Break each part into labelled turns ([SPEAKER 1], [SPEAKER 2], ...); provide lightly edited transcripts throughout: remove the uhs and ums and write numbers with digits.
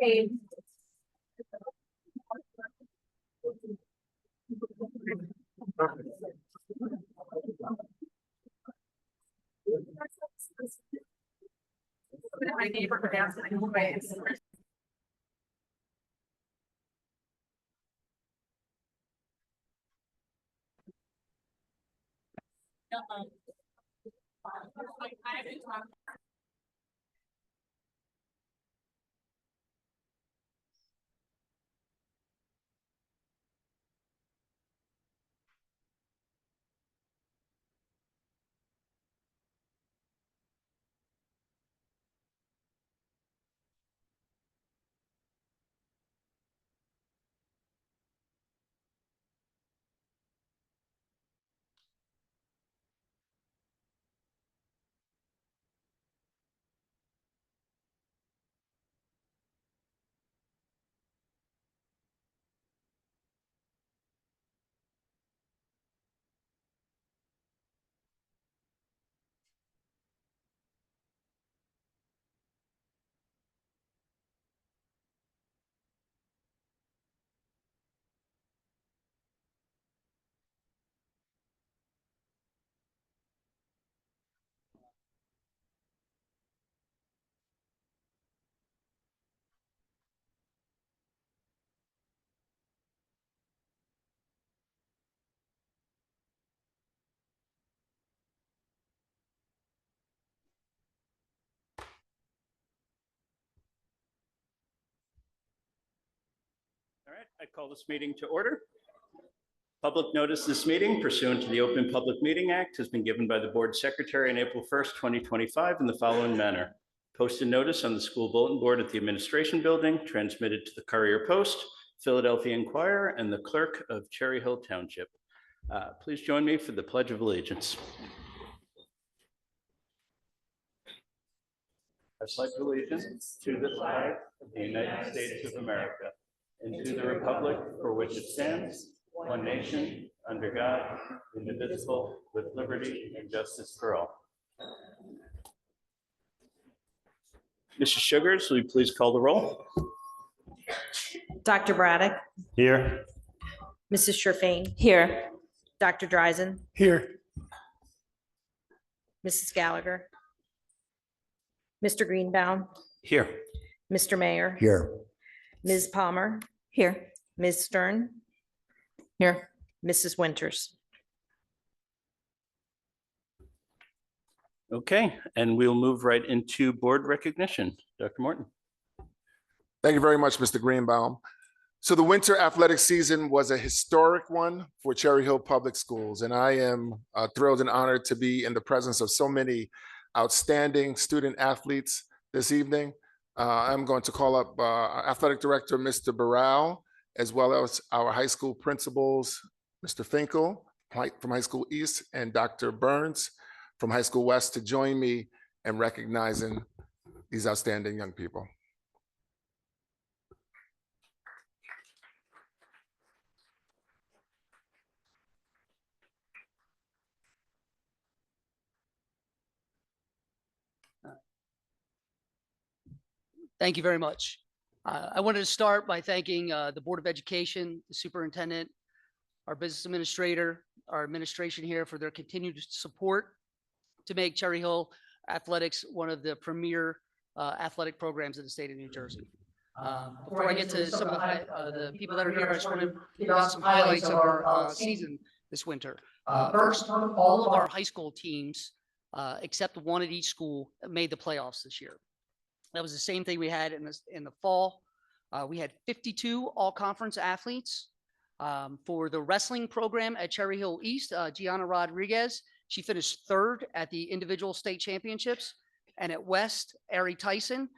[SPEAKER 1] My neighbor asked me ways.
[SPEAKER 2] All right, I call this meeting to order. Public notice this meeting pursuant to the Open Public Meeting Act has been given by the Board Secretary on April 1st, 2025 in the following manner. Posted notice on the school bulletin board at the Administration Building, transmitted to the Courier Post, Philadelphia Inquirer, and the Clerk of Cherry Hill Township. Please join me for the Pledge of Allegiance. I pledge allegiance to the flag of the United States of America and to the republic for which it stands, one nation, under God, indivisible, with liberty and justice for all. Mrs. Sugars, will you please call the roll?
[SPEAKER 3] Dr. Braddock,
[SPEAKER 2] Here.
[SPEAKER 3] Mrs. Sherfain,
[SPEAKER 4] Here.
[SPEAKER 3] Dr. Dreisen,
[SPEAKER 2] Here.
[SPEAKER 3] Mrs. Gallagher, Mr. Greenbaum,
[SPEAKER 2] Here.
[SPEAKER 3] Mr. Mayor,
[SPEAKER 5] Here.
[SPEAKER 3] Ms. Palmer,
[SPEAKER 4] Here.
[SPEAKER 3] Ms. Stern,
[SPEAKER 4] Here.
[SPEAKER 3] Mrs. Winters.
[SPEAKER 2] Okay, and we'll move right into board recognition. Dr. Morton.
[SPEAKER 5] Thank you very much, Mr. Greenbaum. So the winter athletic season was a historic one for Cherry Hill Public Schools, and I am thrilled and honored to be in the presence of so many outstanding student athletes this evening. I'm going to call up our athletic director, Mr. Burrell, as well as our high school principals, Mr. Finkel from High School East and Dr. Burns from High School West, to join me in recognizing these outstanding young people.
[SPEAKER 6] Thank you very much. I wanted to start by thanking the Board of Education, the superintendent, our business administrator, our administration here for their continued support to make Cherry Hill Athletics one of the premier athletic programs in the state of New Jersey. Before I get to some of the people that are here, I just want to give out some highlights of our season this winter. First, all of our high school teams, except one at each school, made the playoffs this year. That was the same thing we had in the fall. We had 52 all-conference athletes. For the wrestling program at Cherry Hill East, Gianna Rodriguez, she finished third at the individual state championships. And at West, Ari Tyson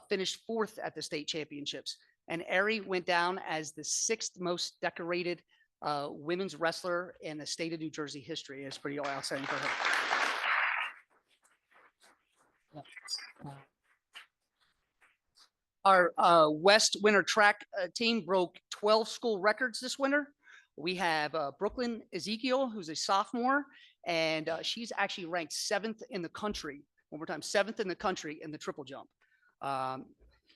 [SPEAKER 6] finished fourth at the state championships. And Ari went down as the 6th most decorated women's wrestler in the state of New Jersey history. It's pretty outstanding for her. Our West winter track team broke 12 school records this winter. We have Brooklyn Ezekiel, who's a sophomore, and she's actually ranked 7th in the country. One more time, 7th in the country in the triple jump.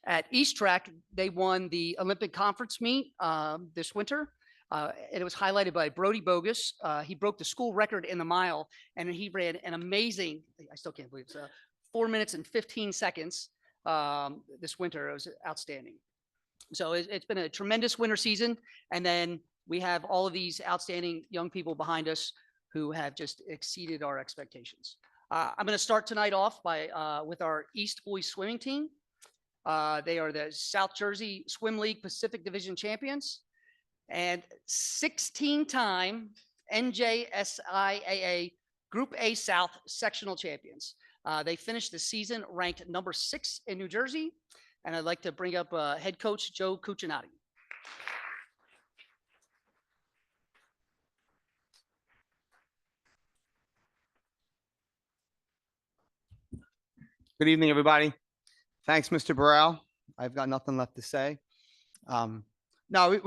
[SPEAKER 6] At East Track, they won the Olympic Conference meet this winter. And it was highlighted by Brody Bogus. He broke the school record in the mile, and he ran an amazing, I still can't believe it's 4 minutes and 15 seconds this winter. It was outstanding. So it's been a tremendous winter season. And then we have all of these outstanding young people behind us who have just exceeded our expectations. I'm going to start tonight off with our East Boys swimming team. They are the South Jersey Swim League Pacific Division champions and 16-time NJSIAA Group A South sectional champions. They finished the season ranked number 6 in New Jersey. And I'd like to bring up head coach Joe Cuccinati.
[SPEAKER 4] Good evening, everybody. Thanks, Mr. Burrell. I've got nothing left to say. No,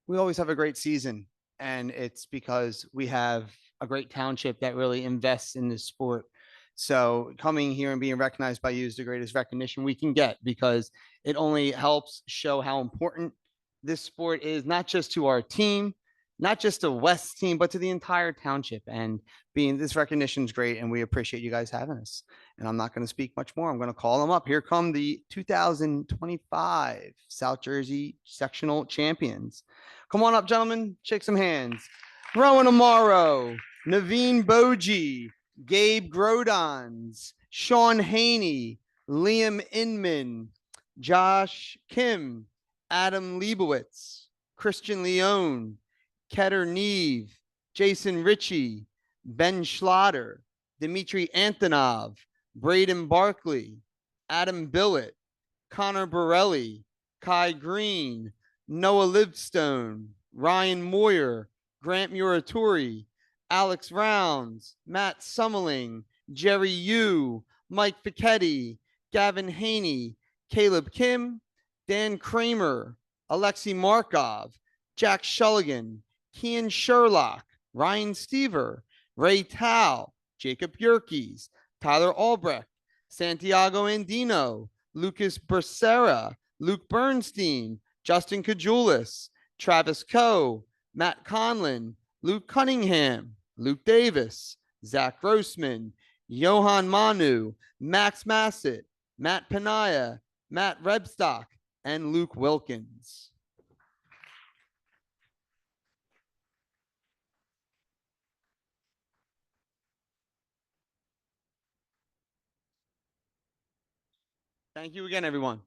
[SPEAKER 4] we always have a great season, and it's because we have a great township that really invests in this sport. So coming here and being recognized by you is the greatest recognition we can get, because it only helps show how important this sport is, not just to our team, not just the West team, but to the entire township. And being this recognition is great, and we appreciate you guys having us. And I'm not going to speak much more. I'm going to call them up. Here come the 2025 South Jersey sectional champions. Come on up, gentlemen. Shake some hands. Rowan Amaro, Naveen Boji, Gabe Grodons, Sean Haney, Liam Inman, Josh Kim, Adam Leibowitz, Christian Leone, Keter Neve, Jason Ritchie, Ben Schlatter, Dmitry Antonov, Braden Barkley, Adam Billett, Connor Borelli, Kai Green, Noah Livstone, Ryan Moyer, Grant Muratori, Alex Rounds, Matt Summerling, Jerry Yu, Mike Fichetti, Gavin Haney, Caleb Kim, Dan Kramer, Alexei Markov, Jack Shulligan, Kian Sherlock, Ryan Stever, Ray Tao, Jacob Yerkes, Tyler Albrecht, Santiago Andino, Lucas Becerra, Luke Bernstein, Justin Kajulis, Travis Coe, Matt Conlon, Luke Cunningham, Luke Davis, Zach Grossman, Johan Manu, Max Massett, Matt Panaya, Matt Rebstock, and Luke Wilkins. Thank you again, everyone.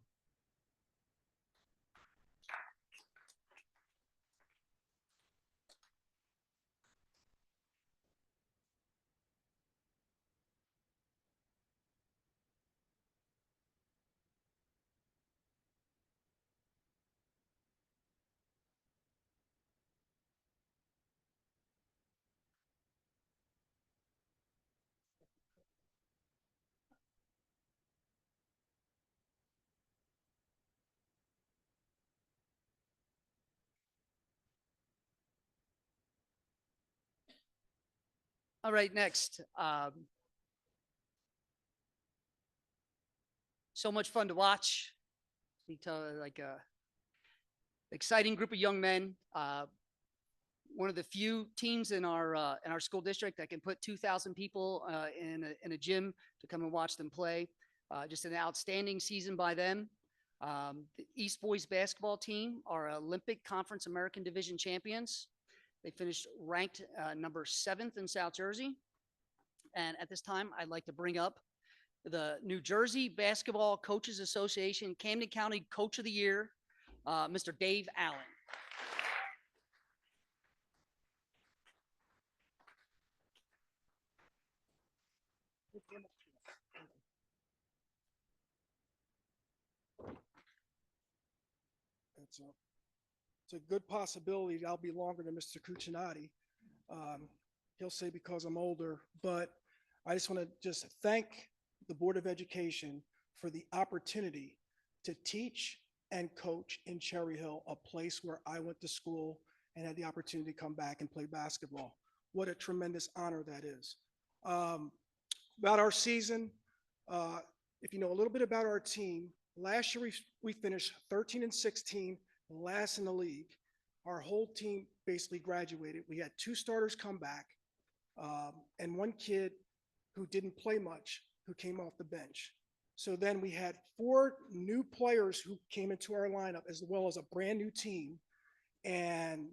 [SPEAKER 6] All right, next. So much fun to watch. Like a exciting group of young men. One of the few teams in our school district that can put 2,000 people in a gym to come and watch them play. Just an outstanding season by them. The East Boys basketball team are Olympic Conference American Division champions. They finished ranked number 7th in South Jersey. And at this time, I'd like to bring up the New Jersey Basketball Coaches Association Camden County Coach of the Year, Mr. Dave Allen.
[SPEAKER 7] It's a good possibility I'll be longer than Mr. Cuccinati. He'll say because I'm older, but I just want to just thank the Board of Education for the opportunity to teach and coach in Cherry Hill, a place where I went to school and had the opportunity to come back and play basketball. What a tremendous honor that is. About our season, if you know a little bit about our team, last year we finished 13-16, last in the league. Our whole team basically graduated. We had 2 starters come back, and 1 kid who didn't play much, who came off the bench. So then we had 4 new players who came into our lineup, as well as a brand new team. And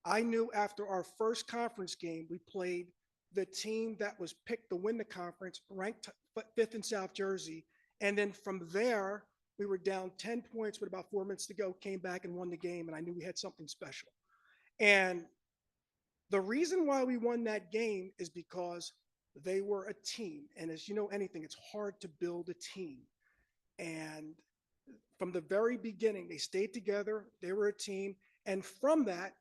[SPEAKER 7] I knew after our first conference game, we played the team that was picked to win the conference, ranked 5th in South Jersey. And then from there, we were down 10 points with about 4 minutes to go, came back and won the game. And I knew we had something special. And the reason why we won that game is because they were a team. And as you know, anything, it's hard to build a team. And from the very beginning, they stayed together. They were a team. And from that,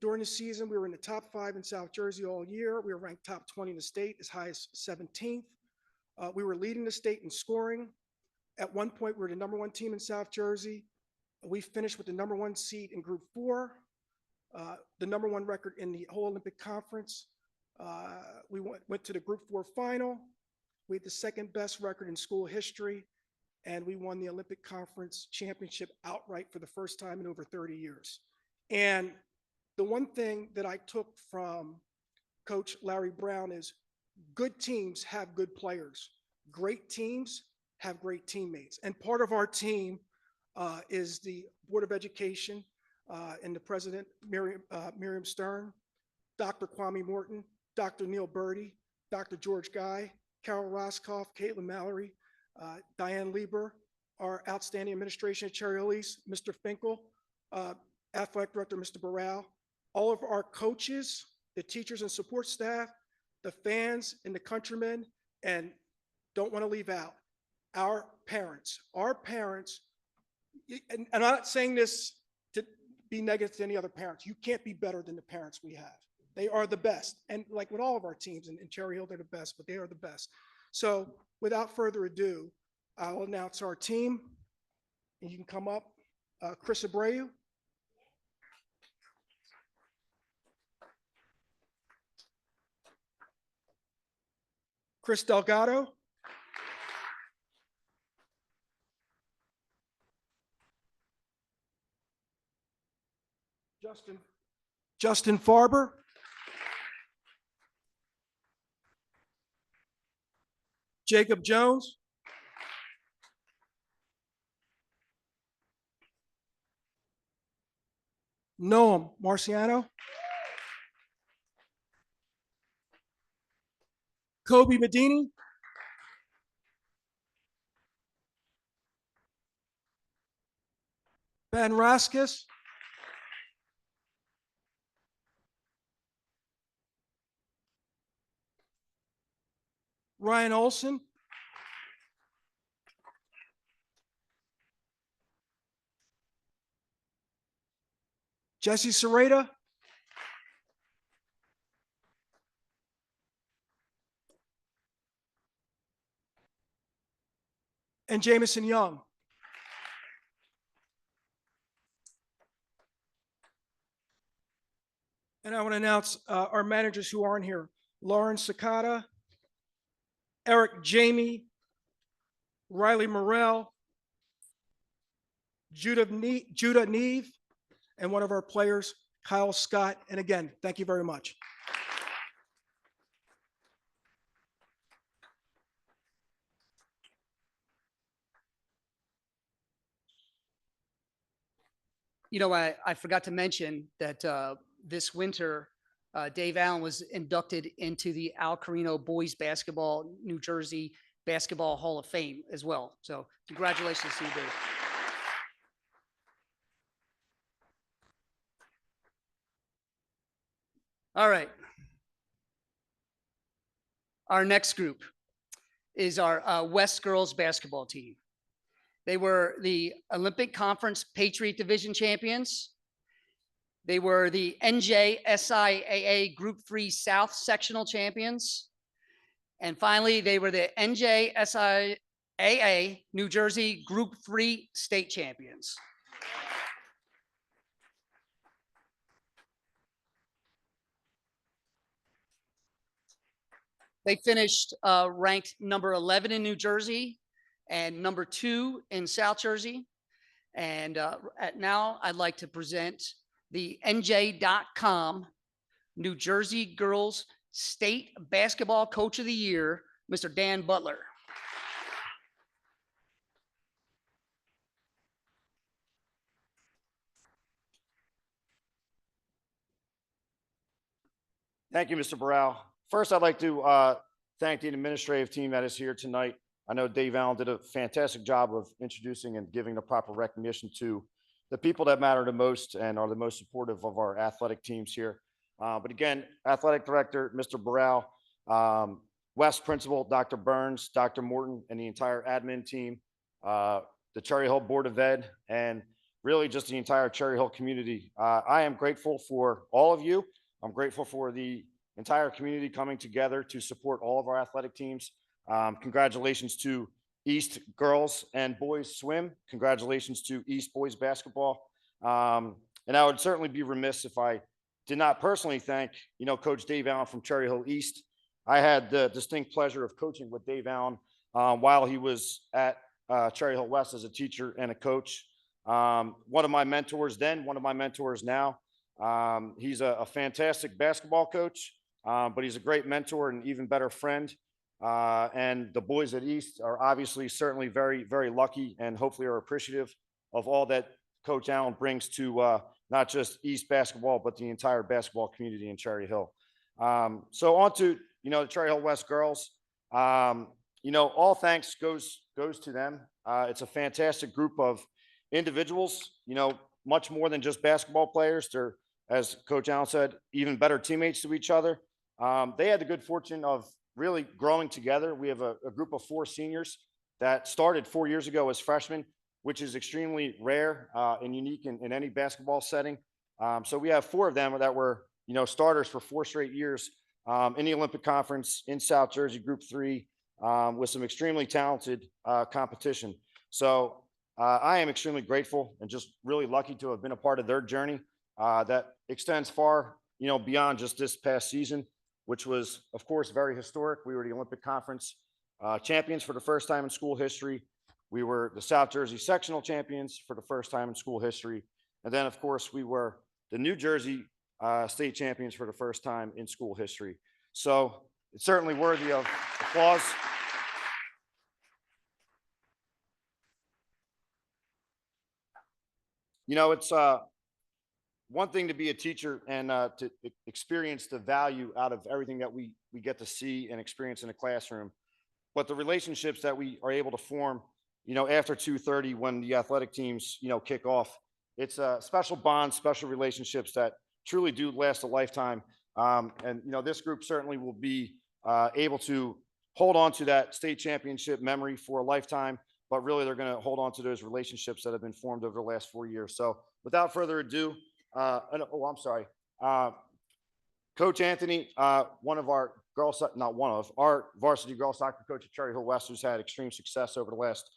[SPEAKER 7] during the season, we were in the top 5 in South Jersey all year. We were ranked top 20 in the state, as high as 17th. We were leading the state in scoring. At one point, we were the #1 team in South Jersey. We finished with the #1 seed in Group 4, the #1 record in the whole Olympic Conference. We went to the Group 4 final. We had the 2nd best record in school history, and we won the Olympic Conference championship outright for the first time in over 30 years. And the one thing that I took from Coach Larry Brown is good teams have good players. Great teams have great teammates. And part of our team is the Board of Education and the president, Miriam Stern, Dr. Kwame Morton, Dr. Neil Birdie, Dr. George Guy, Carol Roscoff, Caitlin Mallory, Diane Lieber, our outstanding administration at Cherry Hill East, Mr. Finkel, athletic director, Mr. Burrell, all of our coaches, the teachers and support staff, the fans and the countrymen, and don't want to leave out our parents. Our parents, and I'm not saying this to be negative to any other parents. You can't be better than the parents we have. They are the best. And like with all of our teams in Cherry Hill, they're the best, but they are the best. So without further ado, I'll announce our team. And you can come up, Chris Abreu. Chris Delgado. Justin Farber. Jacob Jones. Noam Marciano. Kobe Medini. Ben Raskus. Ryan Olson. Jesse Serrata. And Jamison Young. And I want to announce our managers who aren't here. Lauren Sakata, Eric Jamie, Riley Morrell, Judah Neve, and one of our players, Kyle Scott. And again, thank you very much.
[SPEAKER 6] You know, I forgot to mention that this winter, Dave Allen was inducted into the Al Carino Boys Basketball New Jersey Basketball Hall of Fame as well. So congratulations to you, Dave. All right. Our next group is our West girls basketball team. They were the Olympic Conference Patriot Division champions. They were the NJSIAA Group 3 South Sectional champions. And finally, they were the NJSIAA New Jersey Group 3 state champions. They finished ranked number 11 in New Jersey, and number 2 in South Jersey. And now I'd like to present the NJ.com New Jersey Girls State Basketball Coach of the Year, Mr. Dan Butler.
[SPEAKER 8] Thank you, Mr. Burrell. First, I'd like to thank the administrative team that is here tonight. I know Dave Allen did a fantastic job of introducing and giving the proper recognition to the people that matter the most and are the most supportive of our athletic teams here. But again, Athletic Director, Mr. Burrell, West Principal, Dr. Burns, Dr. Morton, and the entire admin team, the Cherry Hill Board of Ed, and really just the entire Cherry Hill community. I am grateful for all of you. I'm grateful for the entire community coming together to support all of our athletic teams. Congratulations to East girls and boys swim. Congratulations to East boys basketball. And I would certainly be remiss if I did not personally thank, Coach Dave Allen from Cherry Hill East. I had the distinct pleasure of coaching with Dave Allen while he was at Cherry Hill West as a teacher and a coach. One of my mentors then, one of my mentors now. He's a fantastic basketball coach, but he's a great mentor and even better friend. And the boys at East are obviously certainly very, very lucky and hopefully are appreciative of all that Coach Allen brings to not just East basketball, but the entire basketball community in Cherry Hill. So on to, the Cherry Hill West girls. All thanks goes to them. It's a fantastic group of individuals, much more than just basketball players. They're, as Coach Allen said, even better teammates to each other. They had the good fortune of really growing together. We have a group of 4 seniors that started 4 years ago as freshmen, which is extremely rare and unique in any basketball setting. So we have 4 of them that were, starters for 4 straight years in the Olympic Conference in South Jersey, Group 3, with some extremely talented competition. So I am extremely grateful and just really lucky to have been a part of their journey that extends far, beyond just this past season, which was, of course, very historic. We were the Olympic Conference champions for the first time in school history. We were the South Jersey sectional champions for the first time in school history. And then, of course, we were the New Jersey state champions for the first time in school history. So it's certainly worthy of applause. It's one thing to be a teacher and to experience the value out of everything that we get to see and experience in a classroom. But the relationships that we are able to form, after 2:30 when the athletic teams, kick off, it's special bonds, special relationships that truly do last a lifetime. And, this group certainly will be able to hold on to that state championship memory for a lifetime, but really they're going to hold on to those relationships that have been formed over the last 4 years. So without further ado, Coach Anthony, one of our our varsity girls soccer coach at Cherry Hill West, who's had extreme success over the last,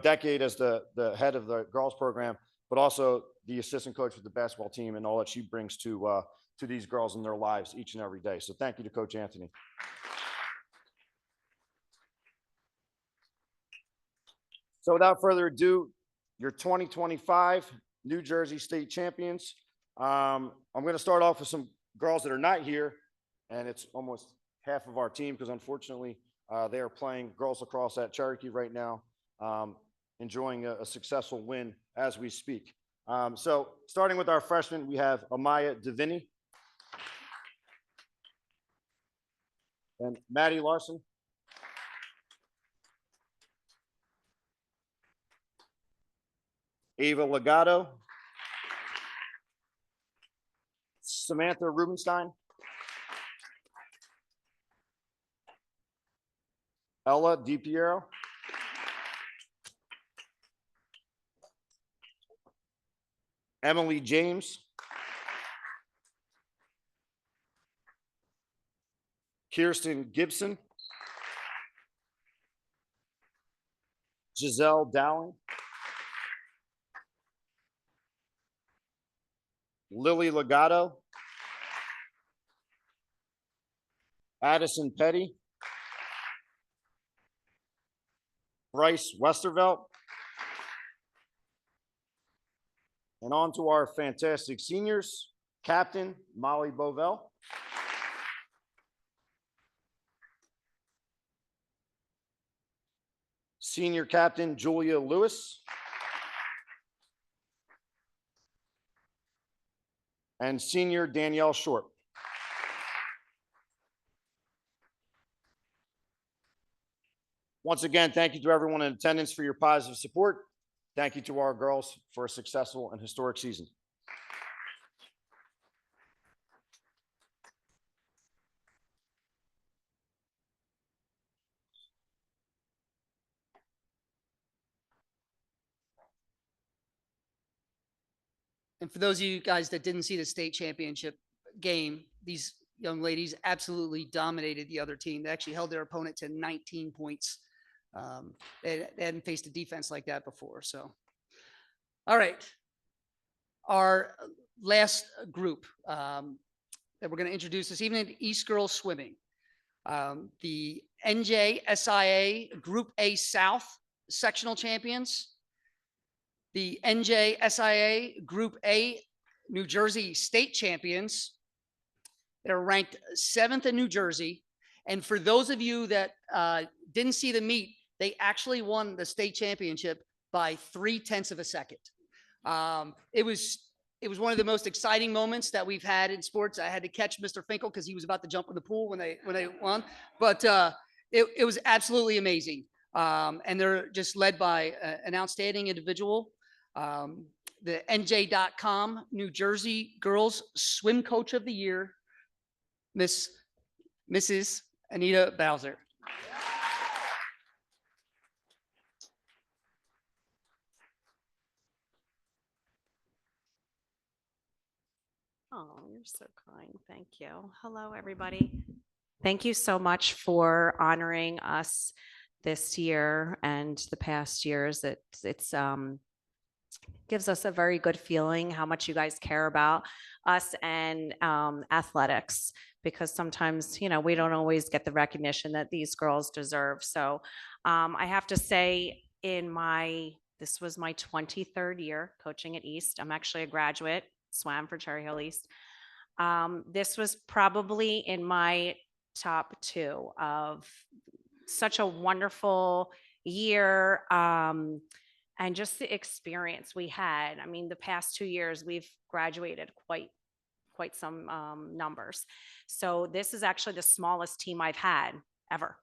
[SPEAKER 8] decade as the head of the girls program, but also the assistant coach with the basketball team and all that she brings to these girls in their lives each and every day. So thank you to Coach Anthony. So without further ado, your 2025 New Jersey State Champions. I'm going to start off with some girls that are not here, and it's almost half of our team because unfortunately they are playing girls lacrosse at Cherokee right now, enjoying a successful win as we speak. So starting with our freshmen, we have Amaya Divini and Maddie Larson. Ava Legato, Samantha Rubenstein, Ella DiPiero, Emily James, Kirsten Gibson, Giselle Dowling, Lily Legato, Addison Petty, Bryce Westervelt. And on to our fantastic seniors, Captain Molly Bovell. Senior Captain Julia Lewis. And Senior Danielle Short. Once again, thank you to everyone in attendance for your positive support. Thank you to our girls for a successful and historic season.
[SPEAKER 6] And for those of you guys that didn't see the state championship game, these young ladies absolutely dominated the other team. They actually held their opponent to 19 points. They hadn't faced a defense like that before. So, all right. Our last group that we're going to introduce this evening, East Girls Swimming. The NJSIA Group A South sectional champions. The NJSIA Group A New Jersey state champions. They're ranked 7th in New Jersey. And for those of you that didn't see the meet, they actually won the state championship by 0.3 of a second. It was one of the most exciting moments that we've had in sports. I had to catch Mr. Finkel because he was about to jump in the pool when they won. But it was absolutely amazing. And they're just led by an outstanding individual. The NJ.com New Jersey Girls Swim Coach of the Year, Mrs. Anita Bowser.
[SPEAKER 9] Oh, you're so kind. Thank you. Hello, everybody. Thank you so much for honoring us this year and the past years. It's gives us a very good feeling how much you guys care about us and athletics, because sometimes, you know, we don't always get the recognition that these girls deserve. So I have to say, this was my 23rd year coaching at East. I'm actually a graduate, swam for Cherry Hill East. This was probably in my top 2 of such a wonderful year. And just the experience we had. I mean, the past 2 years, we've graduated quite some numbers. So this is actually the smallest team I've had ever.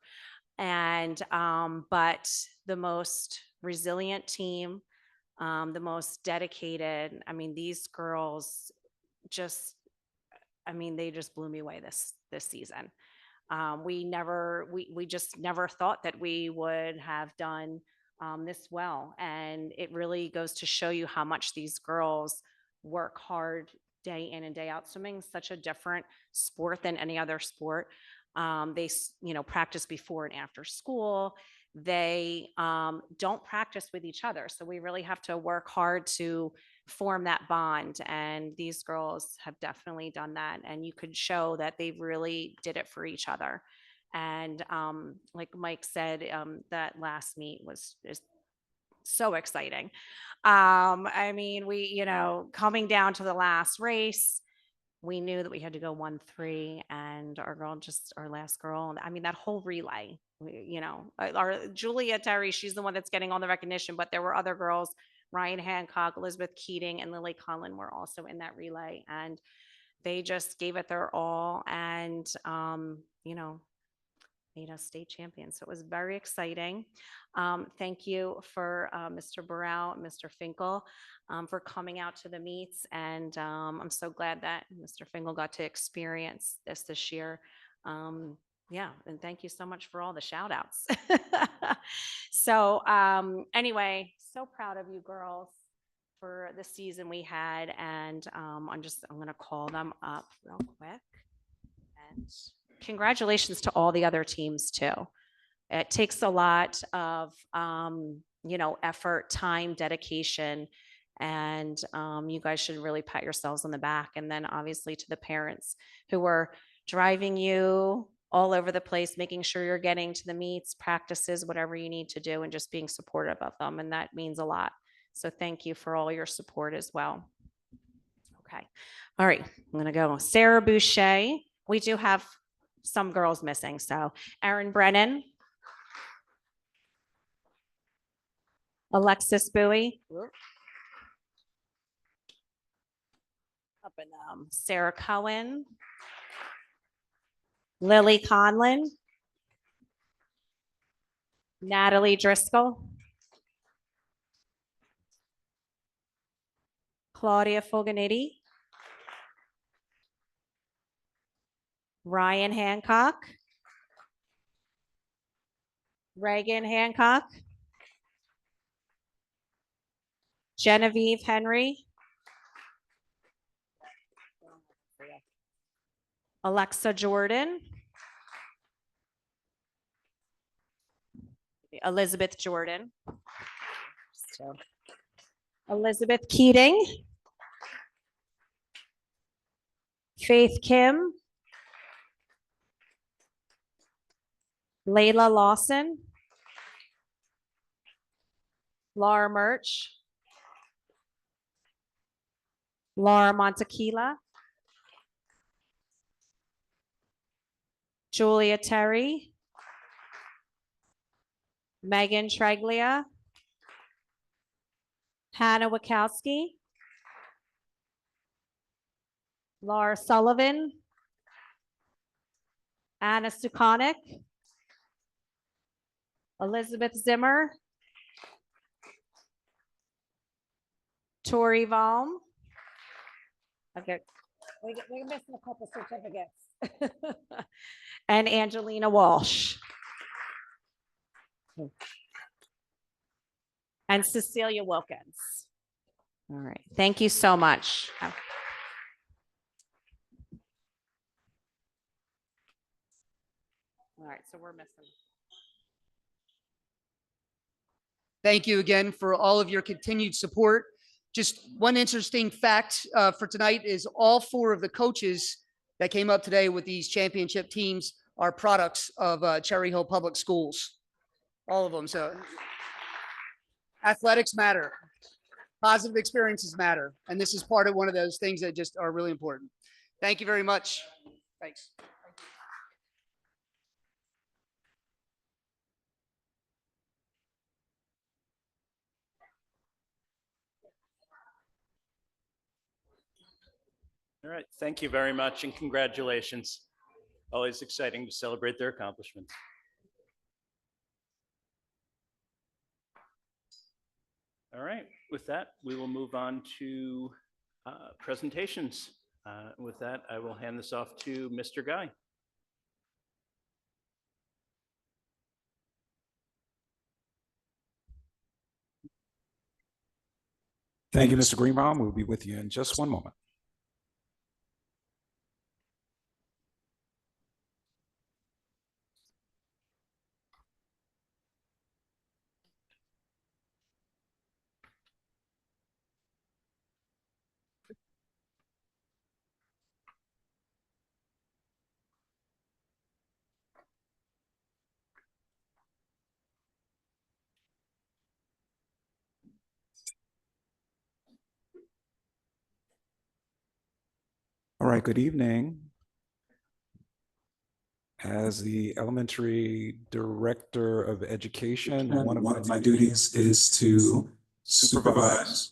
[SPEAKER 9] And, but the most resilient team, the most dedicated. I mean, these girls they just blew me away this season. We just never thought that we would have done this well. And it really goes to show you how much these girls work hard day in and day out. Swimming is such a different sport than any other sport. They, practice before and after school. They don't practice with each other. So we really have to work hard to form that bond. And these girls have definitely done that. And you could show that they really did it for each other. And like Mike said, that last meet was just so exciting. We, coming down to the last race, we knew that we had to go 1-3, and our last girl, that whole relay, our Julia Terry, she's the one that's getting all the recognition, but there were other girls, Ryan Hancock, Elizabeth Keating, and Lily Cullen were also in that relay, and they just gave it their all, and, made us state champions. So it was very exciting. Thank you for Mr. Burrell, Mr. Finkel, for coming out to the meets. And I'm so glad that Mr. Finkel got to experience this year. And thank you so much for all the shout outs. So anyway, so proud of you girls for the season we had. And I'm going to call them up real quick. And congratulations to all the other teams too. It takes a lot of, effort, time, dedication, and you guys should really pat yourselves on the back. And then obviously to the parents who were driving you all over the place, making sure you're getting to the meets, practices, whatever you need to do, and just being supportive of them. And that means a lot. So thank you for all your support as well. Okay. All right. I'm going to go Sarah Boucher. We do have some girls missing. So Erin Brennan. Alexis Bowie. Up and Sarah Cohen. Lily Conlon. Natalie Driscoll. Claudia Fulganitti. Ryan Hancock. Reagan Hancock. Genevieve Henry. Alexa Jordan. Elizabeth Jordan. Elizabeth Keating. Faith Kim. Layla Lawson. Laura Murch. Laura Montequila. Julia Terry. Megan Treglia. Hannah Wachowski. Laura Sullivan. Anna Sukonic. Elizabeth Zimmer. Tori Valm. Okay, we're missing a couple certificates. And Angelina Walsh. And Cecilia Wilkins. All right, thank you so much. All right, so we're missing.
[SPEAKER 6] Thank you again for all of your continued support. Just one interesting fact for tonight is all 4 of the coaches that came up today with these championship teams are products of Cherry Hill Public Schools. All of them. So athletics matter. Positive experiences matter. And this is part of one of those things that just are really important. Thank you very much. Thanks.
[SPEAKER 2] All right, thank you very much and congratulations. Always exciting to celebrate their accomplishments. All right, with that, we will move on to presentations. With that, I will hand this off to Mr. Guy.
[SPEAKER 10] Thank you, Mr. Greenbaum. We'll be with you in just one moment. All right, good evening. As the elementary director of education, one of my duties is to supervise.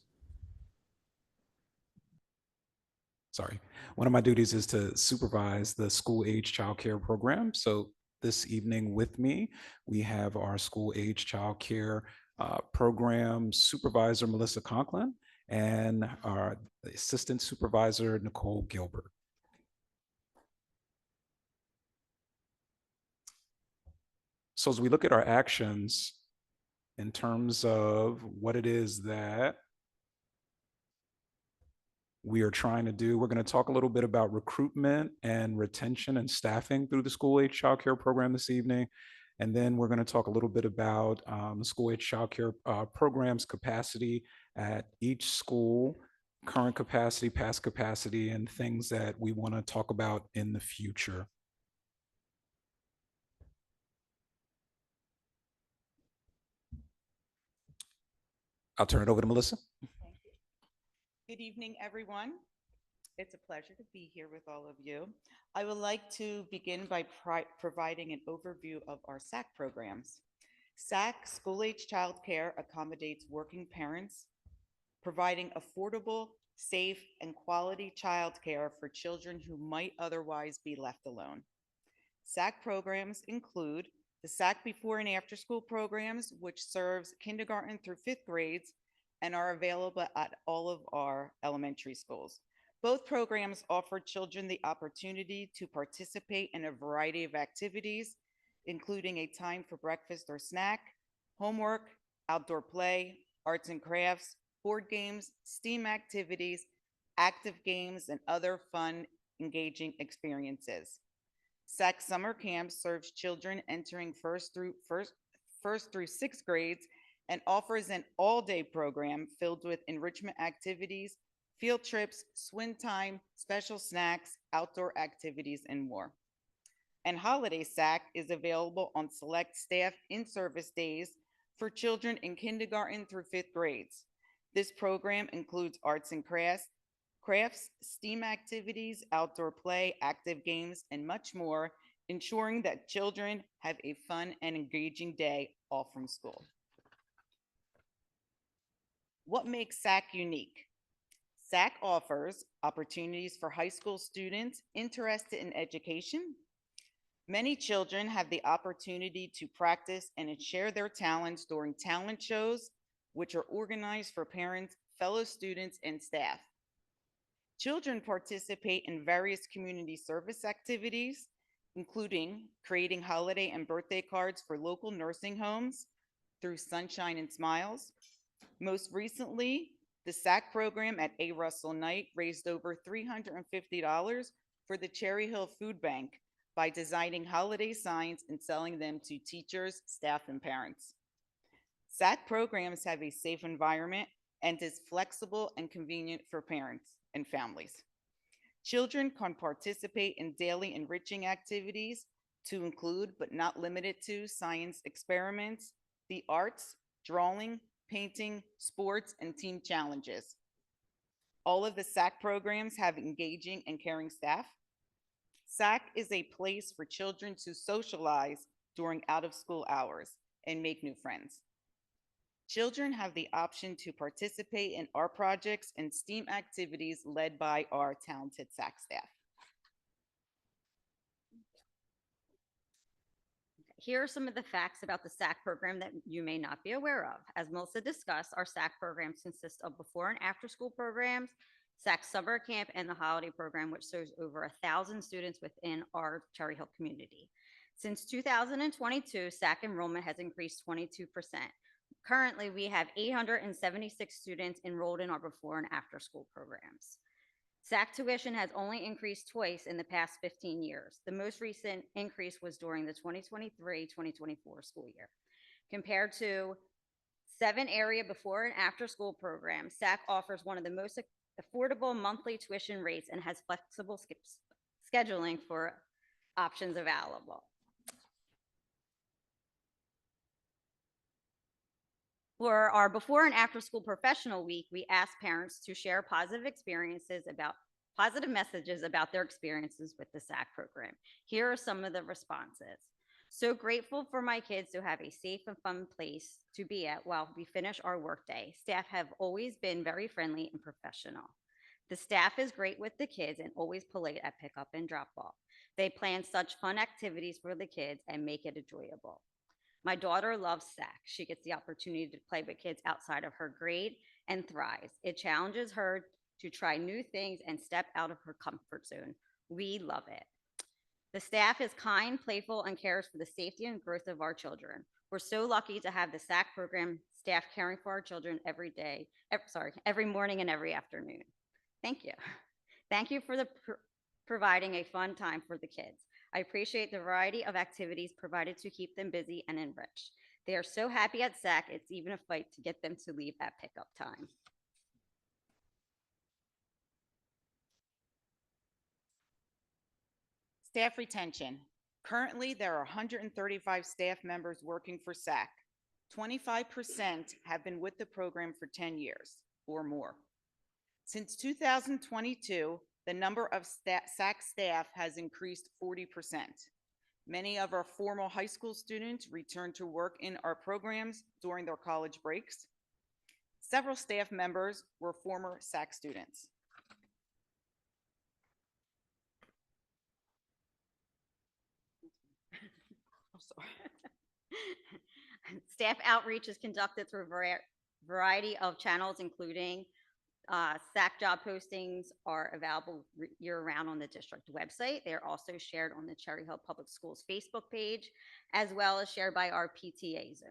[SPEAKER 10] One of my duties is to supervise the school age childcare program. So this evening with me, we have our school age childcare program supervisor, Melissa Conklin, and our assistant supervisor, Nicole Gilbert. So as we look at our actions in terms of what it is that we are trying to do, we're going to talk a little bit about recruitment and retention and staffing through the school age childcare program this evening. And then we're going to talk a little bit about the school age childcare program's capacity at each school, current capacity, past capacity, and things that we want to talk about in the future. I'll turn it over to Melissa.
[SPEAKER 11] Thank you. Good evening, everyone. It's a pleasure to be here with all of you. I would like to begin by providing an overview of our SAC programs. SAC, school-age childcare, accommodates working parents, providing affordable, safe, and quality childcare for children who might otherwise be left alone. SAC programs include the SAC before and after school programs, which serves kindergarten through fifth grades and are available at all of our elementary schools. Both programs offer children the opportunity to participate in a variety of activities, including a time for breakfast or snack, homework, outdoor play, arts and crafts, board games, STEAM activities, active games, and other fun, engaging experiences. SAC Summer Camp serves children entering first through sixth grades and offers an all-day program filled with enrichment activities, field trips, swim time, special snacks, outdoor activities, and more. And Holiday SAC is available on select staff in-service days for children in kindergarten through fifth grades. This program includes arts and crafts, STEAM activities, outdoor play, active games, and much more, ensuring that children have a fun and engaging day off from school. What makes SAC unique? SAC offers opportunities for high school students interested in education. Many children have the opportunity to practice and share their talents during talent shows, which are organized for parents, fellow students, and staff. Children participate in various community service activities, including creating holiday and birthday cards for local nursing homes through Sunshine and Smiles. Most recently, the SAC program at A. Russell Knight raised over $350 for the Cherry Hill Food Bank by designing holiday signs and selling them to teachers, staff, and parents. SAC programs have a safe environment and is flexible and convenient for parents and families. Children can participate in daily enriching activities to include, but not limited to, science experiments, the arts, drawing, painting, sports, and team challenges. All of the SAC programs have engaging and caring staff. SAC is a place for children to socialize during out-of-school hours and make new friends. Children have the option to participate in art projects and STEAM activities led by our talented SAC staff.
[SPEAKER 12] Here are some of the facts about the SAC program that you may not be aware of. As Melissa discussed, our SAC programs consist of before and after school programs, SAC Summer Camp, and the Holiday Program, which serves over 1,000 students within our Cherry Hill community. Since 2022, SAC enrollment has increased 22%. Currently, we have 876 students enrolled in our before and after school programs. SAC tuition has only increased twice in the past 15 years. The most recent increase was during the 2023-2024 school year. Compared to 7 area before and after school programs, SAC offers one of the most affordable monthly tuition rates and has flexible scheduling for options available. For our before and after school professional week, we ask parents to share positive messages about their experiences with the SAC program. Here are some of the responses. So grateful for my kids to have a safe and fun place to be at while we finish our workday. Staff have always been very friendly and professional. The staff is great with the kids and always polite at pickup and drop off. They plan such fun activities for the kids and make it enjoyable. My daughter loves SAC. She gets the opportunity to play with kids outside of her grade and thrives. It challenges her to try new things and step out of her comfort zone. We love it. The staff is kind, playful, and cares for the safety and growth of our children. We're so lucky to have the SAC program staff caring for our children every morning and every afternoon. Thank you. Thank you for providing a fun time for the kids. I appreciate the variety of activities provided to keep them busy and enriched. They are so happy at SAC, it's even a fight to get them to leave at pickup time.
[SPEAKER 11] Staff retention. Currently, there are 135 staff members working for SAC. 25% have been with the program for 10 years or more. Since 2022, the number of SAC staff has increased 40%. Many of our former high school students return to work in our programs during their college breaks. Several staff members were former SAC students.
[SPEAKER 12] Staff outreach is conducted through a variety of channels, including SAC job postings are available year-round on the district website. They're also shared on the Cherry Hill Public Schools Facebook page, as well as shared by our PTA Zone.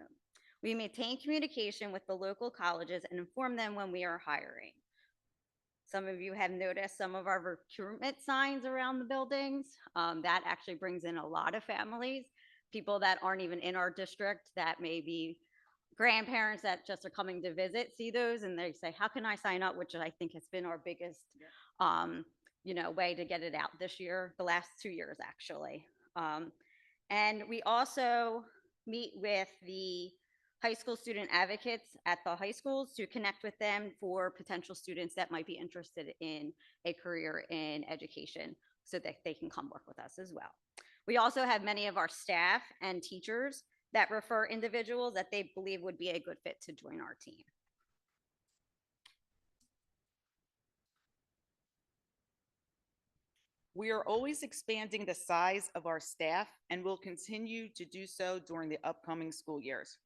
[SPEAKER 12] We maintain communication with the local colleges and inform them when we are hiring. Some of you have noticed some of our recruitment signs around the buildings. That actually brings in a lot of families, people that aren't even in our district, that may be grandparents that just are coming to visit, see those, and they say, how can I sign up? Which I think has been our biggest, way to get it out this year, the last 2 years, actually. And we also meet with the high school student advocates at the high schools to connect with them for potential students that might be interested in a career in education so that they can come work with us as well. We also have many of our staff and teachers that refer individuals that they believe would be a good fit to join our team.
[SPEAKER 11] We are always expanding the size of our staff and will continue to do so during the upcoming school years.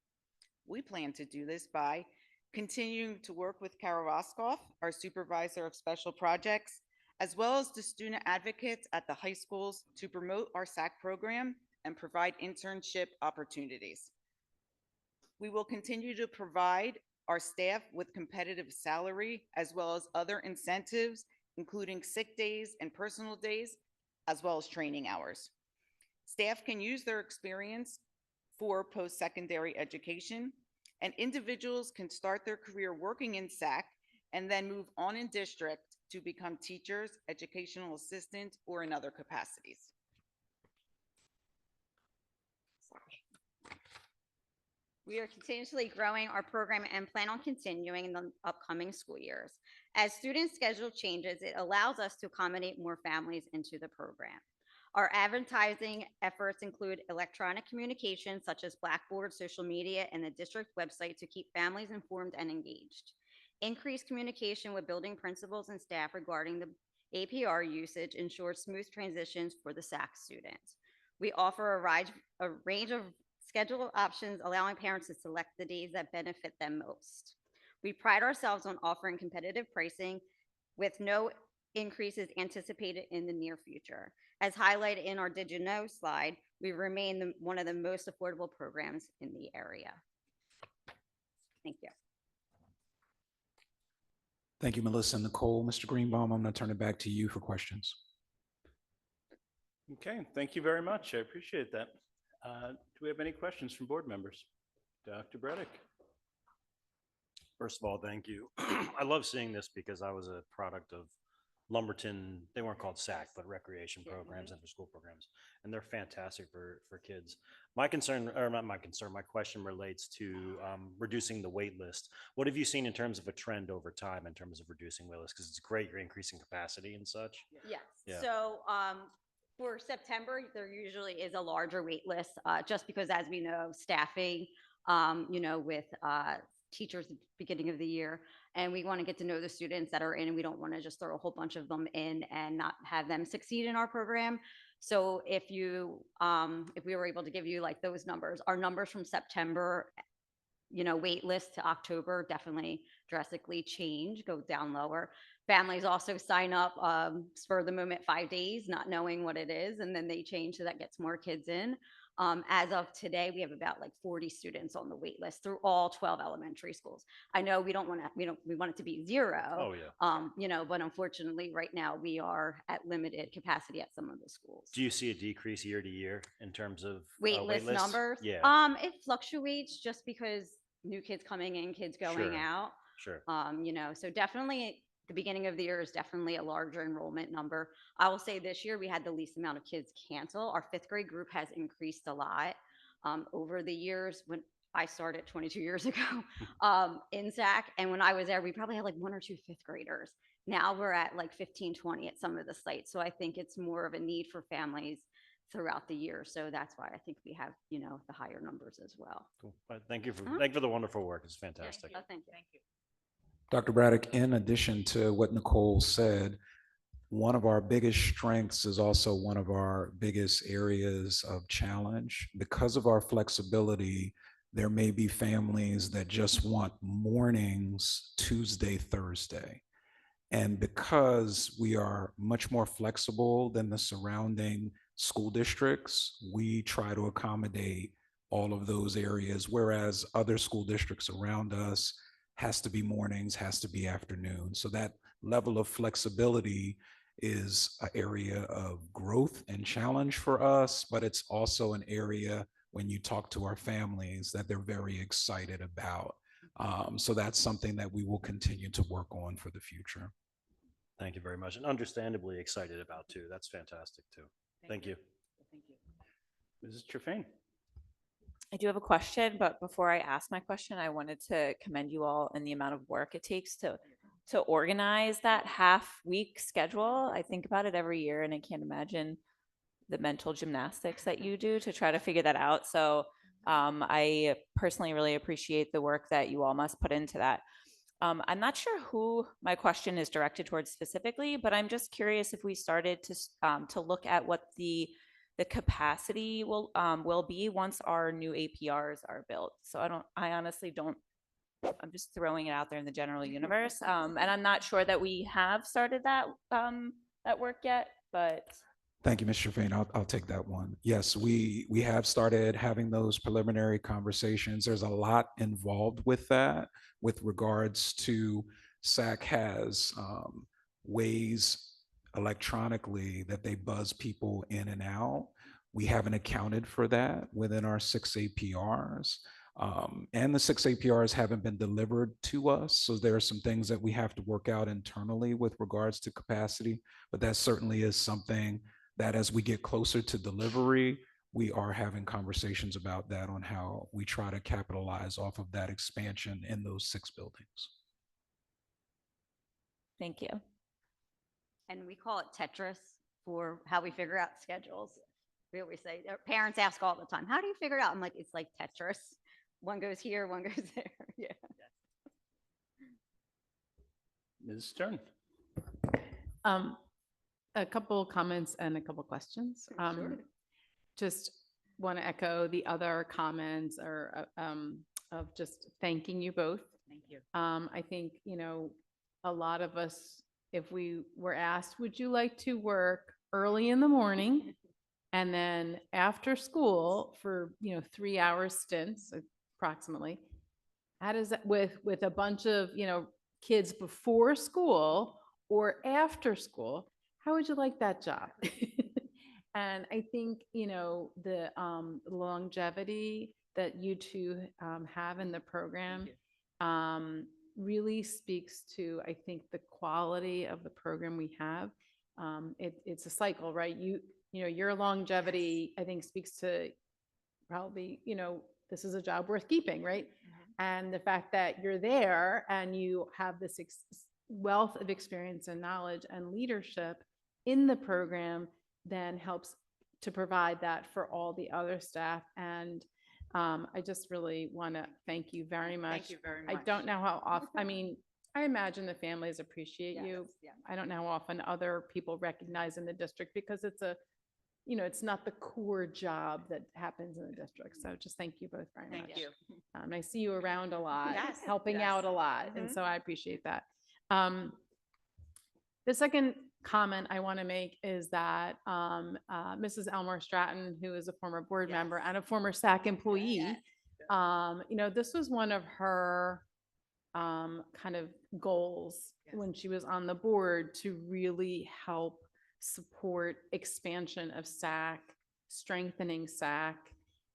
[SPEAKER 11] We plan to do this by continuing to work with Kara Roskoff, our supervisor of special projects, as well as the student advocates at the high schools to promote our SAC program and provide internship opportunities. We will continue to provide our staff with competitive salary as well as other incentives, including sick days and personal days, as well as training hours. Staff can use their experience for post-secondary education, and individuals can start their career working in SAC and then move on in district to become teachers, educational assistants, or in other capacities.
[SPEAKER 12] We are continuously growing our program and plan on continuing in the upcoming school years. As student schedule changes, it allows us to accommodate more families into the program. Our advertising efforts include electronic communication such as Blackboard, social media, and the district website to keep families informed and engaged. Increased communication with building principals and staff regarding the APR usage ensures smooth transitions for the SAC students. We offer a range of schedule options, allowing parents to select the days that benefit them most. We pride ourselves on offering competitive pricing with no increases anticipated in the near future. As highlighted in our Did You Know slide, we remain one of the most affordable programs in the area. Thank you.
[SPEAKER 10] Thank you, Melissa and Nicole. Mr. Greenbaum, I'm going to turn it back to you for questions.
[SPEAKER 2] Okay, thank you very much. I appreciate that. Do we have any questions from board members? Dr. Bredick.
[SPEAKER 13] First of all, thank you. I love seeing this because I was a product of Lumberton. They weren't called SAC, but recreation programs and for school programs. And they're fantastic for kids. My concern, or not my concern, my question relates to reducing the wait list. What have you seen in terms of a trend over time in terms of reducing wait lists? Because it's great, you're increasing capacity and such.
[SPEAKER 12] Yes.
[SPEAKER 13] Yeah.
[SPEAKER 12] So for September, there usually is a larger wait list, just because, as we know, staffing, with teachers at the beginning of the year, and we want to get to know the students that are in, and we don't want to just throw a whole bunch of them in and not have them succeed in our program. So if we were able to give you like those numbers, our numbers from September, wait list to October definitely drastically change, go down lower. Families also sign up spur of the moment 5 days, not knowing what it is, and then they change, so that gets more kids in. As of today, we have about like 40 students on the wait list through all 12 elementary schools. I know we want it to be zero.
[SPEAKER 13] Oh, yeah.
[SPEAKER 12] But unfortunately, right now we are at limited capacity at some of the schools.
[SPEAKER 13] Do you see a decrease year to year in terms of
[SPEAKER 12] wait list numbers?
[SPEAKER 13] Yeah.
[SPEAKER 12] It fluctuates just because new kids coming in, kids going
[SPEAKER 13] Sure.
[SPEAKER 12] out.
[SPEAKER 13] Sure.
[SPEAKER 12] So definitely the beginning of the year is definitely a larger enrollment number. I will say this year we had the least amount of kids cancel. Our 5th grade group has increased a lot over the years. When I started 22 years ago in SAC. And when I was there, we probably had like 1 or 2 fifth graders. Now we're at like 15, 20 at some of the sites. So I think it's more of a need for families throughout the year. So that's why I think we have, the higher numbers as well.
[SPEAKER 13] Cool. Thank you for the wonderful work. It's fantastic.
[SPEAKER 12] Oh, thank you.
[SPEAKER 10] Dr. Braddock, in addition to what Nicole said, one of our biggest strengths is also one of our biggest areas of challenge. Because of our flexibility, there may be families that just want mornings, Tuesday, Thursday. And because we are much more flexible than the surrounding school districts, we try to accommodate all of those areas, whereas other school districts around us has to be mornings, has to be afternoons. So that level of flexibility is an area of growth and challenge for us, but it's also an area when you talk to our families that they're very excited about. So that's something that we will continue to work on for the future.
[SPEAKER 13] Thank you very much. And understandably excited about too. That's fantastic too. Thank you.
[SPEAKER 2] Mrs. Trefane.
[SPEAKER 14] I do have a question, but before I ask my question, I wanted to commend you all in the amount of work it takes to organize that half-week schedule. I think about it every year, and I can't imagine the mental gymnastics that you do to try to figure that out. So I personally really appreciate the work that you all must put into that. I'm not sure who my question is directed towards specifically, but I'm just curious if we started to look at what the capacity will be once our new APRs are built. So I honestly don't, I'm just throwing it out there in the general universe. And I'm not sure that we have started that work yet, but.
[SPEAKER 10] Thank you, Mr. Fain. I'll take that one. Yes, we have started having those preliminary conversations. There's a lot involved with that with regards to SAC has ways electronically that they buzz people in and out. We haven't accounted for that within our 6 APRs. And the 6 APRs haven't been delivered to us. So there are some things that we have to work out internally with regards to capacity, but that certainly is something that as we get closer to delivery, we are having conversations about that on how we try to capitalize off of that expansion in those 6 buildings.
[SPEAKER 14] Thank you.
[SPEAKER 12] And we call it Tetris for how we figure out schedules. We always say, parents ask all the time, how do you figure it out? I'm like, it's like Tetris. One goes here, one goes there. Yeah.
[SPEAKER 2] Ms. Stern.
[SPEAKER 15] A couple comments and a couple questions.
[SPEAKER 12] Sure.
[SPEAKER 15] Just want to echo the other comments or of just thanking you both.
[SPEAKER 12] Thank you.
[SPEAKER 15] I think, a lot of us, if we were asked, would you like to work early in the morning and then after school for, 3-hour stints approximately, how does that with a bunch of, kids before school or after school, how would you like that job? And I think, the longevity that you two have in the program really speaks to, I think, the quality of the program we have. It's a cycle, right? Your longevity, I think, speaks to probably, this is a job worth keeping, right? And the fact that you're there and you have this wealth of experience and knowledge and leadership in the program then helps to provide that for all the other staff. And I just really want to thank you very much.
[SPEAKER 11] Thank you very much.
[SPEAKER 15] I don't know how often, I imagine the families appreciate you.
[SPEAKER 12] Yes.
[SPEAKER 15] I don't know how often other people recognize in the district because it's it's not the core job that happens in the district. So just thank you both very much.
[SPEAKER 11] Thank you.
[SPEAKER 15] I see you around a lot,
[SPEAKER 11] Yes,
[SPEAKER 15] helping
[SPEAKER 11] yes.
[SPEAKER 15] out a lot. And
[SPEAKER 11] Mhm.
[SPEAKER 15] so I appreciate that. The second comment I want to make is that Mrs. Elmore Stratton, who is a former board member and a former SAC employee, this was one of her kind of goals when she was on the board to really help support expansion of SAC, strengthening SAC,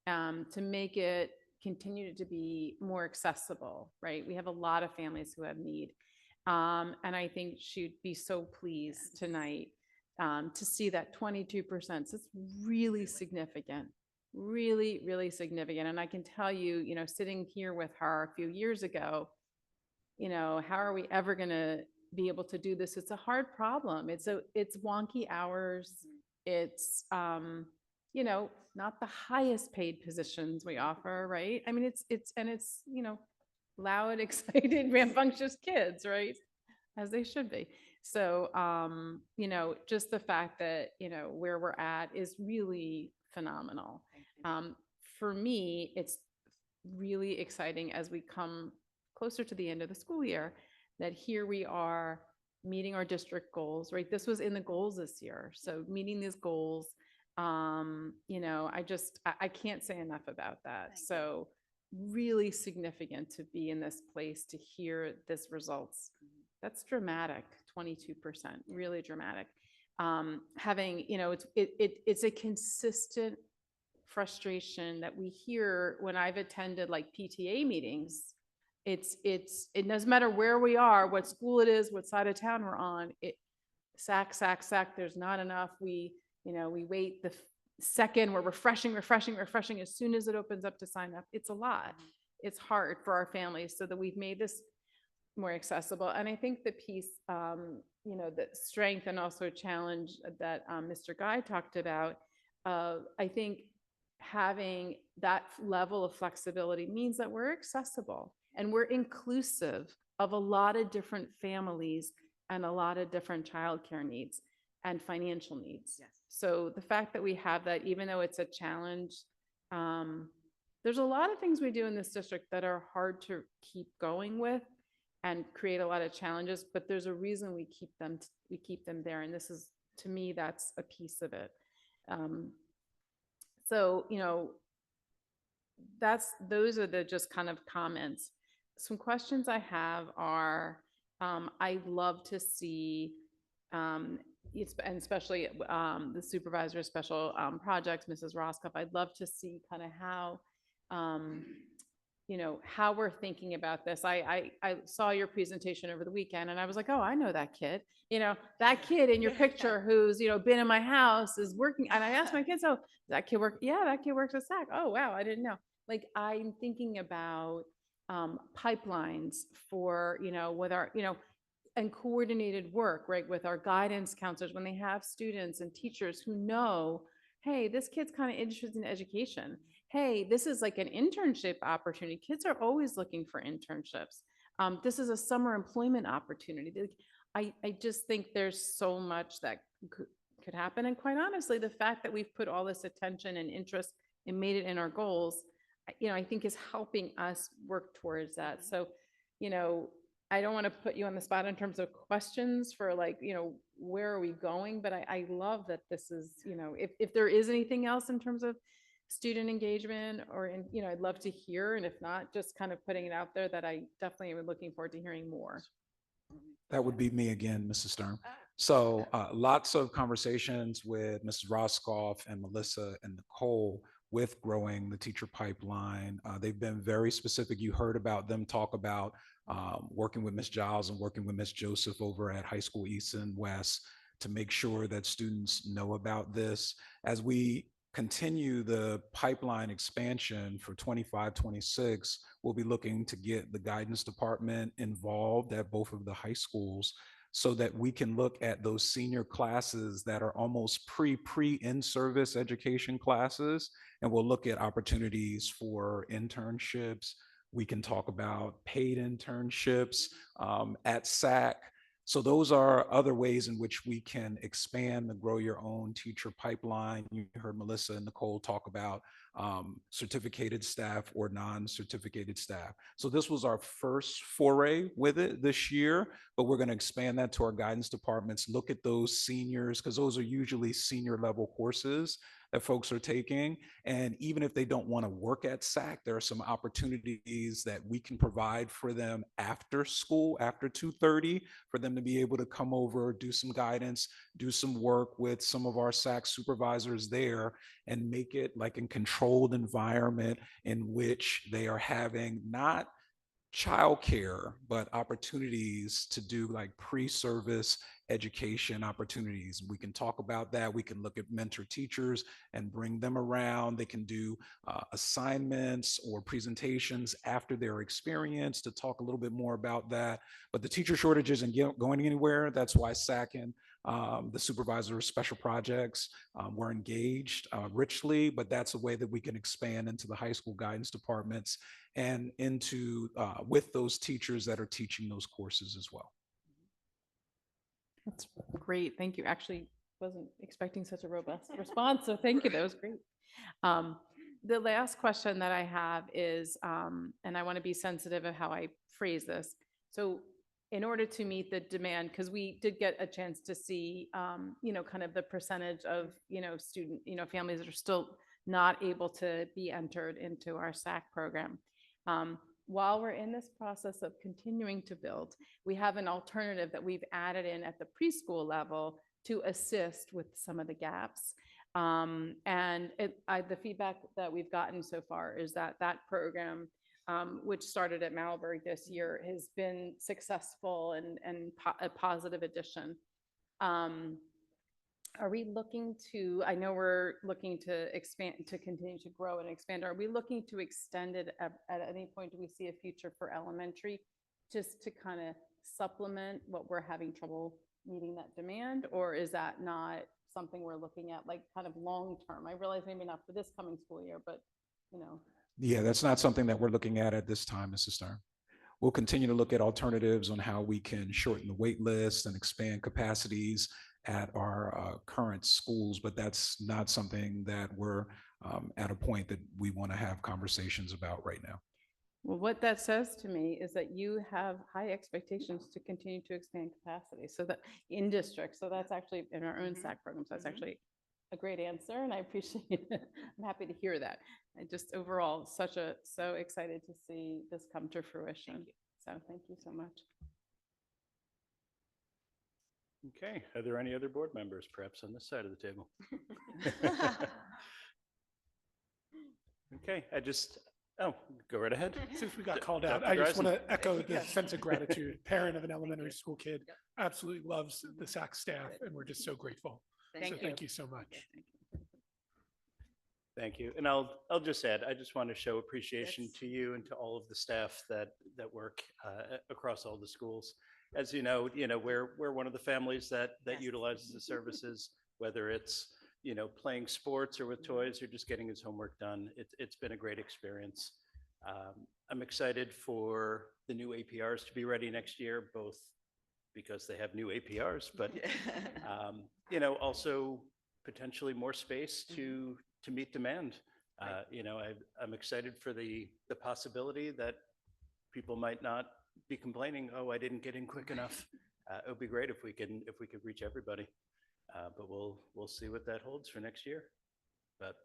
[SPEAKER 15] to make it continue to be more accessible, right? We have a lot of families who have need. And I think she'd be so pleased tonight to see that 22%. So it's really significant. really, really significant. And I can tell you, sitting here with her a few years ago, how are we ever going to be able to do this? It's a hard problem. It's wonky hours. It's, not the highest paid positions we offer, right? I mean, it's loud, excited, rambunctious kids, right? As they should be. So, just the fact that, where we're at is really phenomenal. For me, it's really exciting as we come closer to the end of the school year, that here we are meeting our district goals, right? This was in the goals this year. So meeting these goals, I can't say enough about that. So really significant to be in this place, to hear this results. That's dramatic, 22%, really dramatic. Having, it's a consistent frustration that we hear when I've attended like PTA meetings. It doesn't matter where we are, what school it is, what side of town we're on, sack, there's not enough. We wait the second, we're refreshing. As soon as it opens up to sign up, it's a lot. It's hard for our families, so that we've made this more accessible. And I think the piece, the strength and also challenge that Mr. Guy talked about, I think having that level of flexibility means that we're accessible and we're inclusive of a lot of different families and a lot of different childcare needs and financial needs. Yes. So the fact that we have that, even though it's a challenge, there's a lot of things we do in this district that are hard to keep going with and create a lot of challenges, but there's a reason we keep them there. And this is, to me, that's a piece of it. So, those are the just kind of comments. Some questions I have are, I'd love to see, and especially the supervisor of special projects, Mrs. Roscoff, I'd love to see kind of how, how we're thinking about this. I saw your presentation over the weekend and I was like, oh, I know that kid. That kid in your picture who's, been in my house is working. And I asked my kids, oh, does that kid work? Yeah, that kid works at SAC. Oh, wow, I didn't know. Like, I'm thinking about pipelines for, with our, and coordinated work, right, with our guidance counselors when they have students and teachers who know, hey, this kid's kind of interested in education. Hey, this is like an internship opportunity. Kids are always looking for internships. This is a summer employment opportunity. I just think there's so much that could happen. And quite honestly, the fact that we've put all this attention and interest and made it in our goals, I think is helping us work towards that. So, I don't want to put you on the spot in terms of questions for like, where are we going? But I love that this is, if there is anything else in terms of student engagement or, I'd love to hear. And if not, just kind of putting it out there that I definitely am looking forward to hearing more.
[SPEAKER 10] That would be me again, Mrs. Stern. So lots of conversations with Mrs. Roscoff and Melissa and Nicole with growing the teacher pipeline. They've been very specific. You heard about them talk about working with Ms. Giles and working with Ms. Joseph over at High School East and West to make sure that students know about this. As we continue the pipeline expansion for 25-26, we'll be looking to get the guidance department involved at both of the high schools so that we can look at those senior classes that are almost pre-in-service education classes, and we'll look at opportunities for internships. We can talk about paid internships at SAC. So those are other ways in which we can expand the Grow Your Own teacher pipeline. You heard Melissa and Nicole talk about certificated staff or non-certificated staff. So this was our first foray with it this year, but we're going to expand that to our guidance departments, look at those seniors, because those are usually senior level courses that folks are taking. And even if they don't want to work at SAC, there are some opportunities that we can provide for them after school, after 2:30, for them to be able to come over, do some guidance, do some work with some of our SAC supervisors there, and make it like a controlled environment in which they are having not childcare, but opportunities to do like pre-service education opportunities. We can talk about that. We can look at mentor teachers and bring them around. They can do assignments or presentations after their experience to talk a little bit more about that. But the teacher shortage isn't going anywhere. That's why SAC and the supervisor of special projects were engaged richly, but that's a way that we can expand into the high school guidance departments and into with those teachers that are teaching those courses as well.
[SPEAKER 15] That's great. Thank you. Actually, wasn't expecting such a robust response, so thank you. That was great. The last question that I have is, and I want to be sensitive of how I phrase this. So in order to meet the demand, because we did get a chance to see, kind of the percentage of, student, families that are still not able to be entered into our SAC program. While we're in this process of continuing to build, we have an alternative that we've added in at the preschool level to assist with some of the gaps. And the feedback that we've gotten so far is that that program, which started at Marlbury this year, has been successful and a positive addition. Are we looking to, I know we're looking to expand, to continue to grow and expand. Are we looking to extend it at any point? Do we see a future for elementary just to kind of supplement what we're having trouble meeting that demand? Or is that not something we're looking at, like kind of long term? I realize maybe not for this coming school year, but
[SPEAKER 10] Yeah, that's not something that we're looking at this time, Mrs. Stern. We'll continue to look at alternatives on how we can shorten the wait list and expand capacities at our current schools, but that's not something that we're at a point that we want to have conversations about right now.
[SPEAKER 15] Well, what that says to me is that you have high expectations to continue to expand capacity, so that in districts. So that's actually in our own SAC programs. That's actually a great answer, and I appreciate it. I'm happy to hear that. I just overall so excited to see this come to fruition. So thank you so much.
[SPEAKER 2] Okay, are there any other board members perhaps on this side of the table? Okay, go right ahead.
[SPEAKER 16] Since we got called out,
[SPEAKER 2] Dr.
[SPEAKER 16] I just
[SPEAKER 2] Dreisen.
[SPEAKER 16] want to echo the sense of gratitude. Parent of an elementary school kid absolutely loves the SAC staff, and we're just so grateful. Thank you so much.
[SPEAKER 2] Thank you. And I'll just add, I just want to show appreciation to you and to all of the staff that work across all the schools. As you know, we're one of the families that utilizes the services, whether it's, playing sports or with toys or just getting his homework done. It's been a great experience. I'm excited for the new APRs to be ready next year, both because they have new APRs, but, also potentially more space to meet demand. I'm excited for the possibility that people might not be complaining, oh, I didn't get in quick enough. It would be great if we could reach everybody. But we'll see what that holds for next year. But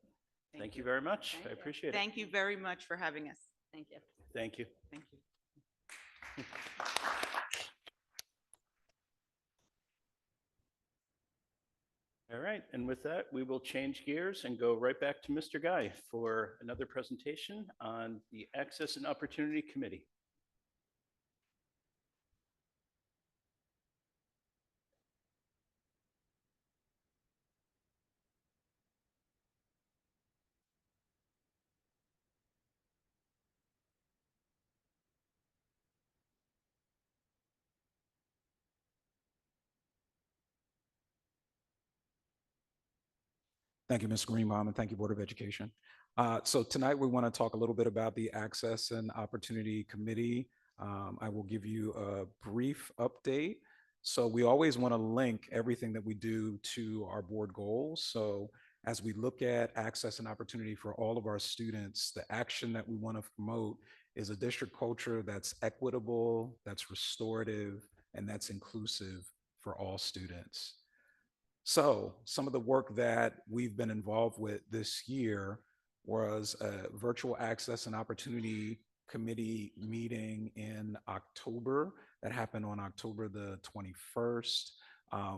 [SPEAKER 2] thank you very much. I appreciate it.
[SPEAKER 11] Thank you very much for having us.
[SPEAKER 12] Thank you.
[SPEAKER 2] Thank you.
[SPEAKER 11] Thank you.
[SPEAKER 2] All right, and with that, we will change gears and go right back to Mr. Guy for another presentation on the Access and Opportunity Committee.
[SPEAKER 10] Thank you, Ms. Greenbaum, and thank you, Board of Education. So tonight we want to talk a little bit about the Access and Opportunity Committee. I will give you a brief update. So we always want to link everything that we do to our board goals. So as we look at access and opportunity for all of our students, the action that we want to promote is a district culture that's equitable, that's restorative, and that's inclusive for all students. So some of the work that we've been involved with this year was a virtual access and opportunity committee meeting in October that happened on October the 21st.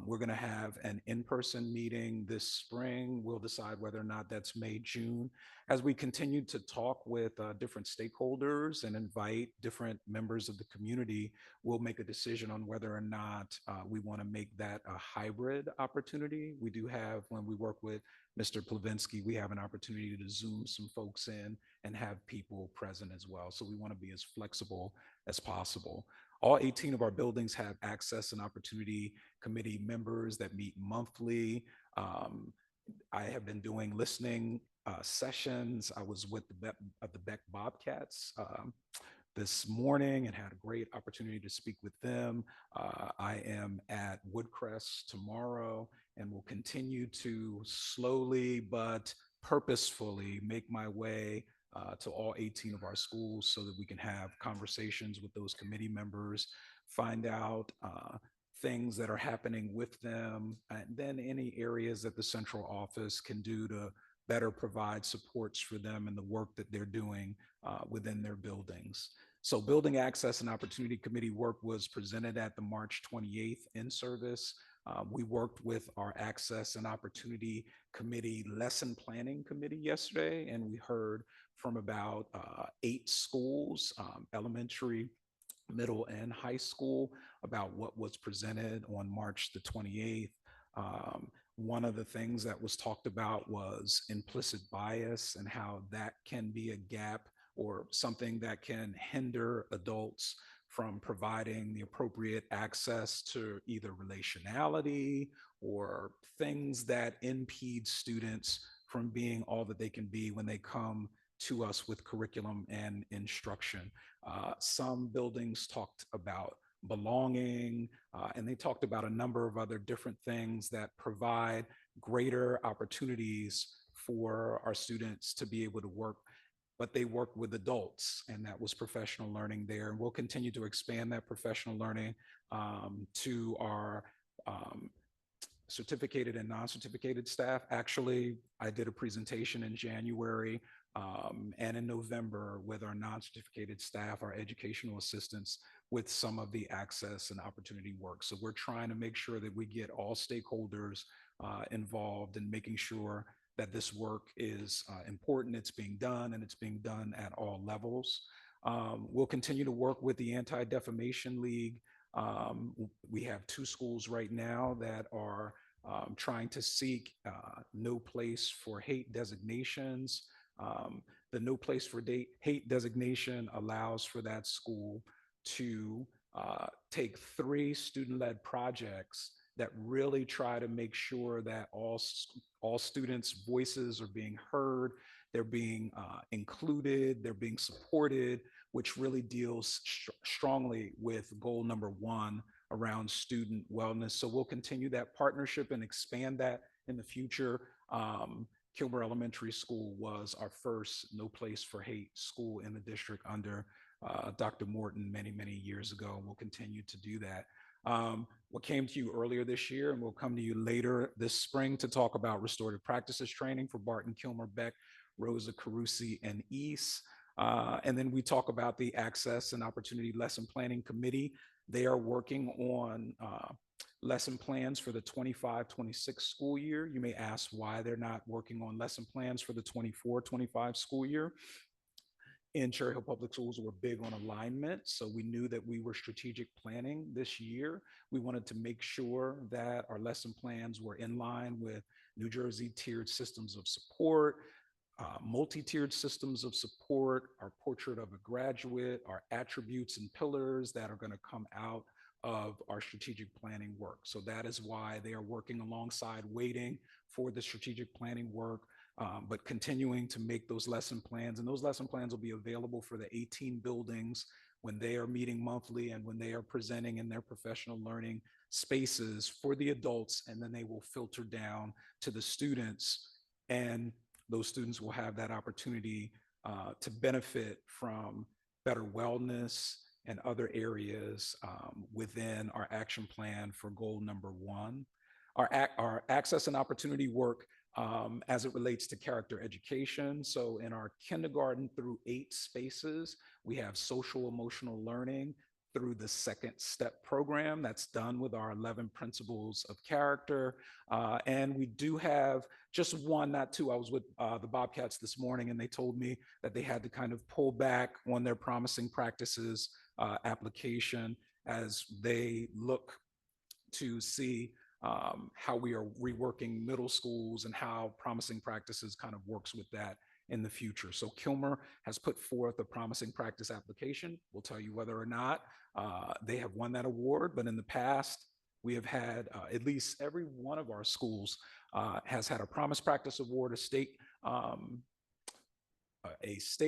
[SPEAKER 10] We're going to have an in-person meeting this spring. We'll decide whether or not that's May, June. As we continue to talk with different stakeholders and invite different members of the community, we'll make a decision on whether or not we want to make that a hybrid opportunity. We do have, when we work with Mr. Plavinsky, we have an opportunity to Zoom some folks in and have people present as well. So we want to be as flexible as possible. All 18 of our buildings have access and opportunity committee members that meet monthly. I have been doing listening sessions. I was with the Beck Bobcats this morning and had a great opportunity to speak with them. I am at Woodcrest tomorrow and will continue to slowly but purposefully make my way to all 18 of our schools so that we can have conversations with those committee members, find out things that are happening with them, and then any areas that the central office can do to better provide supports for them and the work that they're doing within their buildings. So Building Access and Opportunity Committee work was presented at the March 28th in-service. We worked with our Access and Opportunity Committee Lesson Planning Committee yesterday, and we heard from about 8 schools, elementary, middle, and high school, about what was presented on March the 28th. One of the things that was talked about was implicit bias and how that can be a gap or something that can hinder adults from providing the appropriate access to either relationality or things that impede students from being all that they can be when they come to us with curriculum and instruction. Some buildings talked about belonging, and they talked about a number of other different things that provide greater opportunities for our students to be able to work, but they work with adults, and that was professional learning there. And we'll continue to expand that professional learning to our certificated and non-certificated staff. Actually, I did a presentation in January and in November with our non-certificated staff, our educational assistants, with some of the access and opportunity work. So we're trying to make sure that we get all stakeholders involved in making sure that this work is important, it's being done, and it's being done at all levels. We'll continue to work with the Anti-Defamation League. We have 2 schools right now that are trying to seek no place for hate designations. The no place for hate designation allows for that school to take 3 student-led projects that really try to make sure that all students' voices are being heard, they're being included, they're being supported, which really deals strongly with goal number 1 around student wellness. So we'll continue that partnership and expand that in the future. Kilmer Elementary School was our first no place for hate school in the district under Dr. Morton many, many years ago, and we'll continue to do that. What came to you earlier this year, and we'll come to you later this spring to talk about restorative practices training for Barton, Kilmer, Beck, Rosa, Carusi, and East. And then we talk about the Access and Opportunity Lesson Planning Committee. They are working on lesson plans for the 25-26 school year. You may ask why they're not working on lesson plans for the 24-25 school year. In Cherry Hill Public Schools, we're big on alignment. So we knew that we were strategic planning this year. We wanted to make sure that our lesson plans were in line with New Jersey tiered systems of support, multi-tiered systems of support, our portrait of a graduate, our attributes and pillars that are going to come out of our strategic planning work. So that is why they are working alongside, waiting for the strategic planning work, but continuing to make those lesson plans. And those lesson plans will be available for the 18 buildings when they are meeting monthly and when they are presenting in their professional learning spaces for the adults, and then they will filter down to the students, and those students will have that opportunity to benefit from better wellness and other areas within our action plan for goal number 1. Our access and opportunity work as it relates to character education. So in our kindergarten through 8 spaces, we have social emotional learning. through the second step program that's done with our 11 principles of character. And we do have just one, not two. I was with the Bobcats this morning and they told me that they had to kind of pull back on their promising practices application as they look to see how we are reworking middle schools and how promising practices kind of works with that in the future. So Kilmer has put forth a promising practice application. We'll tell you whether or not they have won that award, but in the past, we have had at least every one of our schools has had a promise practice award, a state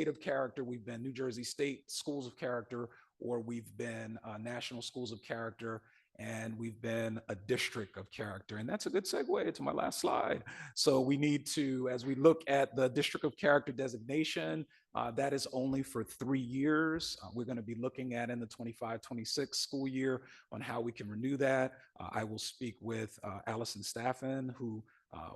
[SPEAKER 10] of character. We've been New Jersey State Schools of Character, or we've been National Schools of Character, and we've been a district of character. And that's a good segue to my last slide. So we need to, as we look at the district of character designation, that is only for 3 years. We're going to be looking at in the 25-26 school year on how we can renew that. I will speak with Allison Staffen, who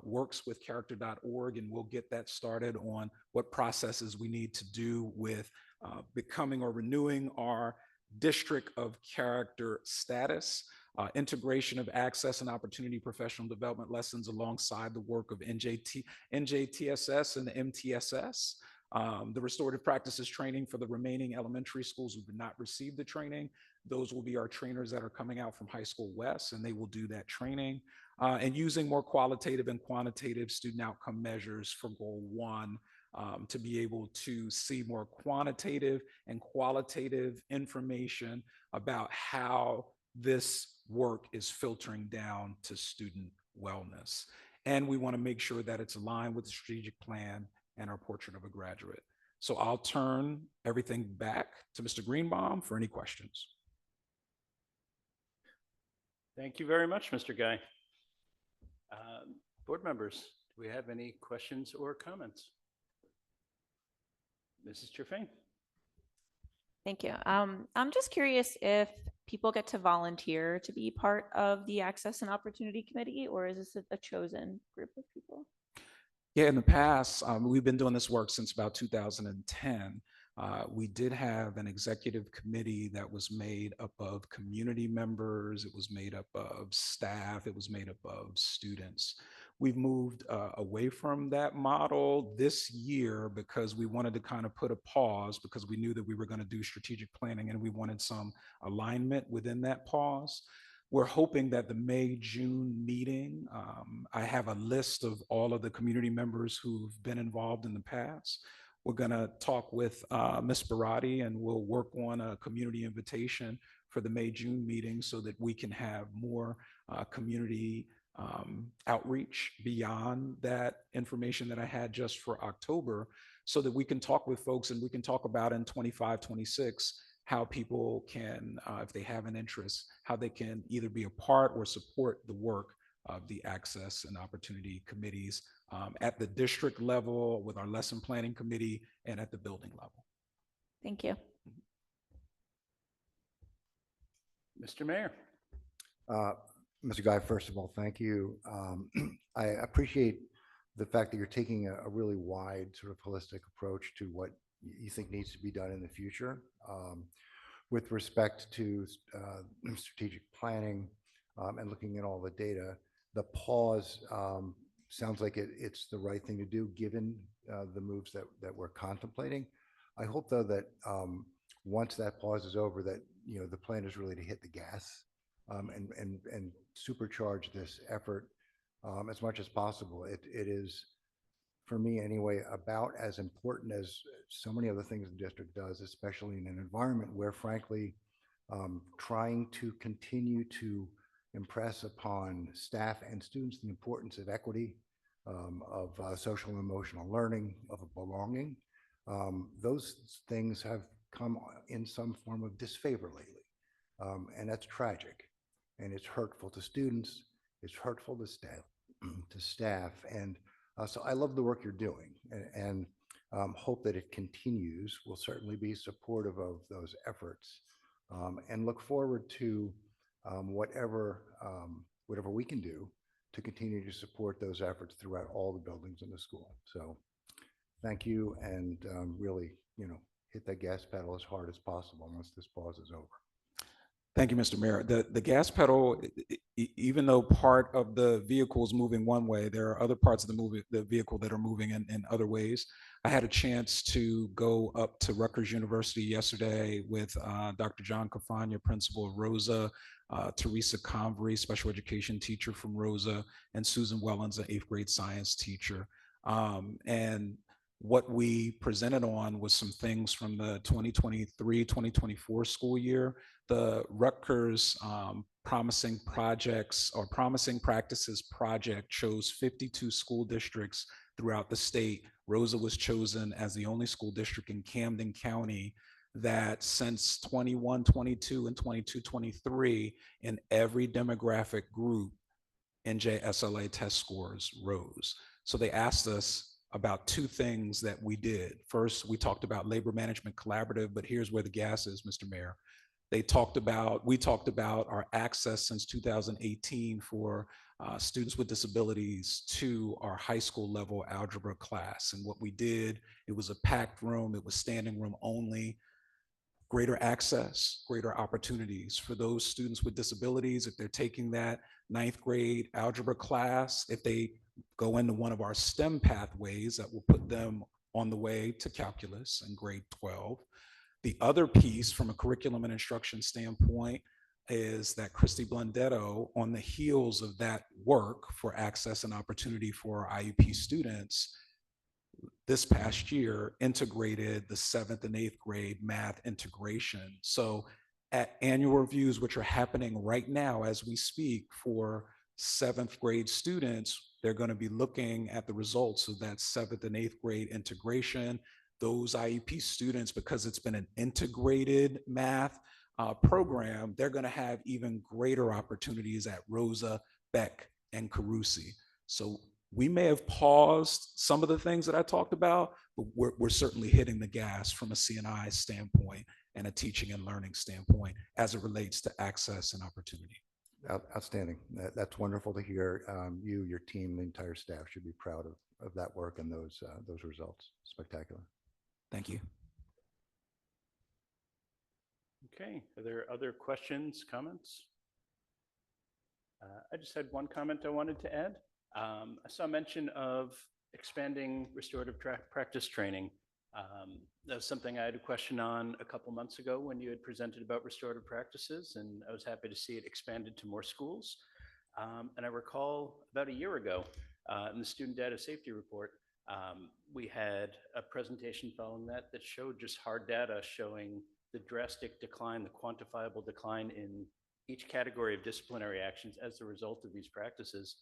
[SPEAKER 10] works with character.org, and we'll get that started on what processes we need to do with becoming or renewing our district of character status, integration of access and opportunity professional development lessons alongside the work of NJTSS and the MTSS. The restorative practices training for the remaining elementary schools who did not receive the training. Those will be our trainers that are coming out from High School West, and they will do that training. And using more qualitative and quantitative student outcome measures for Goal 1 to be able to see more quantitative and qualitative information about how this work is filtering down to student wellness. And we want to make sure that it's aligned with the strategic plan and our portrait of a graduate. So I'll turn everything back to Mr. Greenbaum for any questions.
[SPEAKER 2] Thank you very much, Mr. Guy. Board members, do we have any questions or comments? Mrs. Trefane.
[SPEAKER 14] Thank you. I'm just curious if people get to volunteer to be part of the Access and Opportunity Committee, or is this a chosen group of people?
[SPEAKER 10] Yeah, in the past, we've been doing this work since about 2010. We did have an executive committee that was made up of community members. It was made up of staff. It was made up of students. We've moved away from that model this year because we wanted to kind of put a pause because we knew that we were going to do strategic planning and we wanted some alignment within that pause. We're hoping that the May-June meeting, I have a list of all of the community members who've been involved in the past. We're going to talk with Ms. Barati, and we'll work on a community invitation for the May-June meeting so that we can have more community outreach beyond that information that I had just for October, so that we can talk with folks and we can talk about in 25-26 how people can, if they have an interest, how they can either be a part or support the work of the Access and Opportunity Committees at the district level with our lesson planning committee and at the building level.
[SPEAKER 14] Thank you.
[SPEAKER 2] Mr. Mayor.
[SPEAKER 17] Mr. Guy, first of all, thank you. I appreciate the fact that you're taking a really wide sort of holistic approach to what you think needs to be done in the future with respect to strategic planning and looking at all the data. The pause sounds like it's the right thing to do given the moves that we're contemplating. I hope though that once that pause is over, that the plan is really to hit the gas and supercharge this effort as much as possible. It is, for me anyway, about as important as so many other things the district does, especially in an environment where, frankly, trying to continue to impress upon staff and students the importance of equity, of social and emotional learning, of belonging. Those things have come in some form of disfavor lately, and that's tragic, and it's hurtful to students, it's hurtful to staff, and so I love the work you're doing, and hope that it continues. We'll certainly be supportive of those efforts, and look forward to whatever we can do to continue to support those efforts throughout all the buildings in the school. So thank you, and really, hit that gas pedal as hard as possible once this pause is over.
[SPEAKER 10] Thank you, Mr. Mayor. The gas pedal, even though part of the vehicle is moving one way, there are other parts of the vehicle that are moving in other ways. I had a chance to go up to Rutgers University yesterday with Dr. John Cafagna, principal of Rosa, Teresa Convery, special education teacher from Rosa, and Susan Wellens, an 8th grade science teacher. And what we presented on was some things from the 2023-2024 school year. The Rutgers Promising Projects or Promising Practices Project chose 52 school districts throughout the state. Rosa was chosen as the only school district in Camden County that since 21-22 and 22-23 in every demographic group, NJSLA test scores rose. So they asked us about two things that we did. First, we talked about labor management collaborative, but here's where the gas is, Mr. Mayor. We talked about our access since 2018 for students with disabilities to our high school level algebra class. And what we did, it was a packed room, it was standing room only. Greater access, greater opportunities for those students with disabilities. If they're taking that 9th grade algebra class, if they go into one of our STEM pathways, that will put them on the way to calculus in grade 12. The other piece from a curriculum and instruction standpoint is that Christy Blundetto, on the heels of that work for access and opportunity for IEP students, this past year integrated the 7th and 8th grade math integration. So at annual reviews, which are happening right now as we speak for 7th grade students, they're going to be looking at the results of that 7th and 8th grade integration. Those IEP students, because it's been an integrated math program, they're going to have even greater opportunities at Rosa, Beck, and Carusi. So we may have paused some of the things that I talked about, but we're certainly hitting the gas from a CNI standpoint and a teaching and learning standpoint as it relates to access and opportunity.
[SPEAKER 17] Outstanding. That's wonderful to hear. You, your team, the entire staff should be proud of that work and those results. Spectacular.
[SPEAKER 10] Thank you.
[SPEAKER 2] Okay, are there other questions, comments? I just had one comment I wanted to add. I saw mention of expanding restorative practice training. That was something I had a question on a couple months ago when you had presented about restorative practices, and I was happy to see it expanded to more schools. And I recall about a year ago in the student data safety report, we had a presentation following that showed just hard data showing the drastic decline, the quantifiable decline in each category of disciplinary actions as a result of these practices.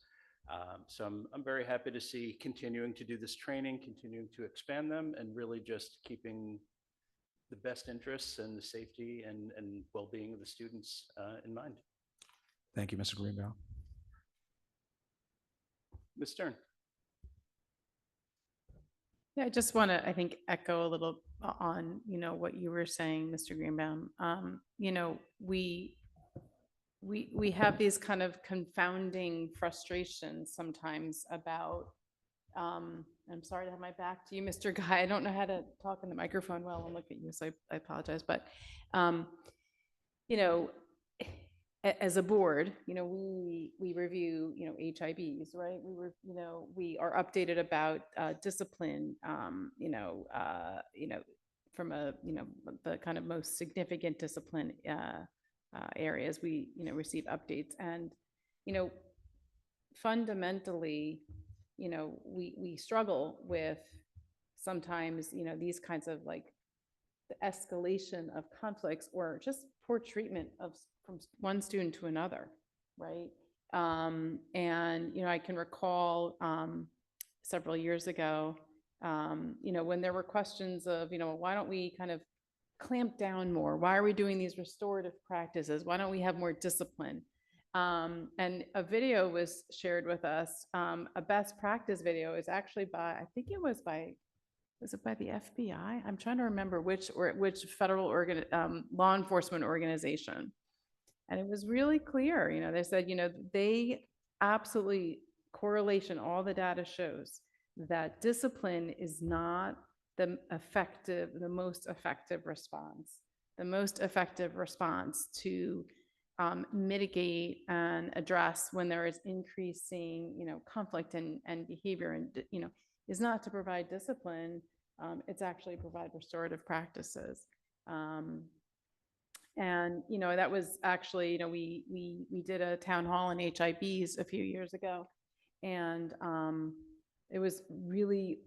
[SPEAKER 2] So I'm very happy to see continuing to do this training, continuing to expand them, and really just keeping the best interests and the safety and well-being of the students in mind.
[SPEAKER 10] Thank you, Mr. Greenbaum.
[SPEAKER 2] Ms. Stern.
[SPEAKER 15] Yeah, I just want to, I think, echo a little on, what you were saying, Mr. Greenbaum. We have these kind of confounding frustrations sometimes about, I'm sorry to have my back to you, Mr. Guy. I don't know how to talk in the microphone well and look at you, so I apologize. But, as a board, we review, HIBs, right? We are updated about discipline, from the kind of most significant discipline areas. We, receive updates, and, fundamentally, we struggle with sometimes, these kinds of like the escalation of conflicts or just poor treatment from one student to another, right? And, I can recall several years ago, when there were questions of, why don't we kind of clamp down more? Why are we doing these restorative practices? Why don't we have more discipline? And a video was shared with us. A best practice video is actually by, I think it was by the FBI? I'm trying to remember which federal law enforcement organization. And it was really clear, they said, they absolutely correlation, all the data shows that discipline is not the most effective response. The most effective response to mitigate and address when there is increasing, conflict and behavior and, is not to provide discipline. It's actually provide restorative practices. And, that was actually, we did a town hall on HIBs a few years ago. And it was really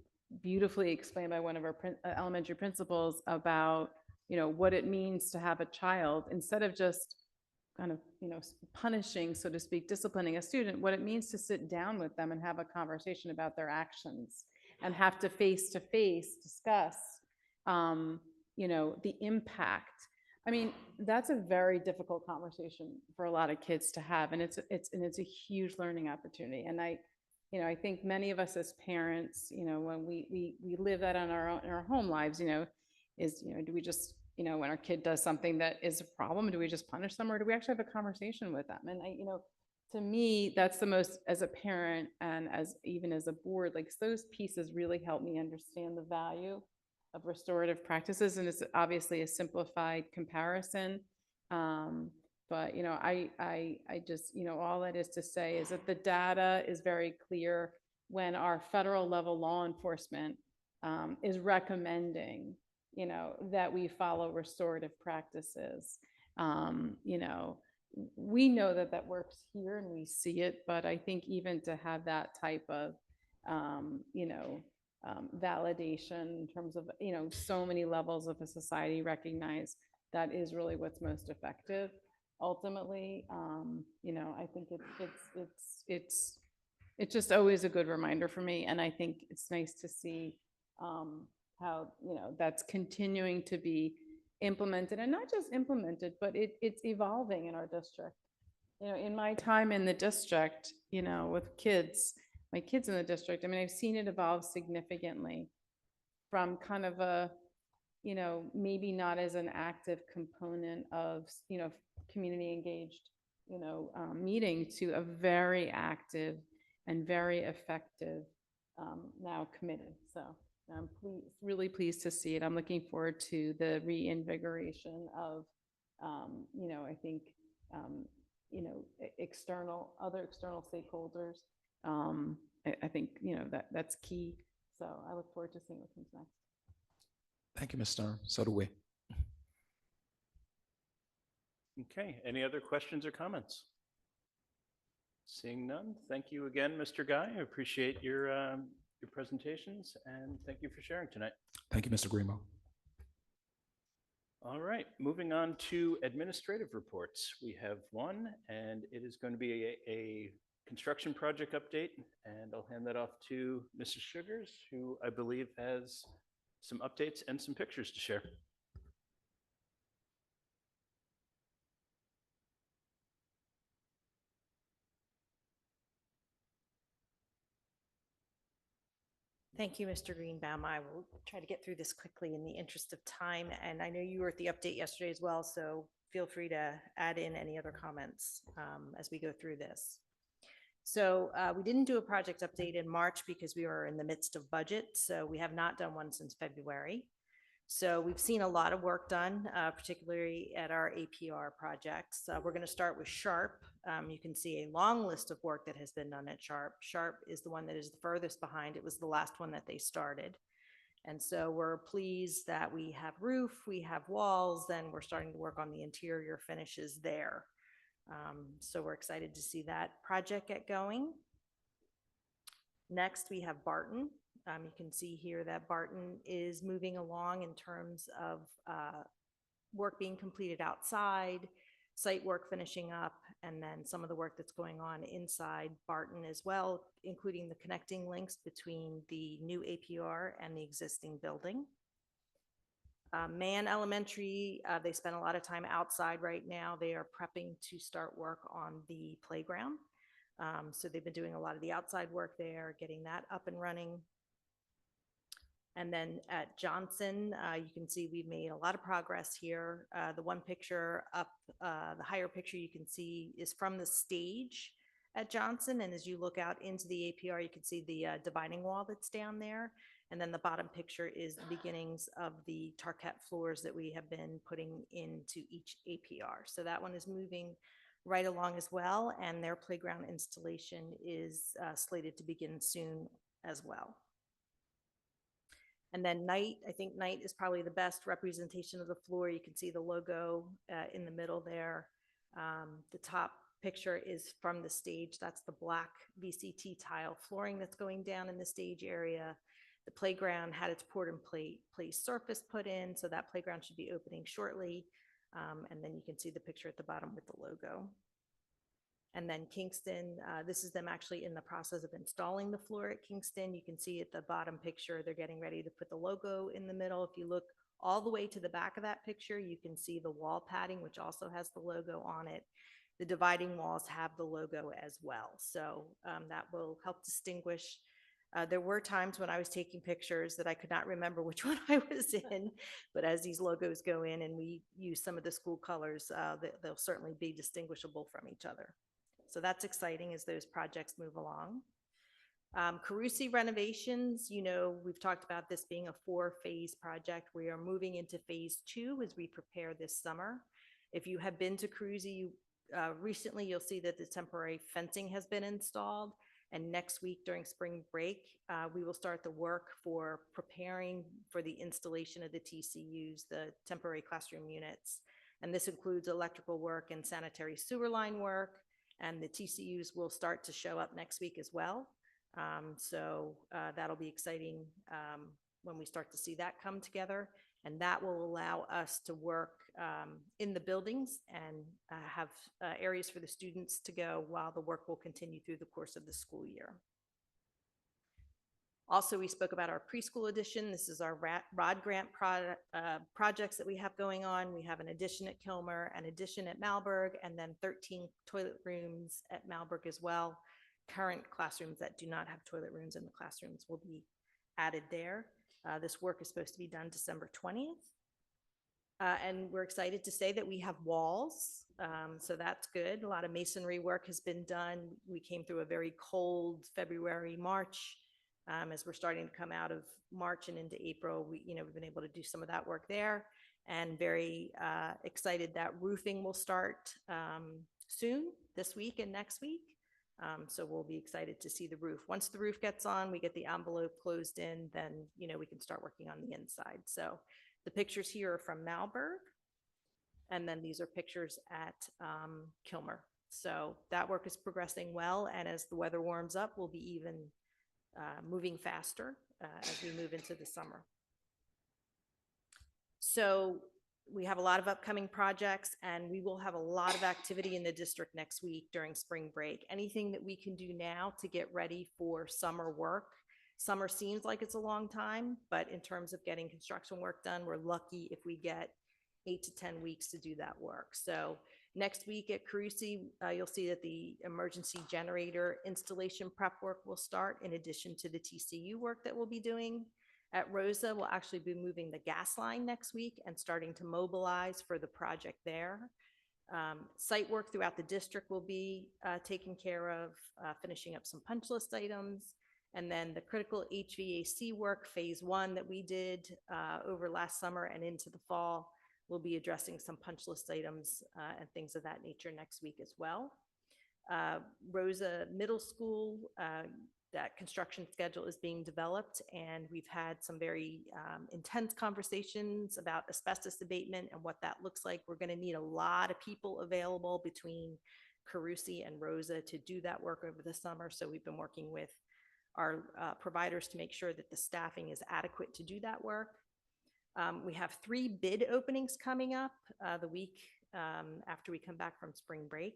[SPEAKER 15] beautifully explained by one of our elementary principals about, what it means to have a child instead of just kind of, punishing, so to speak, disciplining a student, what it means to sit down with them and have a conversation about their actions and have to face discuss, the impact. I mean, that's a very difficult conversation for a lot of kids to have, and it's a huge learning opportunity. And I think many of us as parents, when we live that in our home lives, do we just, when our kid does something that is a problem, do we just punish them, or do we actually have a conversation with them? And to me, that's the most, as a parent and even as a board, like those pieces really help me understand the value of restorative practices. And it's obviously a simplified comparison. But, I just, all that is to say is that the data is very clear when our federal level law enforcement is recommending, that we follow restorative practices. We know that works here and we see it, but I think even to have that type of, validation in terms of, so many levels of a society recognize that is really what's most effective. Ultimately, I think it's just always a good reminder for me. And I think it's nice to see how, that's continuing to be implemented, and not just implemented, but it's evolving in our district. In my time in the district, with my kids in the district, I mean, I've seen it evolve significantly from kind of a, maybe not as an active component of, community engaged, meeting, to a very active and very effective, now committed. So I'm really pleased to see it. I'm looking forward to the reinvigoration of, I think, other external stakeholders. I think, that's key. So I look forward to seeing what comes next.
[SPEAKER 10] Thank you, Ms. Stern. So do we.
[SPEAKER 2] Okay, any other questions or comments? Seeing none, thank you again, Mr. Guy. I appreciate your presentations, and thank you for sharing tonight.
[SPEAKER 10] Thank you, Mr. Greenbaum.
[SPEAKER 2] All right, moving on to administrative reports. We have one, and it is going to be a construction project update, and I'll hand that off to Mrs. Sugars, who I believe has some updates and some pictures to share.
[SPEAKER 3] Thank you, Mr. Greenbaum. I will try to get through this quickly in the interest of time. And I know you were at the update yesterday as well, so feel free to add in any other comments as we go through this. So we didn't do a project update in March because we were in the midst of budget. So we have not done one since February. So we've seen a lot of work done, particularly at our APR projects. We're going to start with Sharp. You can see a long list of work that has been done at Sharp. Sharp is the one that is the furthest behind. It was the last one that they started. And so we're pleased that we have roof, we have walls, then we're starting to work on the interior finishes there. So we're excited to see that project get going. Next, we have Barton. You can see here that Barton is moving along in terms of work being completed outside, site work finishing up, and then some of the work that's going on inside Barton as well, including the connecting links between the new APR and the existing building. Mann Elementary, they spend a lot of time outside right now. They are prepping to start work on the playground. So they've been doing a lot of the outside work there, getting that up and running. And then at Johnson, you can see we've made a lot of progress here. The one picture up, the higher picture you can see is from the stage at Johnson. And as you look out into the APR, you can see the dividing wall that's down there. And then the bottom picture is the beginnings of the tarquette floors that we have been putting into each APR. So that one is moving right along as well, and their playground installation is slated to begin soon as well. And then Night, I think Night is probably the best representation of the floor. You can see the logo in the middle there. The top picture is from the stage. That's the black VCT tile flooring that's going down in the stage area. The playground had its poured and play surface put in, so that playground should be opening shortly. And then you can see the picture at the bottom with the logo. And then Kingston, this is them actually in the process of installing the floor at Kingston. You can see at the bottom picture, they're getting ready to put the logo in the middle. If you look all the way to the back of that picture, you can see the wall padding, which also has the logo on it. The dividing walls have the logo as well. So that will help distinguish. There were times when I was taking pictures that I could not remember which one I was in, but as these logos go in and we use some of the school colors, they'll certainly be distinguishable from each other. So that's exciting as those projects move along. Carusi renovations, you know, we've talked about this being a 4-phase project. We are moving into phase 2 as we prepare this summer. If you have been to Carusi recently, you'll see that the temporary fencing has been installed. And next week during spring break, we will start the work for preparing for the installation of the TCUs, the temporary classroom units. And this includes electrical work and sanitary sewer line work. And the TCUs will start to show up next week as well. So that'll be exciting when we start to see that come together. And that will allow us to work in the buildings and have areas for the students to go while the work will continue through the course of the school year. Also, we spoke about our preschool addition. This is our ROD grant projects that we have going on. We have an addition at Kilmer, an addition at Malberg, and then 13 toilet rooms at Malberg as well. Current classrooms that do not have toilet rooms in the classrooms will be added there. This work is supposed to be done December 20th. And we're excited to say that we have walls. So that's good. A lot of masonry work has been done. We came through a very cold February, March. As we're starting to come out of March and into April, we've been able to do some of that work there, and very excited that roofing will start soon, this week and next week. So we'll be excited to see the roof. Once the roof gets on, we get the envelope closed in, then we can start working on the inside. So the pictures here are from Malberg, and then these are pictures at Kilmer. So that work is progressing well, and as the weather warms up, we'll be even moving faster as we move into the summer. So we have a lot of upcoming projects, and we will have a lot of activity in the district next week during spring break. Anything that we can do now to get ready for summer work. Summer seems like it's a long time, but in terms of getting construction work done, we're lucky if we get 8 to 10 weeks to do that work. So next week at Carusi, you'll see that the emergency generator installation prep work will start in addition to the TCU work that we'll be doing. At Rosa, we'll actually be moving the gas line next week and starting to mobilize for the project there. Site work throughout the district will be taken care of, finishing up some punch list items. And then the critical HVAC work, phase 1 that we did over last summer and into the fall, we'll be addressing some punch list items and things of that nature next week as well. Rosa Middle School, that construction schedule is being developed, and we've had some very intense conversations about asbestos abatement and what that looks like. We're going to need a lot of people available between Carusi and Rosa to do that work over the summer. So we've been working with our providers to make sure that the staffing is adequate to do that work. We have 3 bid openings coming up the week after we come back from spring break.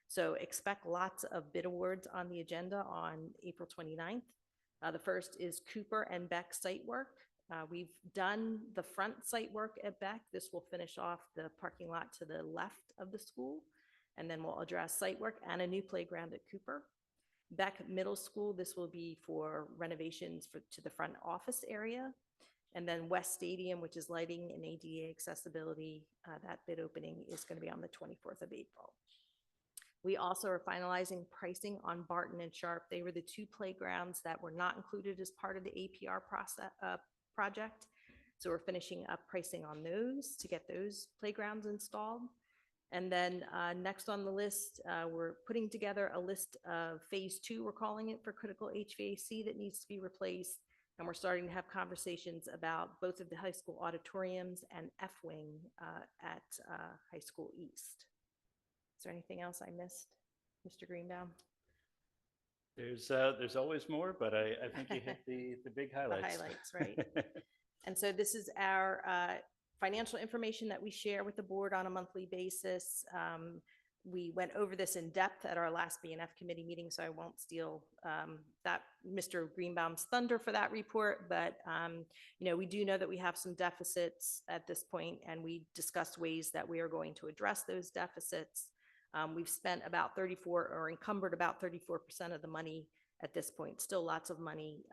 [SPEAKER 3] So expect lots of bid awards on the agenda on April 29th. The first is Cooper and Beck site work. We've done the front site work at Beck. This will finish off the parking lot to the left of the school. And then we'll address site work and a new playground at Cooper. Beck Middle School, this will be for renovations to the front office area. And then West Stadium, which is lighting and ADA accessibility, that bid opening is going to be on the 24th of April. We also are finalizing pricing on Barton and Sharp. They were the two playgrounds that were not included as part of the APR process, project. So we're finishing up pricing on those to get those playgrounds installed. And then next on the list, we're putting together a list of phase 2, we're calling it, for critical HVAC that needs to be replaced. And we're starting to have conversations about both of the high school auditoriums and F-wing at High School East. Is there anything else I missed, Mr. Greenbaum?
[SPEAKER 2] There's always more, but I think you hit the big highlights.
[SPEAKER 3] The highlights, right? And so this is our financial information that we share with the board on a monthly basis. We went over this in depth at our last BNF committee meeting, so I won't steal that Mr. Greenbaum's thunder for that report. But you know, we do know that we have some deficits at this point, and we discussed ways that we are going to address those deficits. We've spent about 34 or encumbered about 34% of the money at this point. Still lots of money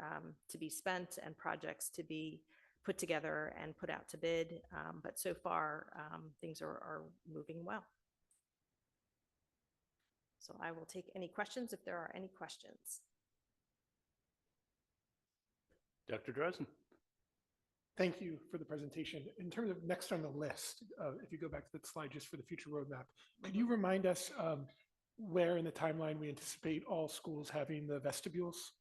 [SPEAKER 3] to be spent and projects to be put together and put out to bid. But so far, things are moving well. So I will take any questions if there are any questions.
[SPEAKER 2] Dr. Drozen.
[SPEAKER 16] Thank you for the presentation. In terms of next on the list, if you go back to that slide just for the future roadmap, could you remind us where in the timeline we anticipate all schools having the vestibules?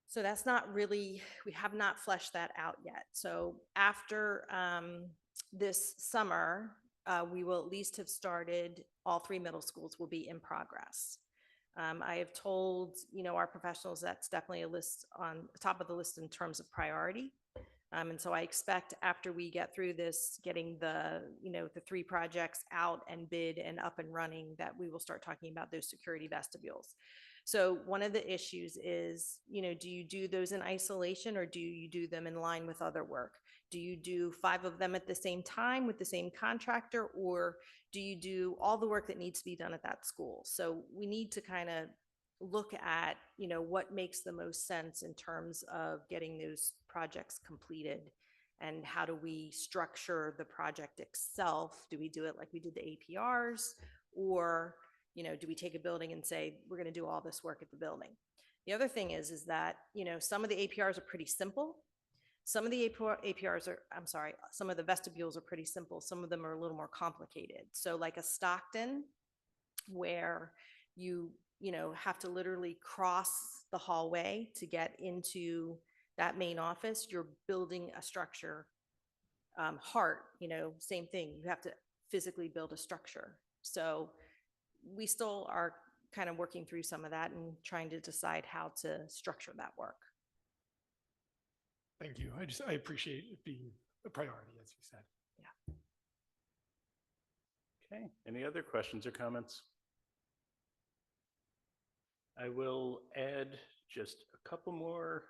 [SPEAKER 3] So that's not really, we have not fleshed that out yet. So after this summer, we will at least have started, all 3 middle schools will be in progress. I have told, you know, our professionals that's definitely a list on the top of the list in terms of priority. And so I expect after we get through this, getting the, you know, the 3 projects out and bid and up and running, that we will start talking about those security vestibules. So one of the issues is, you know, do you do those in isolation or do you do them in line with other work? Do you do 5 of them at the same time with the same contractor, or do you do all the work that needs to be done at that school? So we need to kind of look at, you know, what makes the most sense in terms of getting those projects completed, and how do we structure the project itself? Do we do it like we did the APRs, or, you know, do we take a building and say, we're going to do all this work at the building? The other thing is that, you know, some of the APRs are pretty simple. Some of the APRs are, I'm sorry, some of the vestibules are pretty simple. Some of them are a little more complicated. So like a Stockton, where you know, have to literally cross the hallway to get into that main office, you're building a structure. Hart, you know, same thing. You have to physically build a structure. So we still are kind of working through some of that and trying to decide how to structure that work.
[SPEAKER 16] Thank you. I appreciate it being a priority, as you said.
[SPEAKER 3] Yeah.
[SPEAKER 2] Okay, any other questions or comments? I will add just a couple more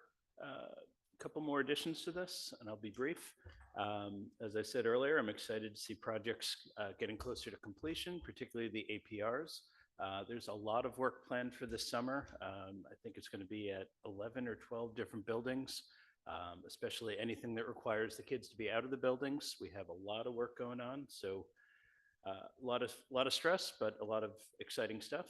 [SPEAKER 2] additions to this, and I'll be brief. As I said earlier, I'm excited to see projects getting closer to completion, particularly the APRs. There's a lot of work planned for this summer. I think it's going to be at 11 or 12 different buildings, especially anything that requires the kids to be out of the buildings. We have a lot of work going on, so a lot of stress, but a lot of exciting stuff.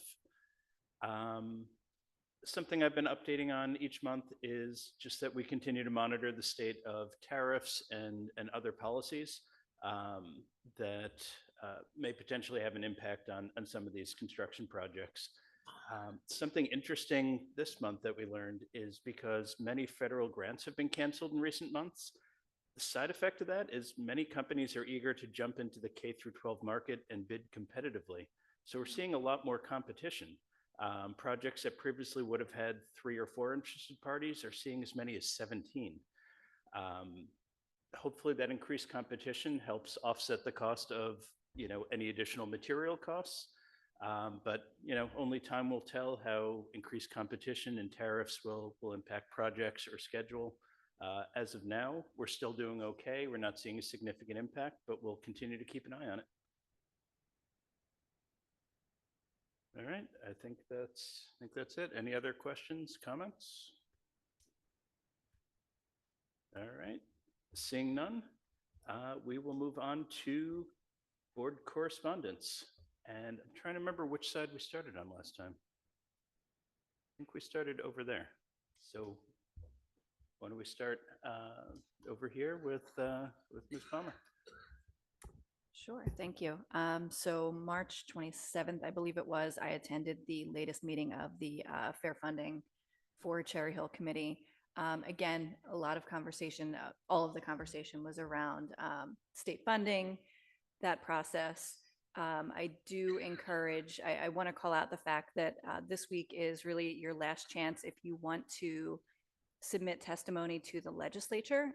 [SPEAKER 2] Something I've been updating on each month is just that we continue to monitor the state of tariffs and other policies that may potentially have an impact on some of these construction projects. Something interesting this month that we learned is because many federal grants have been canceled in recent months, the side effect of that is many companies are eager to jump into the K-12 market and bid competitively. So we're seeing a lot more competition. Projects that previously would have had 3 or 4 interested parties are seeing as many as 17. Hopefully that increased competition helps offset the cost of, you know, any additional material costs. But, you know, only time will tell how increased competition and tariffs will impact projects or schedule. As of now, we're still doing okay. We're not seeing a significant impact, but we'll continue to keep an eye on it. All right, I think that's it. Any other questions, comments? All right, seeing none, we will move on to board correspondence. And I'm trying to remember which side we started on last time. I think we started over there. So why don't we start over here with Ms. Palmer?
[SPEAKER 18] Sure, thank you. So March 27th, I believe it was, I attended the latest meeting of the Fair Funding for Cherry Hill Committee. Again, a lot of conversation, all of the conversation was around state funding, that process. I do encourage, I want to call out the fact that this week is really your last chance if you want to submit testimony to the legislature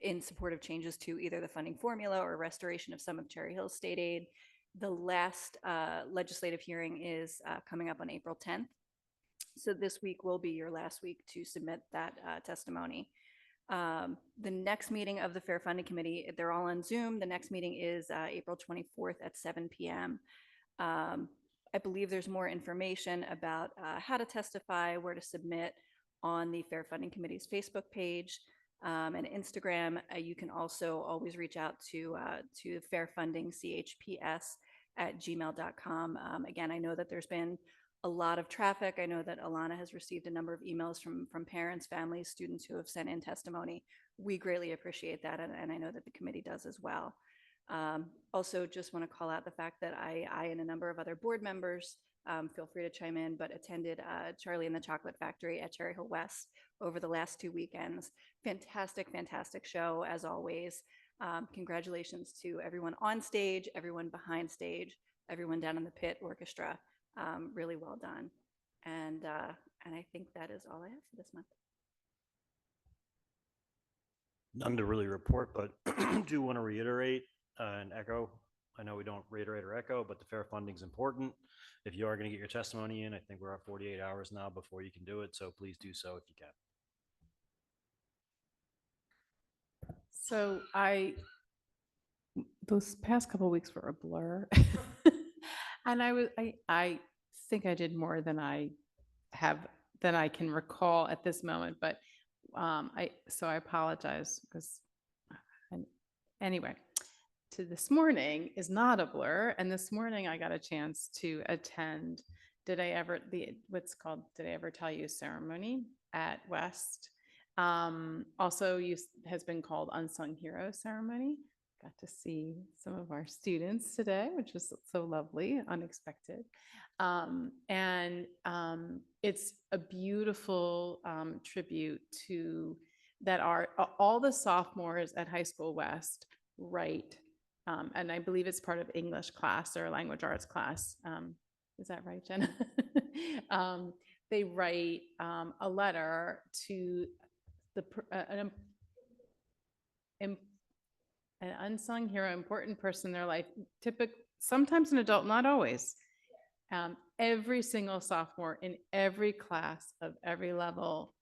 [SPEAKER 18] in support of changes to either the funding formula or restoration of some of Cherry Hill's state aid. The last legislative hearing is coming up on April 10th. So this week will be your last week to submit that testimony. The next meeting of the Fair Funding Committee, they're all on Zoom. The next meeting is April 24th at 7 p.m. I believe there's more information about how to testify, where to submit on the Fair Funding Committee's Facebook page and Instagram. You can also always reach out to fairfundingchps@gmail.com. Again, I know that there's been a lot of traffic. I know that Alana has received a number of emails from parents, families, students who have sent in testimony. We greatly appreciate that, and I know that the committee does as well. Also, just want to call out the fact that I and a number of other board members, feel free to chime in, but attended Charlie and the Chocolate Factory at Cherry Hill West over the last 2 weekends. Fantastic, fantastic show as always. Congratulations to everyone on stage, everyone behind stage, everyone down in the pit orchestra. Really well done. And I think that is all I have for this month.
[SPEAKER 13] None to really report, but do want to reiterate and echo. I know we don't reiterate or echo, but the fair funding is important. If you are going to get your testimony in, I think we're at 48 hours now before you can do it. So please do so if you can.
[SPEAKER 15] So those past couple of weeks were a blur. And I think I did more than I can recall at this moment, but so I apologize because anyway, to this morning is not a blur. And this morning I got a chance to attend Did I Ever Tell You ceremony at West. Also has been called Unsung Hero ceremony. Got to see some of our students today, which was so lovely, unexpected. It's a beautiful tribute to that all the sophomores at High School West write, and I believe it's part of English class or language arts class. Is that right, Jenna? They write a letter to an unsung hero, important person in their life, sometimes an adult, not always. Every single sophomore in every class of every level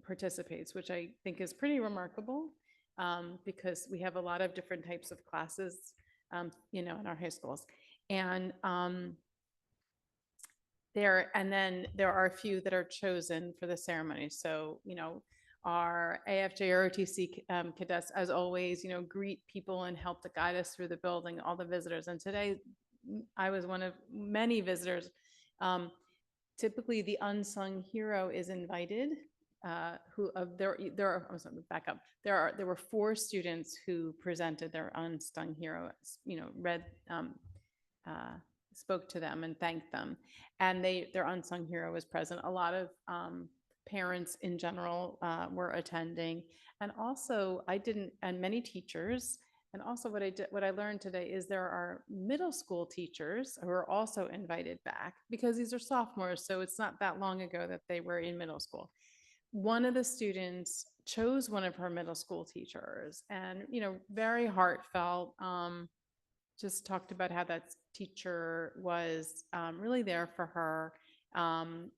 [SPEAKER 15] participates, which I think is pretty remarkable because we have a lot of different types of classes, in our high schools. And then there are a few that are chosen for the ceremony. So, our AFJ ROTC cadets, as always, greet people and help to guide us through the building, all the visitors. And today I was one of many visitors. Typically the unsung hero is invited, there were 4 students who presented their unsung hero, spoke to them and thanked them. And their unsung hero was present. A lot of parents in general were attending. And also and many teachers. And also what I learned today is there are middle school teachers who are also invited back because these are sophomores. So it's not that long ago that they were in middle school. One of the students chose one of her middle school teachers and, very heartfelt, just talked about how that teacher was really there for her, and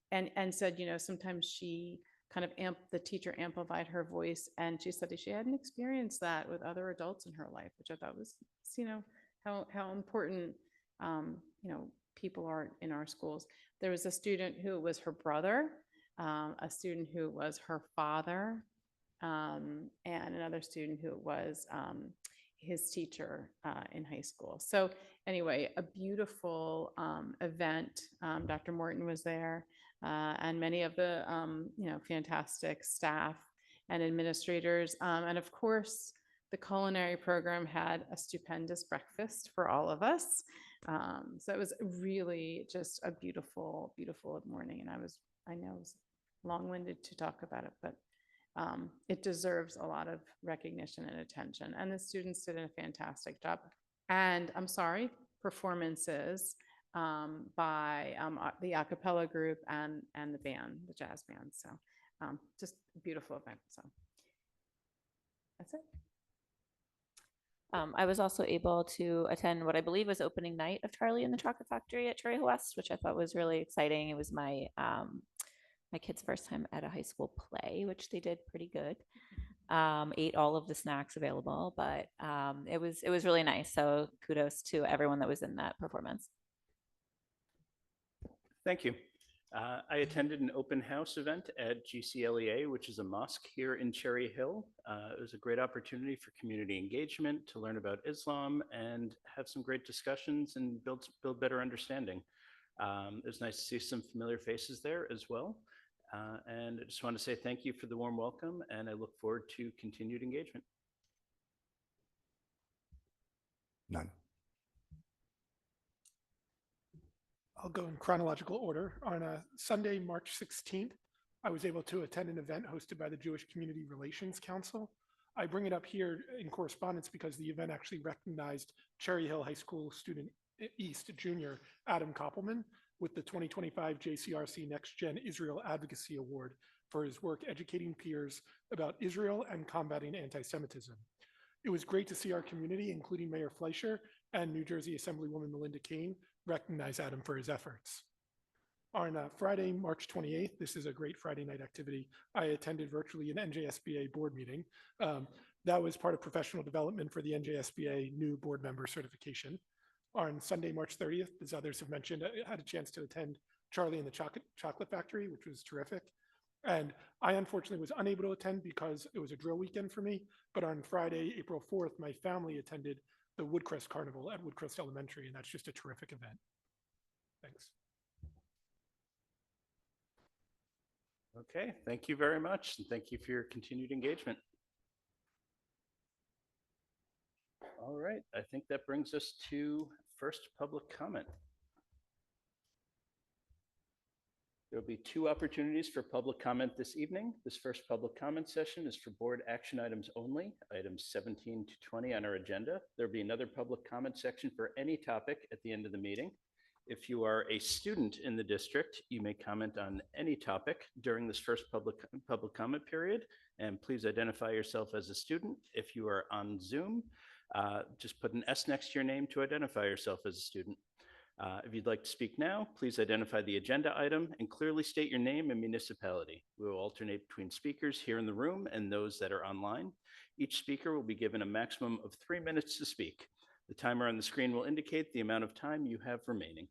[SPEAKER 15] said, sometimes she kind of the teacher amplified her voice, and she said that she hadn't experienced that with other adults in her life, which I thought was, how important, people are in our schools. There was a student who was her brother, a student who was her father, and another student who was his teacher in high school. So anyway, a beautiful event. Dr. Morton was there, and many of the fantastic staff and administrators, and of course, the culinary program had a stupendous breakfast for all of us. So it was really just a beautiful, beautiful morning. And I know it was long-winded to talk about it, but it deserves a lot of recognition and attention. And the students did a fantastic job. And I'm sorry, performances by the a cappella group and the band, the jazz band. So just a beautiful event. So that's it.
[SPEAKER 14] I was also able to attend what I believe was opening night of Charlie and the Chocolate Factory at Cherry Hill West, which I thought was really exciting. It was my my kids' first time at a high school play, which they did pretty good. Ate all of the snacks available, but it was really nice. So kudos to everyone that was in that performance.
[SPEAKER 2] Thank you. I attended an open house event at GCLEA, which is a mosque here in Cherry Hill. It was a great opportunity for community engagement, to learn about Islam and have some great discussions and build better understanding. It was nice to see some familiar faces there as well. And I just want to say thank you for the warm welcome, and I look forward to continued engagement.
[SPEAKER 17] None.
[SPEAKER 16] I'll go in chronological order. On Sunday, March 16th, I was able to attend an event hosted by the Jewish Community Relations Council. I bring it up here in correspondence because the event actually recognized Cherry Hill High School student East Junior Adam Koppelman with the 2025 JCRC Next Gen Israel Advocacy Award for his work educating peers about Israel and combating anti-Semitism. It was great to see our community, including Mayor Fleischer and New Jersey Assemblywoman Melinda Kane, recognize Adam for his efforts. On Friday, March 28th, this is a great Friday night activity, I attended virtually an NJSBA board meeting. That was part of professional development for the NJSBA new board member certification. On Sunday, March 30th, as others have mentioned, I had a chance to attend Charlie and the Chocolate Factory, which was terrific. And I unfortunately was unable to attend because it was a drill weekend for me. But on Friday, April 4th, my family attended the Woodcrest Carnival at Woodcrest Elementary, and that's just a terrific event. Thanks.
[SPEAKER 2] Okay, thank you very much, and thank you for your continued engagement. All right, I think that brings us to first public comment. There will be two opportunities for public comment this evening. This first public comment session is for board action items only, items 17 to 20 on our agenda. There'll be another public comment section for any topic at the end of the meeting. If you are a student in the district, you may comment on any topic during this first public comment period, and please identify yourself as a student. If you are on Zoom, just put an S next to your name to identify yourself as a student. If you'd like to speak now, please identify the agenda item and clearly state your name and municipality. We will alternate between speakers here in the room and those that are online. Each speaker will be given a maximum of 3 minutes to speak. The timer on the screen will indicate the amount of time you have remaining.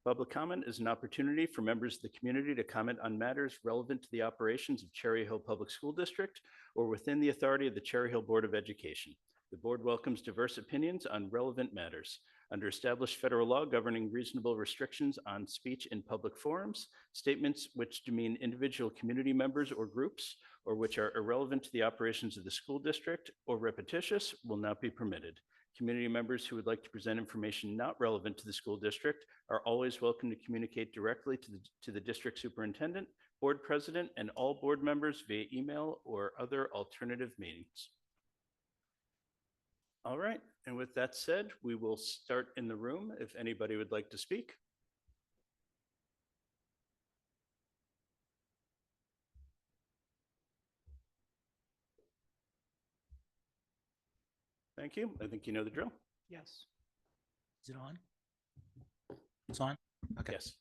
[SPEAKER 2] Public comment is an opportunity for members of the community to comment on matters relevant to the operations of Cherry Hill Public School District or within the authority of the Cherry Hill Board of Education. The board welcomes diverse opinions on relevant matters. Under established federal law governing reasonable restrictions on speech in public forums, statements which demean individual community members or groups, or which are irrelevant to the operations of the school district or repetitious, will not be permitted. Community members who would like to present information not relevant to the school district are always welcome to communicate directly to the district superintendent, board president, and all board members via email or other alternative means. All right, and with that said, we will start in the room if anybody would like to speak. Thank you. I think you know the drill.
[SPEAKER 19] Yes. Is it on? It's on? Okay.
[SPEAKER 2] Yes.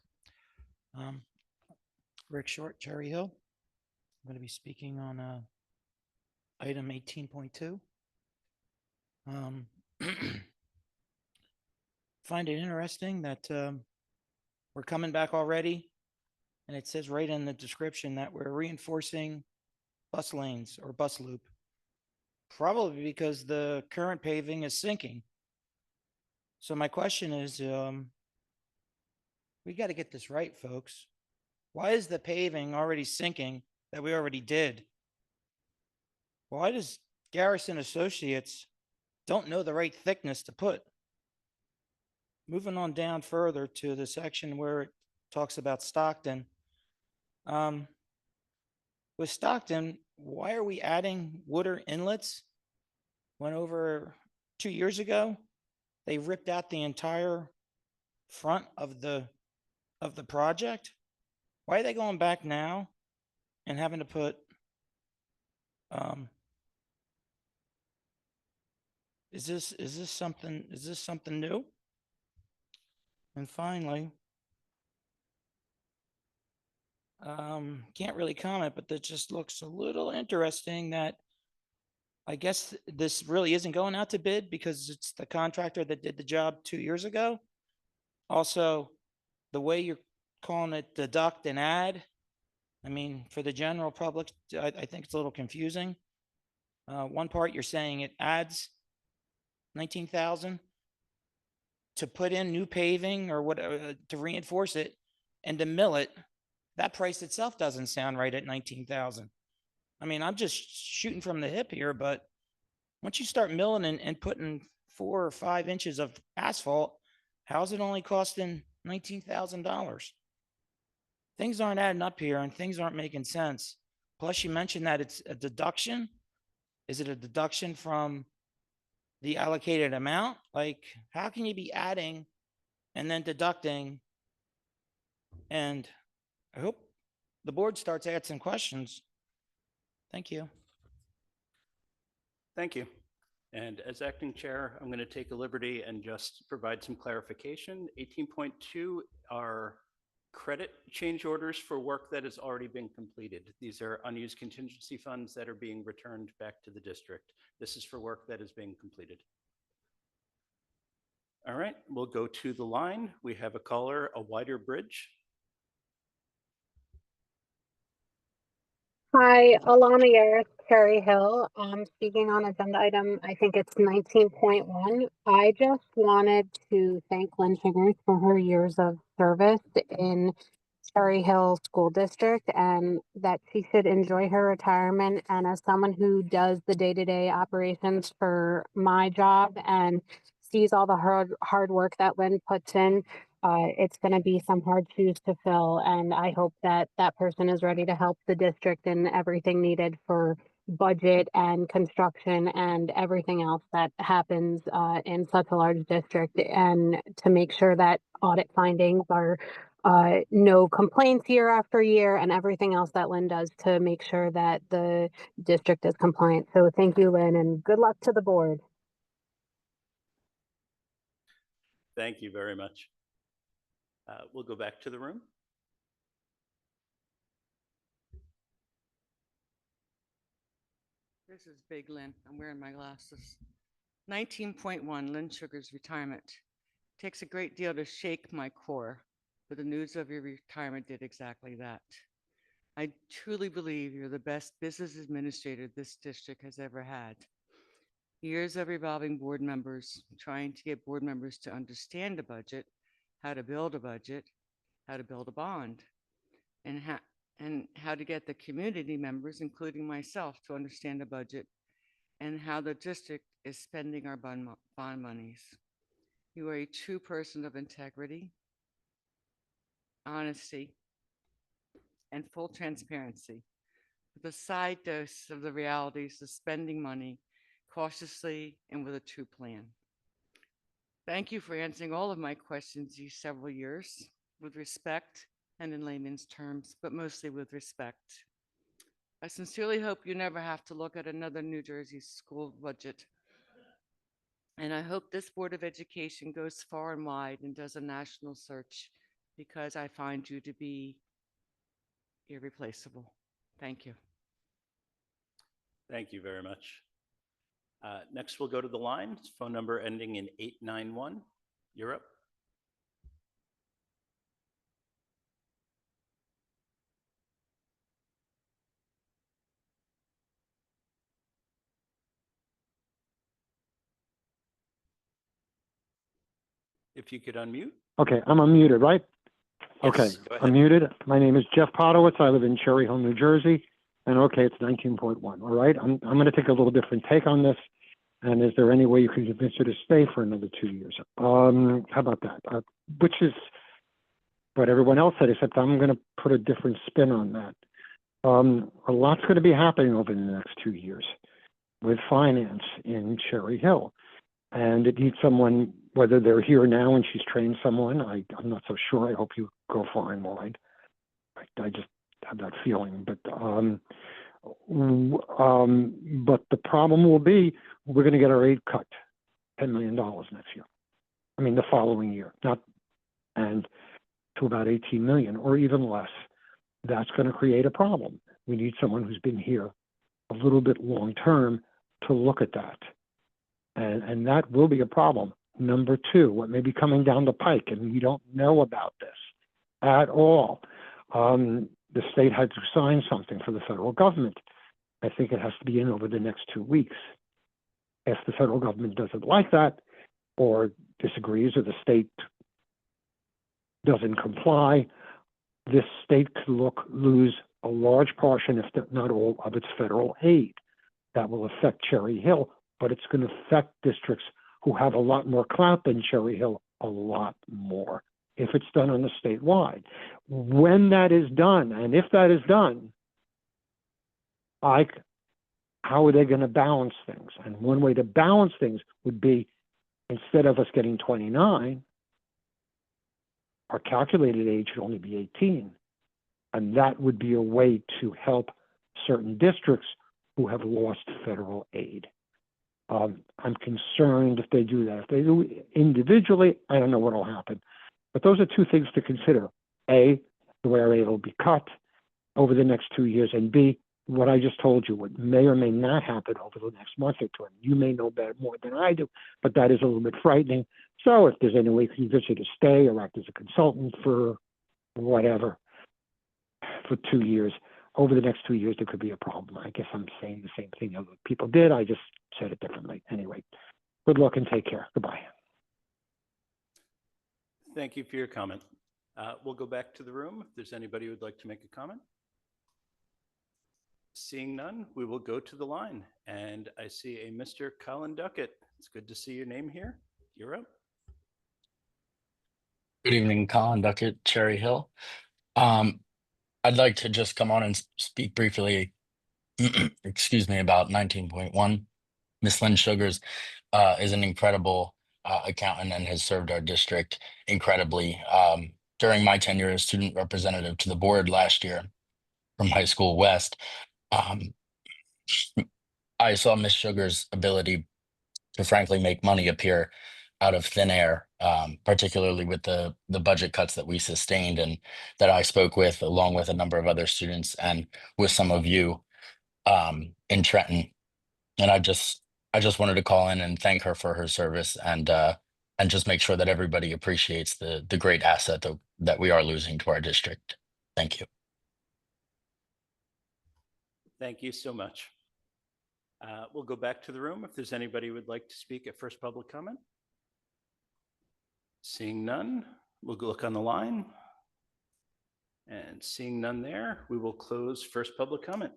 [SPEAKER 19] Rick Short, Cherry Hill. I'm going to be speaking on item 18.2. Find it interesting that we're coming back already, and it says right in the description that we're reinforcing bus lanes or bus loop. Probably because the current paving is sinking. So my question is, we got to get this right, folks. Why is the paving already sinking that we already did? Why does Garrison Associates don't know the right thickness to put? Moving on down further to the section where it talks about Stockton. With Stockton, why are we adding water inlets when over 2 years ago, they ripped out the entire front of the project? Why are they going back now and having to put is this something new? And finally, can't really comment, but that just looks a little interesting that I guess this really isn't going out to bid because it's the contractor that did the job 2 years ago. Also, the way you're calling it deduct and add, I mean, for the general public, I think it's a little confusing. One part you're saying it adds 19,000 to put in new paving or whatever to reinforce it, and to mill it. That price itself doesn't sound right at 19,000. I mean, I'm just shooting from the hip here, but once you start milling and putting 4 or 5 inches of asphalt, how's it only costing $19,000? Things aren't adding up here and things aren't making sense. Plus, you mentioned that it's a deduction. Is it a deduction from the allocated amount? Like, how can you be adding and then deducting? And I hope the board starts asking questions. Thank you.
[SPEAKER 2] Thank you. And as acting chair, I'm going to take a liberty and just provide some clarification. 18.2 are credit change orders for work that has already been completed. These are unused contingency funds that are being returned back to the district. This is for work that is being completed. All right, we'll go to the line. We have a caller, a wider bridge.
[SPEAKER 20] Hi, Alana Yaris, Cherry Hill. Speaking on agenda item, I think it's 19.1. I just wanted to thank Lynn Sugars for her years of service in Cherry Hill School District and that she should enjoy her retirement. And as someone who does the day-to-day operations for my job and sees all the hard work that Lynn puts in, it's going to be some hard shoes to fill. And I hope that that person is ready to help the district and everything needed for budget and construction and everything else that happens in such a large district, and to make sure that audit findings are no complaints year after year and everything else that Lynn does to make sure that the district is compliant. So thank you, Lynn, and good luck to the board.
[SPEAKER 2] Thank you very much. We'll go back to the room.
[SPEAKER 21] This is Big Lynn. I'm wearing my glasses. 19.1, Lynn Sugar's retirement. Takes a great deal to shake my core, but the news of your retirement did exactly that. I truly believe you're the best business administrator this district has ever had. Years of revolving board members, trying to get board members to understand a budget, how to build a budget, how to build a bond, and how to get the community members, including myself, to understand the budget and how the district is spending our bond monies. You are a true person of integrity, honesty, and full transparency, with a side dose of the realities of spending money cautiously and with a true plan. Thank you for answering all of my questions these several years with respect and in layman's terms, but mostly with respect. I sincerely hope you never have to look at another New Jersey school budget. And I hope this Board of Education goes far and wide and does a national search, because I find you to be irreplaceable. Thank you.
[SPEAKER 2] Thank you very much. Next, we'll go to the line. It's phone number ending in 891. You're up. If you could unmute.
[SPEAKER 1] Okay, I'm unmuted, right? Okay,
[SPEAKER 2] Yes, go ahead.
[SPEAKER 1] I'm muted. My name is Jeff Podowitz. I live in Cherry Hill, New Jersey. And okay, it's 19.1. All right, I'm going to take a little different take on this. And is there any way you can convince her to stay for another 2 years? How about that? Which is what everyone else said, except I'm going to put a different spin on that. A lot's going to be happening over the next 2 years with finance in Cherry Hill. And it needs someone, whether they're here now and she's trained someone, I'm not so sure. I hope you go far and wide. I just have that feeling. But the problem will be we're going to get our aid cut, $10 million next year. I mean, the following year, and to about 18 million or even less. That's going to create a problem. We need someone who's been here a little bit long term to look at that. And that will be a problem. Number two, what may be coming down the pike, and we don't know about this at all. The state had to sign something for the federal government. I think it has to be in over the next 2 weeks. If the federal government doesn't like that or disagrees or the state doesn't comply, this state could lose a large portion, if not all, of its federal aid. That will affect Cherry Hill, but it's going to affect districts who have a lot more clout than Cherry Hill a lot more if it's done on the statewide. When that is done, and if that is done, how are they going to balance things? And one way to balance things would be, instead of us getting 29, our calculated age should only be 18. And that would be a way to help certain districts who have lost federal aid. I'm concerned if they do that. If they do individually, I don't know what will happen. But those are two things to consider. A, the way our aid will be cut over the next 2 years. And B, what I just told you, what may or may not happen over the next month or two. And you may know better more than I do, but that is a little bit frightening. So if there's any way to convince you to stay or act as a consultant for whatever, for 2 years, over the next 2 years, there could be a problem. I guess I'm saying the same thing other people did. I just said it differently. Anyway, good luck and take care. Goodbye.
[SPEAKER 2] Thank you for your comment. We'll go back to the room if there's anybody who would like to make a comment. Seeing none, we will go to the line. And I see a Mr. Colin Duckett. It's good to see your name here. You're up.
[SPEAKER 22] Good evening, Colin Duckett, Cherry Hill. I'd like to just come on and speak briefly, excuse me, about 19.1. Miss Lynn Sugars is an incredible accountant and has served our district incredibly. During my tenure as student representative to the board last year from High School West, I saw Miss Sugars' ability to frankly make money appear out of thin air, particularly with the budget cuts that we sustained and that I spoke with, along with a number of other students and with some of you in Trenton. And I just wanted to call in and thank her for her service and just make sure that everybody appreciates the great asset that we are losing to our district. Thank you.
[SPEAKER 2] Thank you so much. We'll go back to the room if there's anybody who would like to speak at first public comment. Seeing none, we'll go look on the line. And seeing none there, we will close first public comment.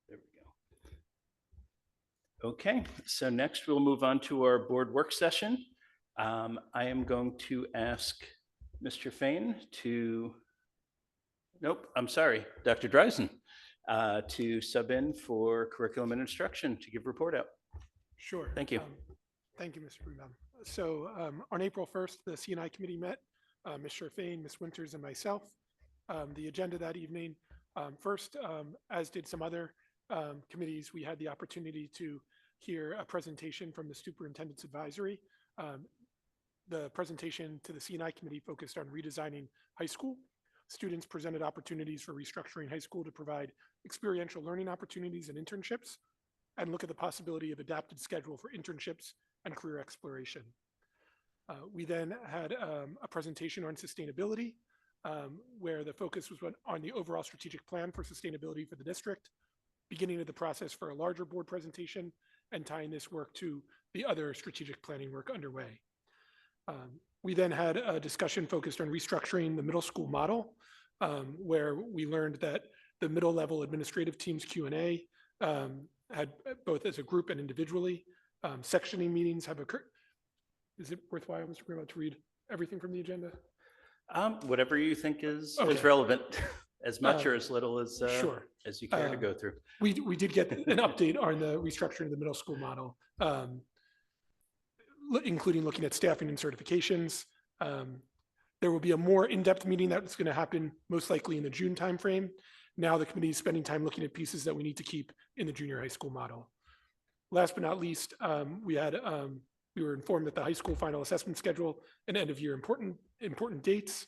[SPEAKER 2] There we go. Okay, so next we'll move on to our board work session. I am going to ask Mr. Fain to, nope, I'm sorry, Dr. Dreisen, to sub in for curriculum and instruction to give report out.
[SPEAKER 16] Sure.
[SPEAKER 2] Thank you.
[SPEAKER 16] Thank you, Mr. Greenbaum. So on April 1st, the C&I committee met, Ms. Sherfain, Ms. Winters, and myself. The agenda that evening, first, as did some other committees, we had the opportunity to hear a presentation from the Superintendent's Advisory. The presentation to the C&I committee focused on redesigning high school. Students presented opportunities for restructuring high school to provide experiential learning opportunities and internships, and look at the possibility of adapted schedule for internships and career exploration. We then had a presentation on sustainability where the focus was on the overall strategic plan for sustainability for the district, beginning of the process for a larger board presentation, and tying this work to the other strategic planning work underway. We then had a discussion focused on restructuring the middle school model, where we learned that the middle level administrative team's Q&A had both as a group and individually. Sectioning meetings have occurred. Is it worthwhile, Mr. Greenwald, to read everything from the agenda?
[SPEAKER 2] Whatever you think is
[SPEAKER 16] Okay.
[SPEAKER 2] relevant, as much or as little
[SPEAKER 16] sure.
[SPEAKER 2] as you care to go through.
[SPEAKER 16] We did get an update on the restructuring of the middle school model, including looking at staffing and certifications. There will be a more in-depth meeting that's going to happen most likely in the June timeframe. Now the committee is spending time looking at pieces that we need to keep in the junior high school model. Last but not least, we were informed that the high school final assessment schedule and end of year important dates.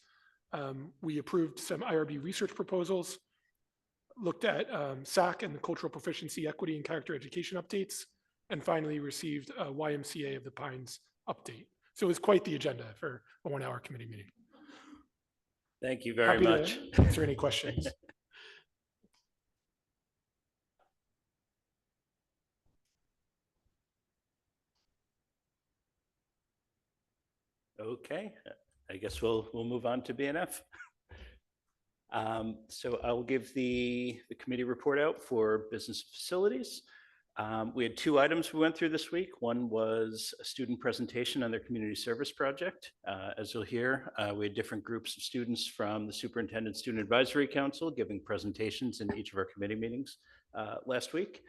[SPEAKER 16] We approved some IRB research proposals, looked at SAC and the cultural proficiency, equity, and character education updates, and finally received a YMCA of the Pines update. So it was quite the agenda for a 1-hour committee meeting.
[SPEAKER 2] Thank you very
[SPEAKER 16] Happy
[SPEAKER 2] much.
[SPEAKER 16] to answer any questions.
[SPEAKER 2] Okay, I guess we'll move on to BNF. So I'll give the committee report out for business facilities. We had 2 items we went through this week. One was a student presentation on their community service project. As you'll hear, we had different groups of students from the Superintendent Student Advisory Council giving presentations in each of our committee meetings last week.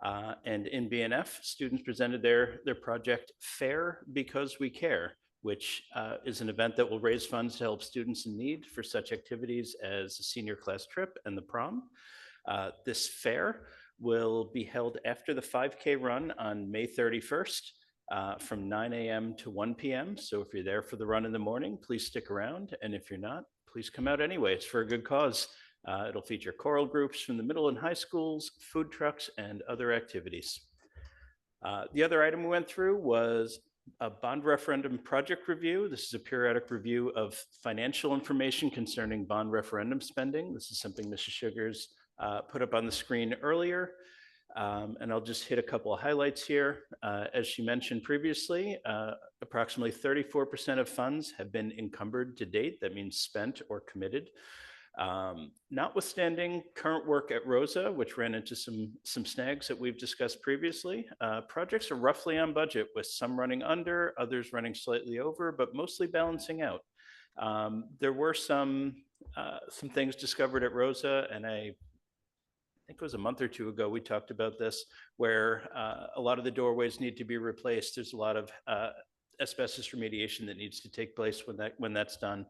[SPEAKER 2] And in BNF, students presented their project Fair Because We Care, which is an event that will raise funds to help students in need for such activities as the senior class trip and the prom. This fair will be held after the 5K run on May 31st from 9 a.m. to 1 p.m. So if you're there for the run in the morning, please stick around. And if you're not, please come out anyway. It's for a good cause. It'll feature choral groups from the middle and high schools, food trucks, and other activities. The other item we went through was a bond referendum project review. This is a periodic review of financial information concerning bond referendum spending. This is something Mrs. Sugars put up on the screen earlier. And I'll just hit a couple of highlights here. As she mentioned previously, approximately 34% of funds have been encumbered to date. That means spent or committed. Notwithstanding current work at Rosa, which ran into some snags that we've discussed previously, projects are roughly on budget, with some running under, others running slightly over, but mostly balancing out. There were some things discovered at Rosa, and I think it was a month or 2 ago, we talked about this, where a lot of the doorways need to be replaced. There's a lot of asbestos remediation that needs to take place when that's done.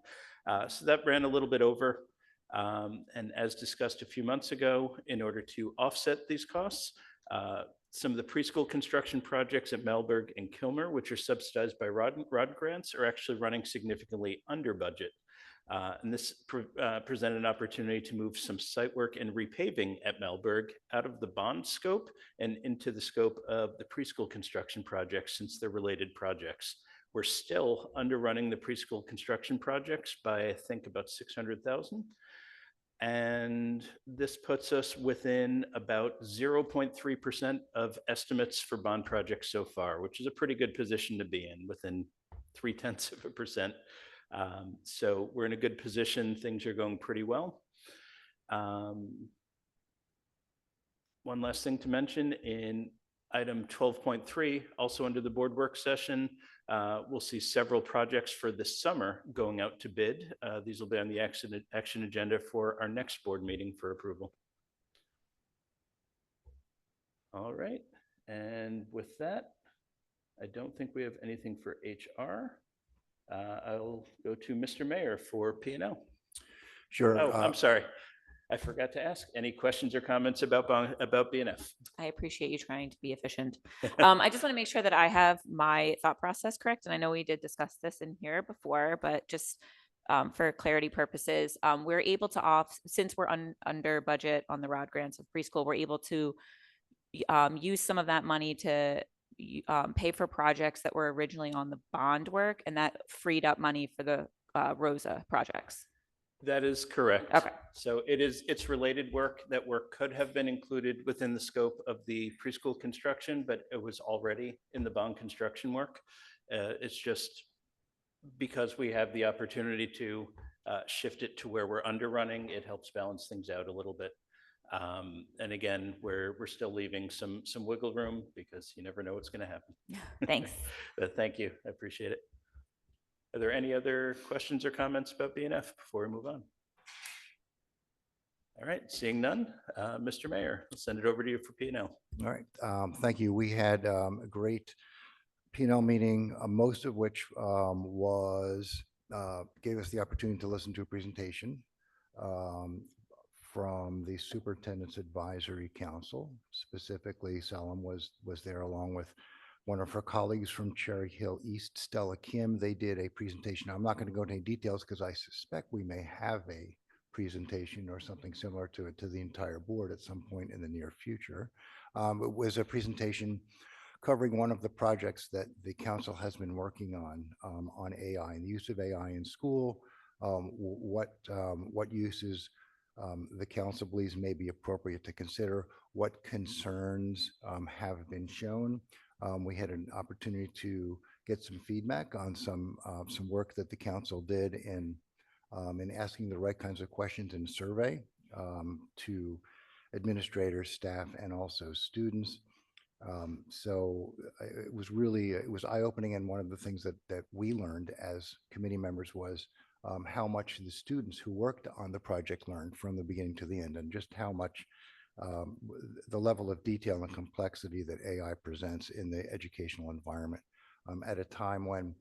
[SPEAKER 2] So that ran a little bit over. And as discussed a few months ago, in order to offset these costs, some of the preschool construction projects at Melberg and Kilmer, which are subsidized by ROD grants, are actually running significantly under budget. And this presented an opportunity to move some site work and repaving at Melberg out of the bond scope and into the scope of the preschool construction projects, since they're related projects. We're still underrunning the preschool construction projects by, I think, about 600,000. And this puts us within about 0.3% of estimates for bond projects so far, which is a pretty good position to be in, within 0.3%. So we're in a good position. Things are going pretty well. One last thing to mention, in item 12.3, also under the board work session, we'll see several projects for this summer going out to bid. These will be on the action agenda for our next board meeting for approval. All right, and with that, I don't think we have anything for HR. I'll go to Mr. Mayor for P&L.
[SPEAKER 17] Sure.
[SPEAKER 2] Oh, I'm sorry. I forgot to ask. Any questions or comments about BNF?
[SPEAKER 14] I appreciate you trying to be efficient. I just want to make sure that I have my thought process correct. And I know we did discuss this in here before, but just for clarity purposes, we're able to since we're under budget on the ROD grants of preschool, we're able to use some of that money to pay for projects that were originally on the bond work, and that freed up money for the Rosa projects.
[SPEAKER 2] That is correct.
[SPEAKER 9] Okay.
[SPEAKER 2] So it's related work. That work could have been included within the scope of the preschool construction, but it was already in the bond construction work. It's just because we have the opportunity to shift it to where we're underrunning, it helps balance things out a little bit. And again, we're still leaving some wiggle room because you never know what's going to happen.
[SPEAKER 14] Thanks.
[SPEAKER 2] But thank you. I appreciate it. Are there any other questions or comments about BNF before we move on? All right, seeing none, Mr. Mayor, I'll send it over to you for P&L.
[SPEAKER 17] All right, thank you. We had a great P&L meeting, most of which gave us the opportunity to listen to a presentation from the Superintendent's Advisory Council. Specifically, Salam was there along with one of her colleagues from Cherry Hill East, Stella Kim. They did a presentation. I'm not going to go into any details because I suspect we may have a presentation or something similar to it to the entire board at some point in the near future. It was a presentation covering one of the projects that the council has been working on AI and the use of AI in school, what uses the council believes may be appropriate to consider, what concerns have been shown. We had an opportunity to get some feedback on some work that the council did in asking the right kinds of questions in survey to administrators, staff, and also students. So it was eye-opening, and one of the things that we learned as committee members was how much the students who worked on the project learned from the beginning to the end, and just how much the level of detail and complexity that AI presents in the educational environment at a time when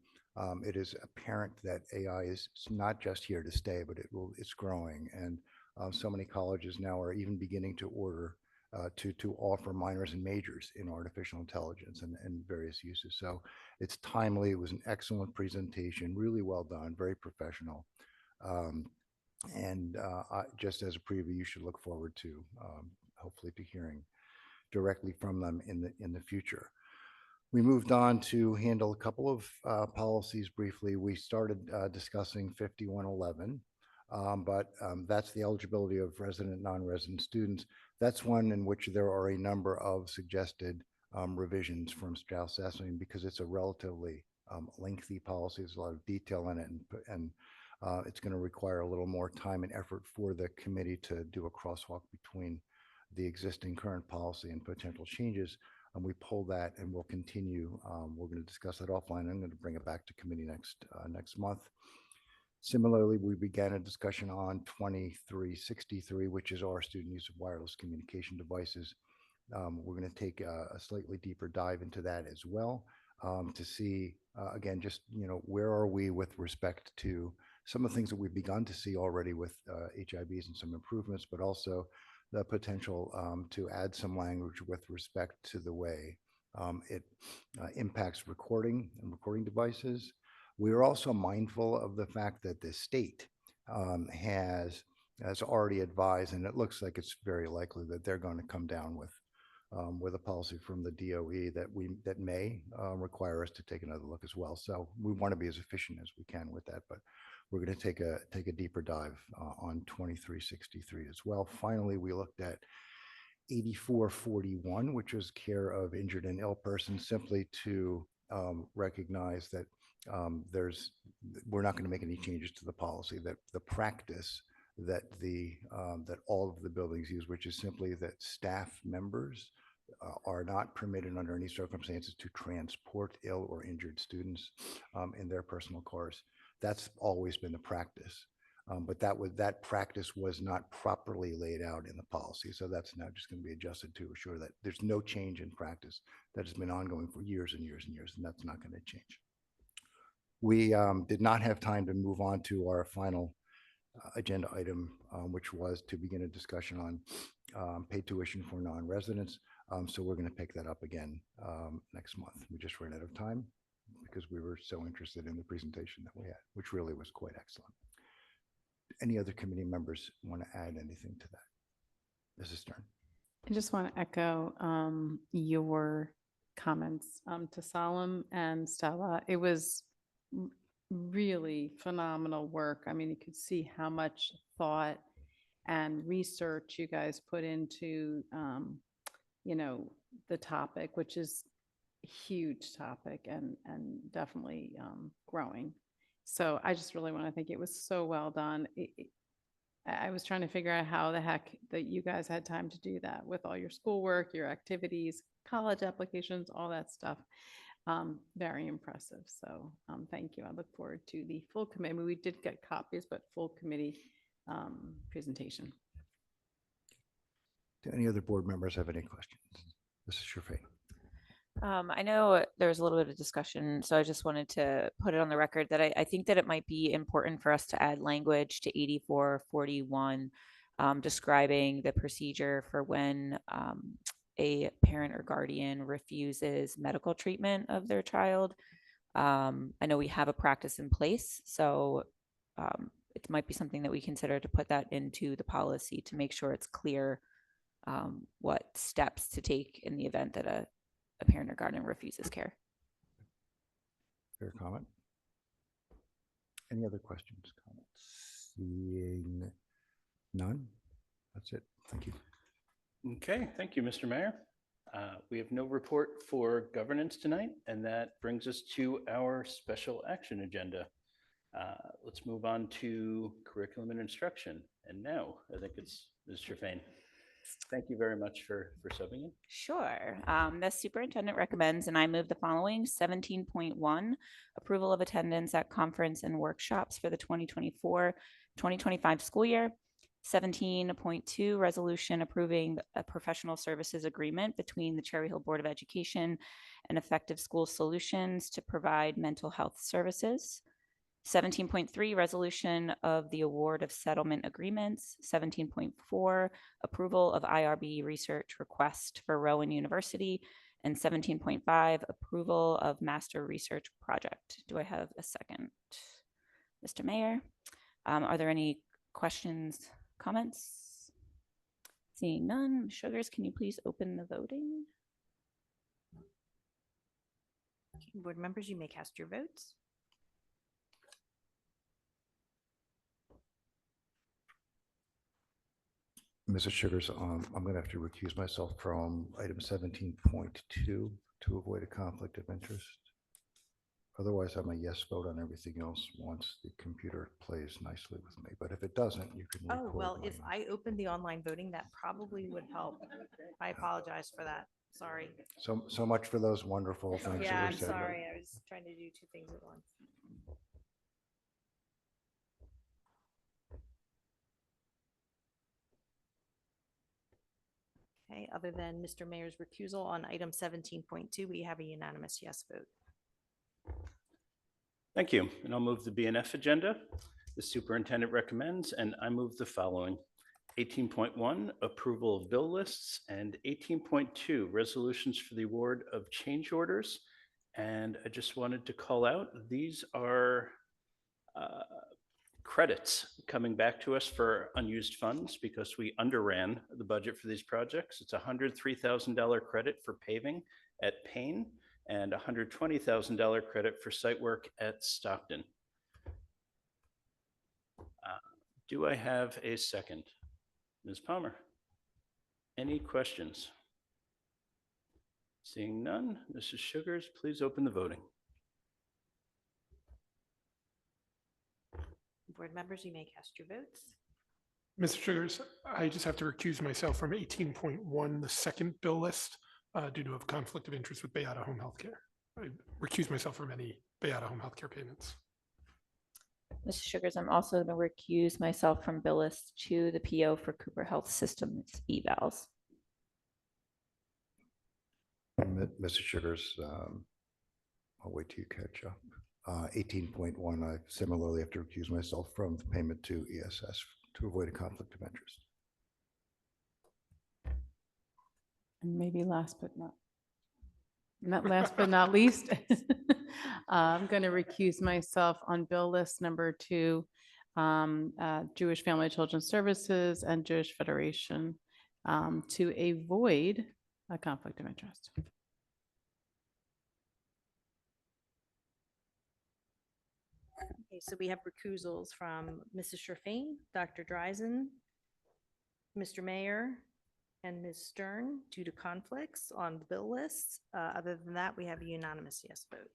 [SPEAKER 17] it is apparent that AI is not just here to stay, but it's growing, and so many colleges now are even beginning to order to offer minors and majors in artificial intelligence and various uses. So it's timely. It was an excellent presentation, really well done, very professional. Just as a preview, you should look forward to hopefully to hearing directly from them in the future. We moved on to handle a couple of policies briefly. We started discussing 5111. But that's the eligibility of resident and non-resident students. That's one in which there are a number of suggested revisions from Strauss-Esselstyn because it's a relatively lengthy policy. There's a lot of detail in it, and it's going to require a little more time and effort for the committee to do a crosswalk between the existing current policy and potential changes. And we pull that, and we'll continue. We're going to discuss that offline. I'm going to bring it back to committee next month. Similarly, we began a discussion on 2363, which is our student use of wireless communication devices. We're going to take a slightly deeper dive into that as well to see, again, just, where are we with respect to some of the things that we've begun to see already with HIBs and some improvements, but also the potential to add some language with respect to the way it impacts recording and recording devices. We are also mindful of the fact that the state has already advised, and it looks like it's very likely that they're going to come down with a policy from the DOE that may require us to take another look as well. So we want to be as efficient as we can with that, but we're going to take a deeper dive on 2363 as well. Finally, we looked at 8441, which was care of injured and ill persons, simply to recognize that we're not going to make any changes to the policy, that the practice that that all of the buildings use, which is simply that staff members are not permitted under any circumstances to transport ill or injured students in their personal cars. That's always been the practice. But that practice was not properly laid out in the policy. So that's now just going to be adjusted to assure that there's no change in practice that has been ongoing for years and years and years, and that's not going to change. We did not have time to move on to our final agenda item, which was to begin a discussion on paid tuition for non-residents. So we're going to pick that up again next month. We just ran out of time because we were so interested in the presentation that we had, which really was quite excellent. Any other committee members want to add anything to that? Mrs. Stern.
[SPEAKER 15] I just want to echo your comments to Salam and Stella. It was really phenomenal work. I mean, you could see how much thought and research you guys put into, the topic, which is a huge topic and definitely growing. So I just really want to think it was so well done. I was trying to figure out how the heck that you guys had time to do that with all your schoolwork, your activities, college applications, all that stuff. Very impressive. So thank you. I look forward to the full committee. I mean, we did get copies, but full committee presentation.
[SPEAKER 17] Do any other board members have any questions? Mrs. Sherfay.
[SPEAKER 14] I know there was a little bit of discussion, so I just wanted to put it on the record that I think that it might be important for us to add language to 8441 describing the procedure for when a parent or guardian refuses medical treatment of their child. I know we have a practice in place, so it might be something that we consider to put that into the policy to make sure it's clear what steps to take in the event that a parent or guardian refuses care.
[SPEAKER 17] Fair comment. Any other questions, comments? Seeing none, that's it. Thank you.
[SPEAKER 2] Okay, thank you, Mr. Mayor. We have no report for governance tonight, and that brings us to our special action agenda. Let's move on to curriculum and instruction. And now I think it's Ms. Trefane. Thank you very much for subbing in.
[SPEAKER 14] Sure. The superintendent recommends, and I move the following: 17.1, approval of attendance at conference and workshops for the 2024-2025 school year. 17.2, resolution approving a professional services agreement between the Cherry Hill Board of Education and Effective School Solutions to provide mental health services. 17.3, resolution of the award of settlement agreements. 17.4, approval of IRB research request for Rowan University. And 17.5, approval of master research project. Do I have a second? Mr. Mayor, are there any questions, comments? Seeing none. Ms. Sugars, can you please open the voting?
[SPEAKER 3] Board members, you may cast your votes.
[SPEAKER 17] Mrs. Sugars, I'm going to have to recuse myself from item 17.2 to avoid a conflict of interest. Otherwise, I'm a yes vote on everything else once the computer plays nicely with me. But if it doesn't, you can record.
[SPEAKER 3] Oh, well,
[SPEAKER 17] my
[SPEAKER 3] if I opened the online voting, that probably would help. I apologize for that. Sorry.
[SPEAKER 17] So much for those wonderful things.
[SPEAKER 3] Yeah,
[SPEAKER 17] that were
[SPEAKER 3] I'm
[SPEAKER 17] said.
[SPEAKER 3] sorry. I was trying to do two things at once. Okay, other than Mr. Mayor's recusal on item 17.2, we have a unanimous yes vote.
[SPEAKER 2] Thank you. And I'll move the BNF agenda. The superintendent recommends, and I move the following: 18.1, approval of bill lists, and 18.2, resolutions for the award of change orders. And I just wanted to call out, these are credits coming back to us for unused funds because we underran the budget for these projects. It's a $103,000 credit for paving at Payne and a $120,000 credit for site work at Stockton. Do I have a second? Ms. Palmer, any questions? Seeing none, Mrs. Sugars, please open the voting.
[SPEAKER 3] Board members, you may cast your votes.
[SPEAKER 16] Mr. Sugars, I just have to recuse myself from 18.1, the second bill list, due to a conflict of interest with Bayada Home Healthcare. I recuse myself from any Bayada Home Healthcare payments.
[SPEAKER 14] Mrs. Sugars, I'm also going to recuse myself from bill list 2, the PO for Cooper Health Systems evals.
[SPEAKER 17] Mr. Sugars, I'll wait till you catch up. 18.1, I similarly have to recuse myself from the payment to ESS to avoid a conflict of interest.
[SPEAKER 15] And maybe last but not last but not least, I'm going to recuse myself on bill list number 2, Jewish Family Children's Services and Jewish Federation, to avoid a conflict of interest.
[SPEAKER 3] Okay, so we have recusals from Mrs. Sherfain, Dr. Dreisen, Mr. Mayor, and Ms. Stern due to conflicts on the bill lists. Other than that, we have a unanimous yes vote.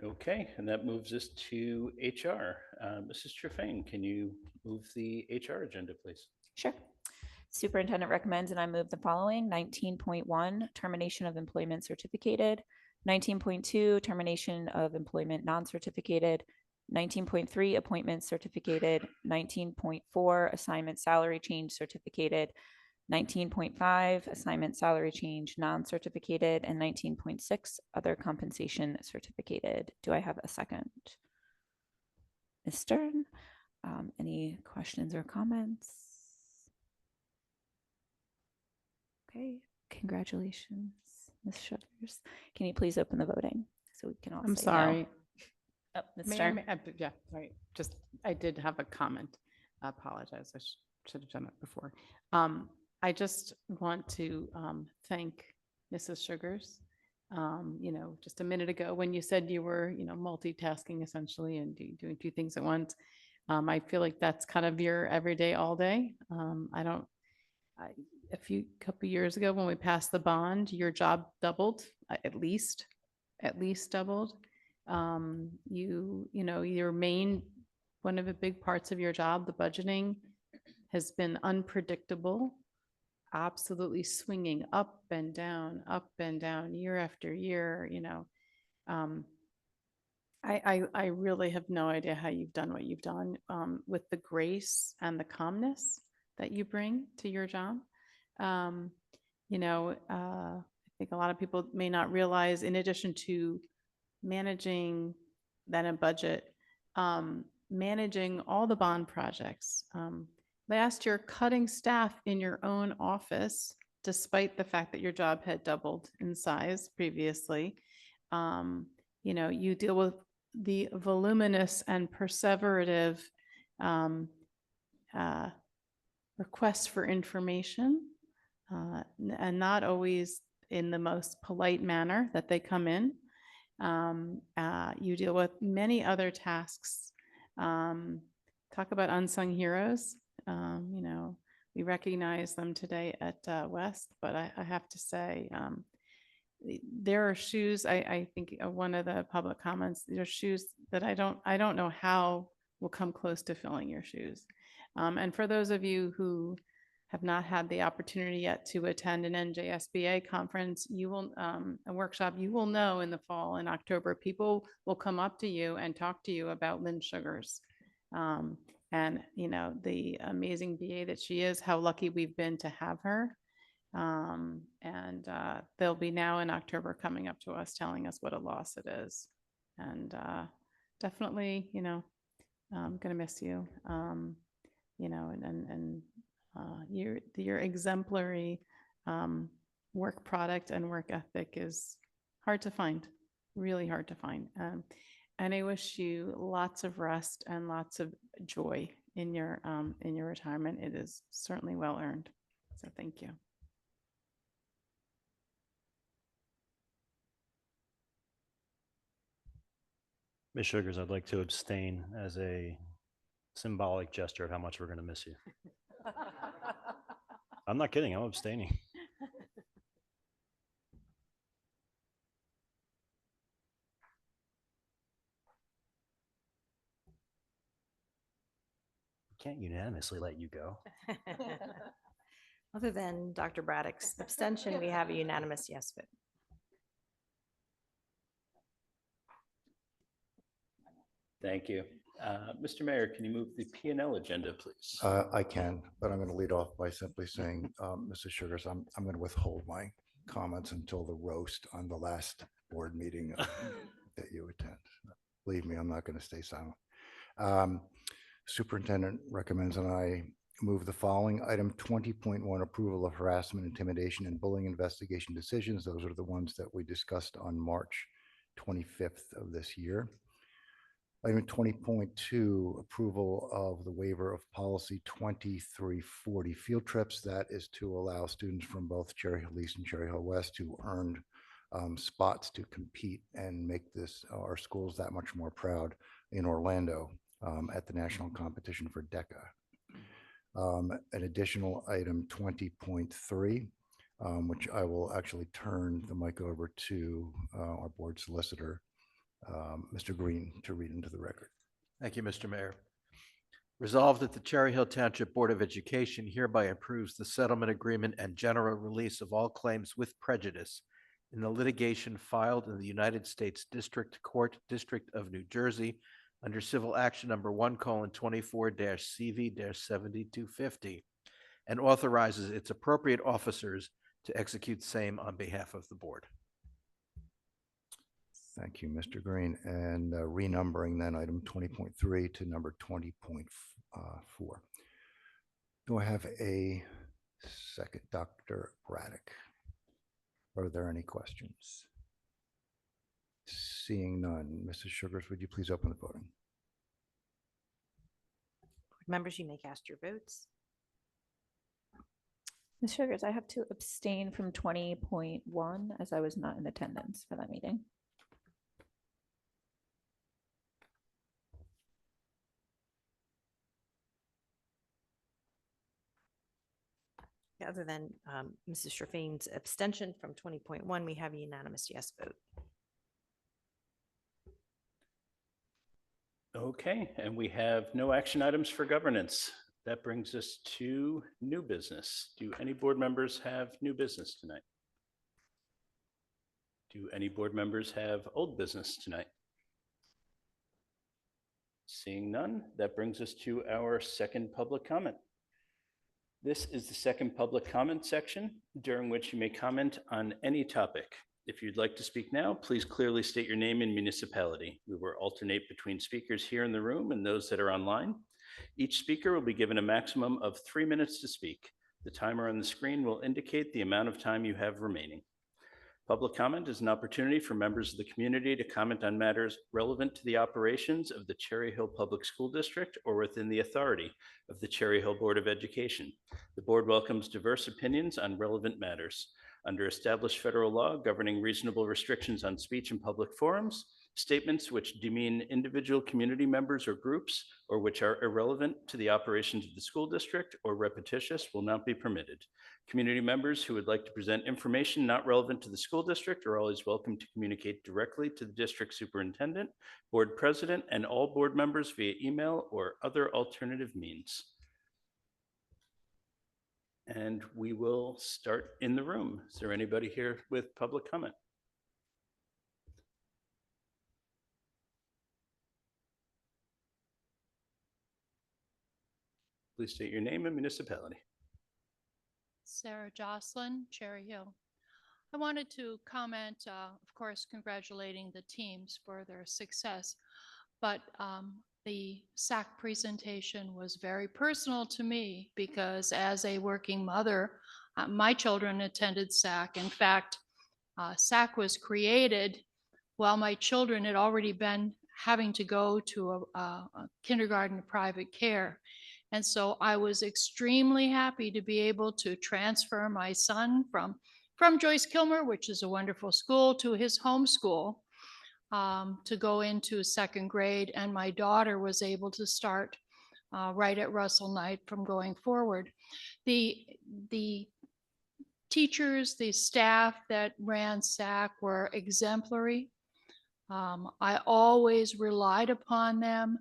[SPEAKER 2] Okay, and that moves us to HR. Mrs. Trefane, can you move the HR agenda, please?
[SPEAKER 14] Sure. Superintendent recommends, and I move the following: 19.1, termination of employment certificated; 19.2, termination of employment non-certificated; 19.3, appointment certificated; 19.4, assignment salary change certificated; 19.5, assignment salary change non-certificated; and 19.6, other compensation certificated. Do I have a second? Ms. Stern, any questions or comments? Okay, congratulations, Ms. Shutters. Can you please open the voting so we can all
[SPEAKER 15] I'm
[SPEAKER 14] say
[SPEAKER 15] sorry.
[SPEAKER 14] no? Oh, Ms.
[SPEAKER 15] May I
[SPEAKER 14] Stern?
[SPEAKER 15] yeah, sorry. Just, I did have a comment. I apologize. I should have done it before. I just want to thank Mrs. Sugars. Just a minute ago when you said you were, multitasking essentially and doing two things at once. I feel like that's kind of your everyday, all day. A couple years ago when we passed the bond, your job doubled, at least doubled. Your main, one of the big parts of your job, the budgeting, has been unpredictable, absolutely swinging up and down year after year. I really have no idea how you've done what you've done with the grace and the calmness that you bring to your job. I think a lot of people may not realize, in addition to managing that in budget, managing all the bond projects. Last year, cutting staff in your own office, despite the fact that your job had doubled in size previously. You deal with the voluminous and perseverative requests for information, and not always in the most polite manner that they come in. You deal with many other tasks. Talk about unsung heroes. We recognize them today at West, but I have to say, there are shoes. I think one of the public comments, there are shoes that I don't know how will come close to filling your shoes. And for those of you who have not had the opportunity yet to attend an NJSBA conference, a workshop, you will know in the fall, in October, people will come up to you and talk to you about Lynn Sugars. And the amazing BA that she is, how lucky we've been to have her. And they'll be now in October coming up to us, telling us what a loss it is. And definitely, I'm going to miss you. Your exemplary work product and work ethic is hard to find, really hard to find. And I wish you lots of rest and lots of joy in your retirement. It is certainly well earned. So thank you.
[SPEAKER 13] Ms. Sugars, I'd like to abstain as a symbolic gesture of how much we're going to miss you. I'm not kidding. I'm abstaining. Can't unanimously let you go.
[SPEAKER 3] Other than Dr. Braddock's abstention, we have a unanimous yes vote.
[SPEAKER 2] Thank you. Mr. Mayor, can you move the P&L agenda, please?
[SPEAKER 17] I can, but I'm going to lead off by simply saying, Mrs. Sugars, I'm going to withhold my comments until the roast on the last board meeting that you attend. Believe me, I'm not going to stay silent. Superintendent recommends, and I move the following: item 20.1, approval of harassment, intimidation, and bullying investigation decisions. Those are the ones that we discussed on March 25th of this year. Item 20.2, approval of the waiver of policy 2340, field trips. That is to allow students from both Cherry Hill East and Cherry Hill West who earned spots to compete and make this, our schools that much more proud in Orlando at the national competition for DECA. An additional item 20.3, which I will actually turn the mic over to our board solicitor, Mr. Green, to read into the record.
[SPEAKER 4] Thank you, Mr. Mayor. Resolved that the Cherry Hill Township Board of Education hereby approves the settlement agreement and general release of all claims with prejudice in the litigation filed in the United States District Court, District of New Jersey, under Civil Action Number 1:24-CV-7250, and authorizes its appropriate officers to execute same on behalf of the board.
[SPEAKER 17] Thank you, Mr. Green. And renumbering then item 20.3 to number 20.4. Do I have a second, Dr. Braddock? Are there any questions? Seeing none, Mrs. Sugars, would you please open the voting?
[SPEAKER 3] Members, you may cast your votes.
[SPEAKER 14] Ms. Sugars, I have to abstain from 20.1 as I was not in attendance for that meeting.
[SPEAKER 3] Other than Mrs. Sherfane's abstention from 20.1, we have a unanimous yes vote.
[SPEAKER 2] Okay, and we have no action items for governance. That brings us to new business. Do any board members have new business tonight? Do any board members have old business tonight? Seeing none, that brings us to our second public comment. This is the second public comment section, during which you may comment on any topic. If you'd like to speak now, please clearly state your name and municipality. We will alternate between speakers here in the room and those that are online. Each speaker will be given a maximum of 3 minutes to speak. The timer on the screen will indicate the amount of time you have remaining. Public comment is an opportunity for members of the community to comment on matters relevant to the operations of the Cherry Hill Public School District or within the authority of the Cherry Hill Board of Education. The board welcomes diverse opinions on relevant matters. Under established federal law governing reasonable restrictions on speech in public forums, statements which demean individual community members or groups or which are irrelevant to the operations of the school district or repetitious will not be permitted. Community members who would like to present information not relevant to the school district are always welcome to communicate directly to the district superintendent, board president, and all board members via email or other alternative means. And we will start in the room. Is there anybody here with public comment? Please state your name and municipality.
[SPEAKER 5] Sarah Jocelyn, Cherry Hill. I wanted to comment, of course, congratulating the teams for their success, but the SAC presentation was very personal to me because as a working mother, my children attended SAC. In fact, SAC was created while my children had already been having to go to a kindergarten private care. And so I was extremely happy to be able to transfer my son from Joyce Kilmer, which is a wonderful school, to his home school to go into second grade. And my daughter was able to start right at Russell Knight from going forward. The teachers, the staff that ran SAC were exemplary. I always relied upon them.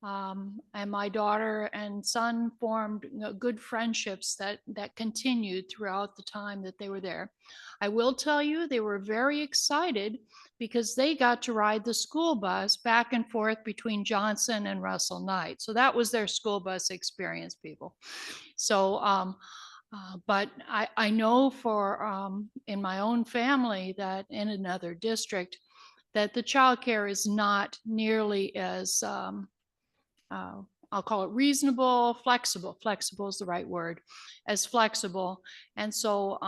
[SPEAKER 5] And my daughter and son formed good friendships that continued throughout the time that they were there. I will tell you, they were very excited because they got to ride the school bus back and forth between Johnson and Russell Knight. So that was their school bus experience, people. So, but I know for in my own family that in another district that the childcare is not nearly as I'll call it reasonable, flexible. Flexible is the right word, as flexible. And so,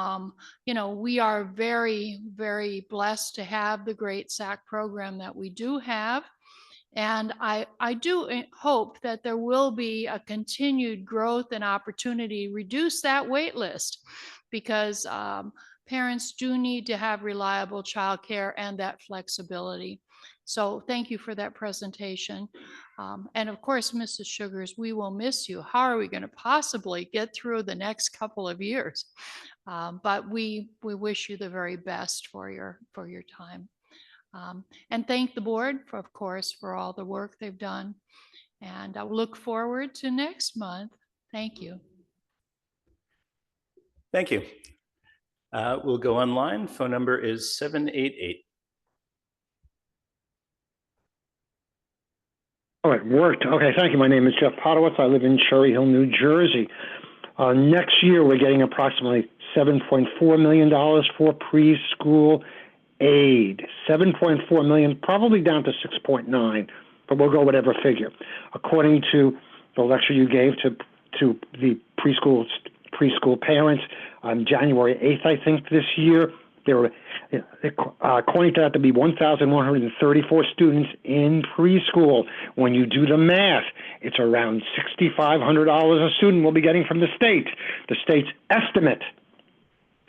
[SPEAKER 5] you know, we are very, very blessed to have the great SAC program that we do have. And I do hope that there will be a continued growth and opportunity, reduce that wait list because parents do need to have reliable childcare and that flexibility. So thank you for that presentation. And of course, Mrs. Sugars, we will miss you. How are we going to possibly get through the next couple of years? But we wish you the very best for your time. And thank the board, of course, for all the work they've done. And I look forward to next month. Thank you.
[SPEAKER 2] Thank you. We'll go online. Phone number is 788.
[SPEAKER 1] Oh, it worked. Okay, thank you. My name is Jeff Potowitz. I live in Cherry Hill, New Jersey. Next year, we're getting approximately $7.4 million for preschool aid. $7.4 million, probably down to 6.9, but we'll go whatever figure. According to the lecture you gave to the preschool parents on January 8th, I think, this year, there were, according to that, to be 1,134 students in preschool. When you do the math, it's around $6,500 a student we'll be getting from the state. The state's estimate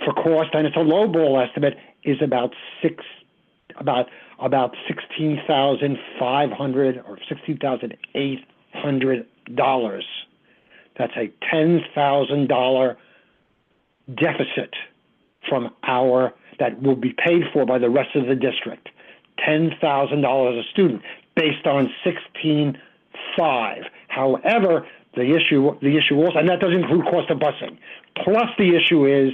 [SPEAKER 1] for cost, and it's a lowball estimate, is about $16,500 or $16,800. That's a $10,000 deficit from that will be paid for by the rest of the district. $10,000 a student based on 16.5. However, the issue also, and that doesn't include cost of busing. Plus, the issue is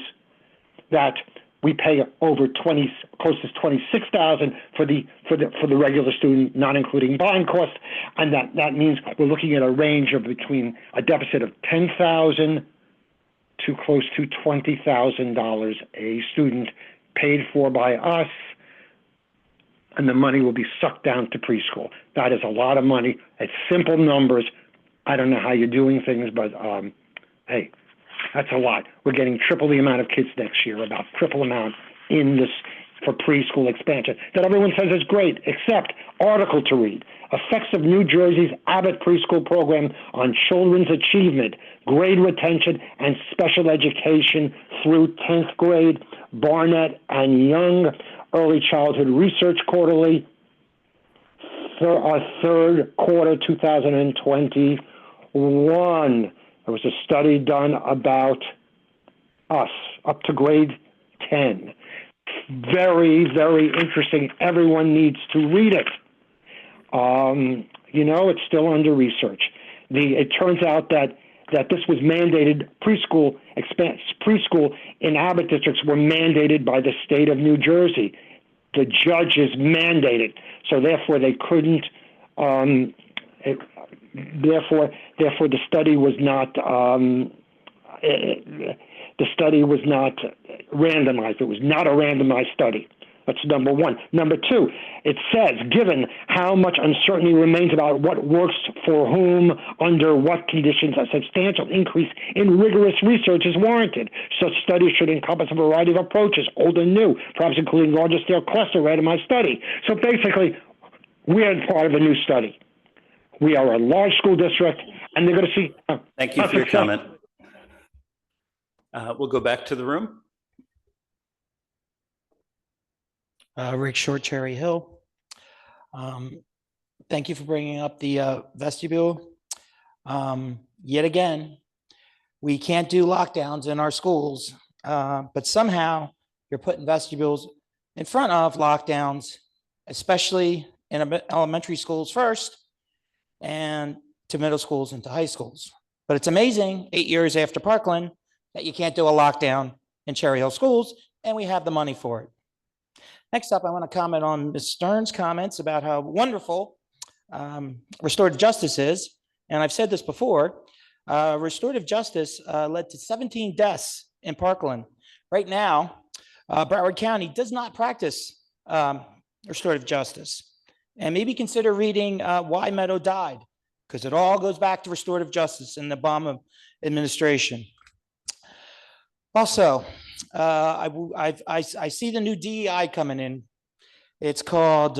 [SPEAKER 1] that we pay over close to $26,000 for the regular student, not including bond costs, and that means we're looking at a range of between a deficit of $10,000 to close to $20,000 a student, paid for by us, and the money will be sucked down to preschool. That is a lot of money. It's simple numbers. I don't know how you're doing things, but hey, that's a lot. We're getting triple the amount of kids next year, about triple amount in this for preschool expansion. That everyone says is great, except article to read. Effects of New Jersey's Abbott preschool program on children's achievement, grade retention, and special education through 10th grade. Barnett and Young, Early Childhood Research Quarterly, for our third quarter 2021. There was a study done about us up to grade 10. Very, very interesting. Everyone needs to read it. It's still under research. It turns out that this was mandated, preschool in Abbott districts were mandated by the state of New Jersey. The judges mandated, so therefore they couldn't. Therefore, the study was not. The study was not randomized. It was not a randomized study. That's number one. Number two, it says, given how much uncertainty remains about what works for whom, under what conditions, a substantial increase in rigorous research is warranted. Such studies should encompass a variety of approaches, old and new, perhaps including larger scale cluster randomized study. So basically, we are part of a new study. We are a large school district, and they're going to see.
[SPEAKER 2] Thank you for your comment. We'll go back to the room.
[SPEAKER 19] Rick Short, Cherry Hill. Thank you for bringing up the vestibule. Yet again, we can't do lockdowns in our schools, but somehow you're putting vestibules in front of lockdowns, especially in elementary schools first and to middle schools and to high schools. But it's amazing, 8 years after Parkland, that you can't do a lockdown in Cherry Hill schools, and we have the money for it. Next up, I want to comment on Ms. Stern's comments about how wonderful restorative justice is. And I've said this before, restorative justice led to 17 deaths in Parkland. Right now, Broward County does not practice restorative justice. And maybe consider reading Why Meadow Died, because it all goes back to restorative justice in the Obama administration. Also, I see the new DEI coming in. It's called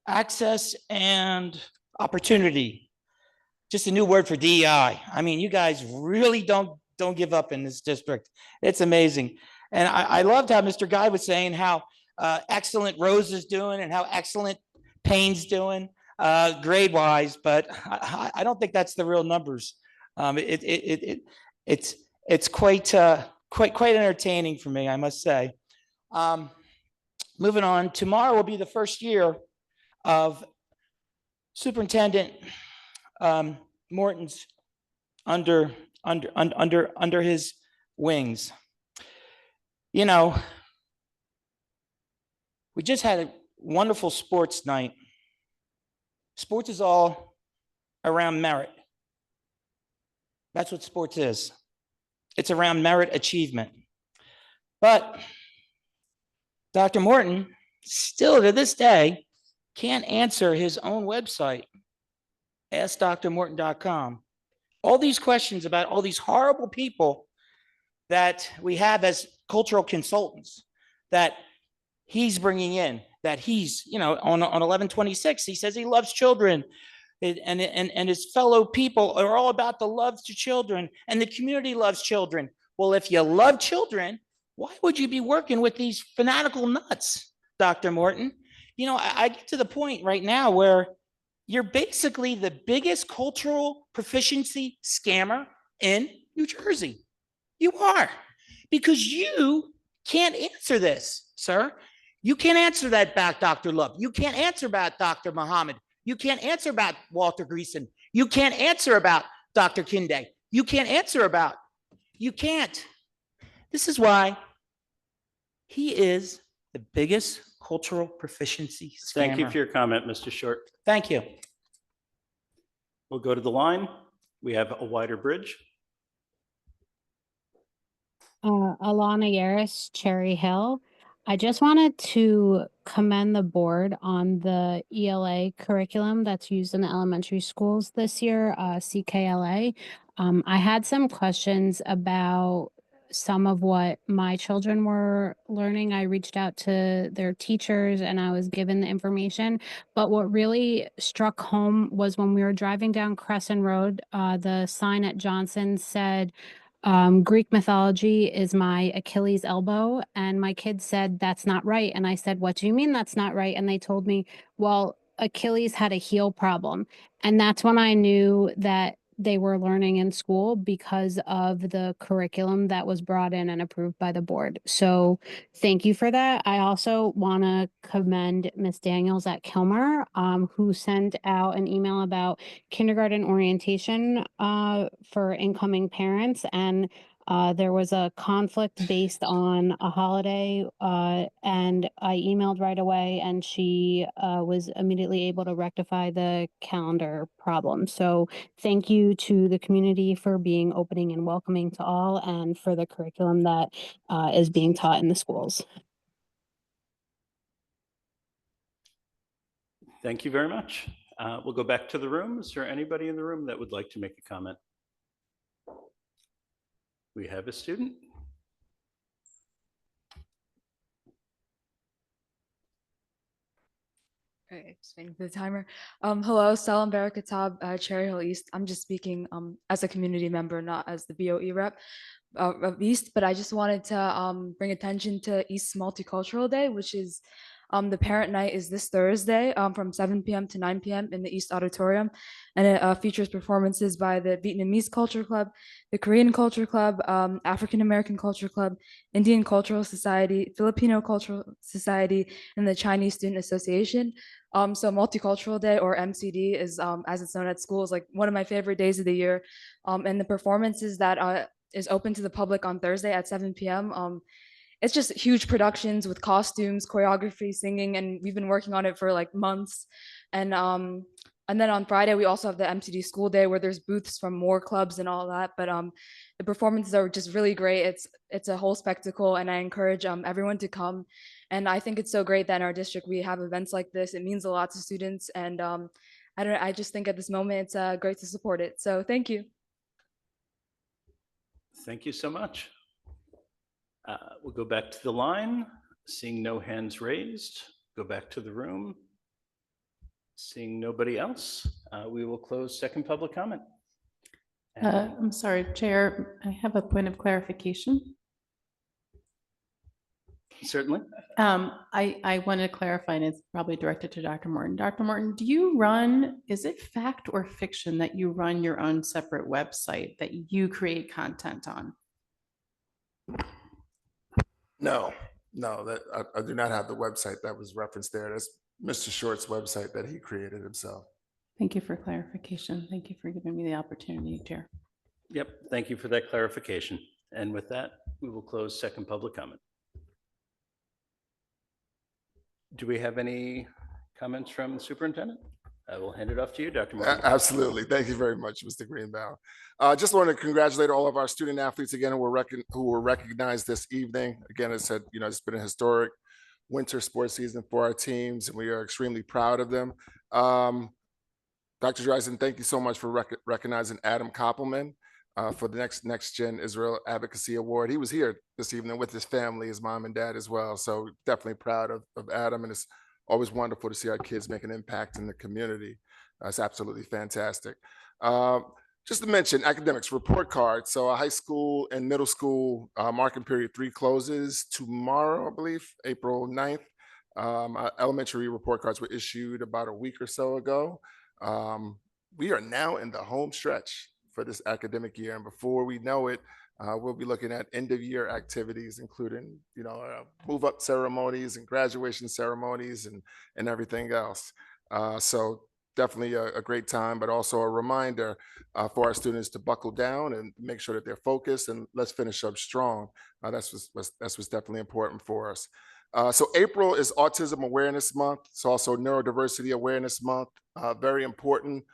[SPEAKER 19] Access and Opportunity. Just a new word for DEI. I mean, you guys really don't give up in this district. It's amazing. And I loved how Mr. Guy was saying how excellent Rose is doing and how excellent Payne's doing grade wise, but I don't think that's the real numbers. It's quite entertaining for me, I must say. Moving on, tomorrow will be the first year of Superintendent Morton's under his wings. You know, we just had a wonderful sports night. Sports is all around merit. That's what sports is. It's around merit achievement. But Dr. Morton, still to this day, can't answer his own website, askdrmorton.com. All these questions about all these horrible people that we have as cultural consultants that he's bringing in, that he's, you know, on 11/26, he says he loves children and his fellow people are all about the love to children and the community loves children. Well, if you love children, why would you be working with these fanatical nuts, Dr. Morton? You know, I get to the point right now where you're basically the biggest cultural proficiency scammer in New Jersey. You are, because you can't answer this, sir. You can't answer that about Dr. Love. You can't answer about Dr. Muhammad. You can't answer about Walter Greason. You can't answer about Dr. Kinde. You can't answer about. You can't. This is why he is the biggest cultural proficiency scammer.
[SPEAKER 2] Thank you for your comment, Mr. Short.
[SPEAKER 19] Thank you.
[SPEAKER 2] We'll go to the line. We have a wider bridge.
[SPEAKER 20] Alana Yaris, Cherry Hill. I just wanted to commend the board on the ELA curriculum that's used in the elementary schools this year, CKLA. I had some questions about some of what my children were learning. I reached out to their teachers and I was given the information. But what really struck home was when we were driving down Crescent Road, the sign at Johnson said, Greek mythology is my Achilles elbow. And my kids said, that's not right. And I said, what do you mean that's not right? And they told me, well, Achilles had a heel problem. And that's when I knew that they were learning in school because of the curriculum that was brought in and approved by the board. So thank you for that. I also want to commend Miss Daniels at Kilmer, who sent out an email about kindergarten orientation for incoming parents. And there was a conflict based on a holiday, and I emailed right away, and she was immediately able to rectify the calendar problem. So thank you to the community for being opening and welcoming to all, and for the curriculum that is being taught in the schools.
[SPEAKER 2] Thank you very much. We'll go back to the room. Is there anybody in the room that would like to make a comment? We have a student.
[SPEAKER 7] Okay, just waiting for the timer. Hello, Salam Barakatab, Cherry Hill East. I'm just speaking as a community member, not as the BOE rep of East, but I just wanted to bring attention to East's Multicultural Day, which is the parent night is this Thursday from 7 p.m. to 9 p.m. in the East Auditorium. And it features performances by the Vietnamese Culture Club, the Korean Culture Club, African American Culture Club, Indian Cultural Society, Filipino Cultural Society, and the Chinese Student Association. So Multicultural Day, or MCD, is as it's known at school, is like one of my favorite days of the year. And the performances that is open to the public on Thursday at 7 p.m. It's just huge productions with costumes, choreography, singing, and we've been working on it for like months. And then on Friday, we also have the MCD School Day, where there's booths from more clubs and all that. But the performances are just really great. It's a whole spectacle, and I encourage everyone to come. And I think it's so great that in our district we have events like this. It means a lot to students, and I just think at this moment it's great to support it. So thank you.
[SPEAKER 2] Thank you so much. We'll go back to the line. Seeing no hands raised, go back to the room. Seeing nobody else, we will close second public comment.
[SPEAKER 15] I'm sorry, Chair, I have a point of clarification.
[SPEAKER 2] Certainly.
[SPEAKER 15] I want to clarify, and it's probably directed to Dr. Morton. Dr. Morton, is it fact or fiction that you run your own separate website that you create content on?
[SPEAKER 6] No, I do not have the website that was referenced there. That's Mr. Short's website that he created himself.
[SPEAKER 15] Thank you for clarification. Thank you for giving me the opportunity, Chair.
[SPEAKER 2] Yep, thank you for that clarification. And with that, we will close second public comment. Do we have any comments from the superintendent? I will hand it off to you, Dr. Morton.
[SPEAKER 6] Absolutely. Thank you very much, Mr. Greenbaum. Just want to congratulate all of our student athletes again who were recognized this evening. Again, as I said, it's been a historic winter sports season for our teams, and we are extremely proud of them. Dr. Dreisen, thank you so much for recognizing Adam Koppelman for the Next Gen Israel Advocacy Award. He was here this evening with his family, his mom and dad as well. So definitely proud of Adam, and it's always wonderful to see our kids make an impact in the community. It's absolutely fantastic. Just to mention academics report cards. So a high school and middle school marking period 3 closes tomorrow, I believe, April 9th. Our elementary report cards were issued about a week or so ago. We are now in the home stretch for this academic year. And before we know it, we'll be looking at end of year activities, including, move up ceremonies and graduation ceremonies and everything else. So definitely a great time, but also a reminder for our students to buckle down and make sure that they're focused, and let's finish up strong. That's what's definitely important for us. So April is Autism Awareness Month. It's also Neurodiversity Awareness Month. Very important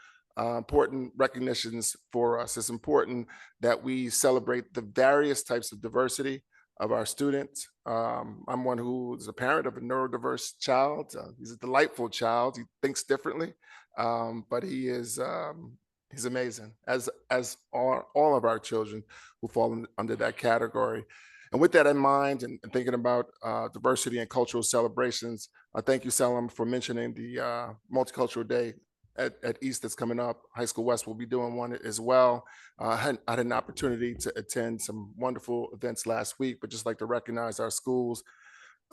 [SPEAKER 6] recognitions for us. It's important that we celebrate the various types of diversity of our students. I'm one who is a parent of a neurodiverse child. He's a delightful child. He thinks differently, but he's amazing, as are all of our children who fall under that category. And with that in mind, and thinking about diversity and cultural celebrations, thank you, Selim, for mentioning the Multicultural Day at East that's coming up. High School West will be doing one as well. I had an opportunity to attend some wonderful events last week, but just like to recognize our schools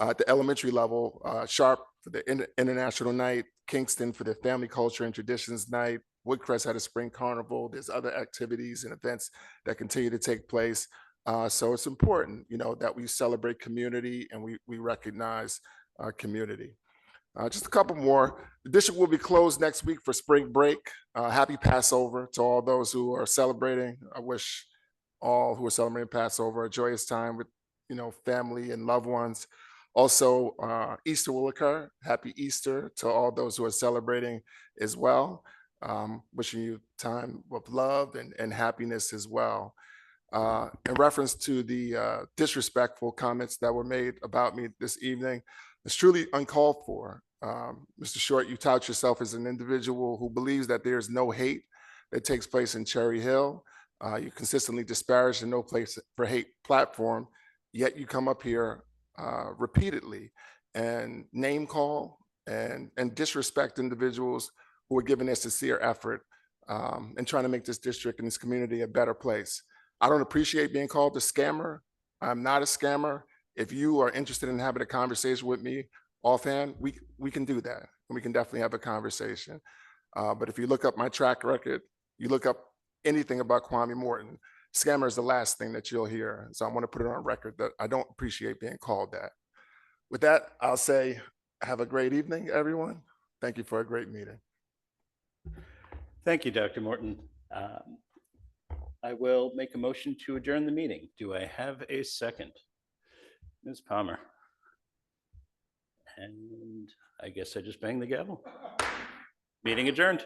[SPEAKER 6] at the elementary level, Sharp for the International Night, Kingston for their Family Culture and Traditions Night, Woodcrest had a Spring Carnival. There's other activities and events that continue to take place. So it's important, that we celebrate community and we recognize community. Just a couple more. The district will be closed next week for spring break. Happy Passover to all those who are celebrating. I wish all who are celebrating Passover a joyous time with, family and loved ones. Also, Easter will occur. Happy Easter to all those who are celebrating as well. Wishing you time of love and happiness as well. In reference to the disrespectful comments that were made about me this evening, it's truly uncalled for. Mr. Short, you tout yourself as an individual who believes that there's no hate that takes place in Cherry Hill. You consistently disparage the No Place for Hate platform, yet you come up here repeatedly and name call and disrespect individuals who are giving their sincere effort and trying to make this district and this community a better place. I don't appreciate being called a scammer. I'm not a scammer. If you are interested in having a conversation with me offhand, we can do that. And we can definitely have a conversation. But if you look up my track record, you look up anything about Kwame Morton, scammer is the last thing that you'll hear. So I want to put it on record that I don't appreciate being called that. With that, I'll say, have a great evening, everyone. Thank you for a great meeting.
[SPEAKER 2] Thank you, Dr. Morton. I will make a motion to adjourn the meeting. Do I have a second? Ms. Palmer. And I guess I just banged the gavel. Meeting adjourned.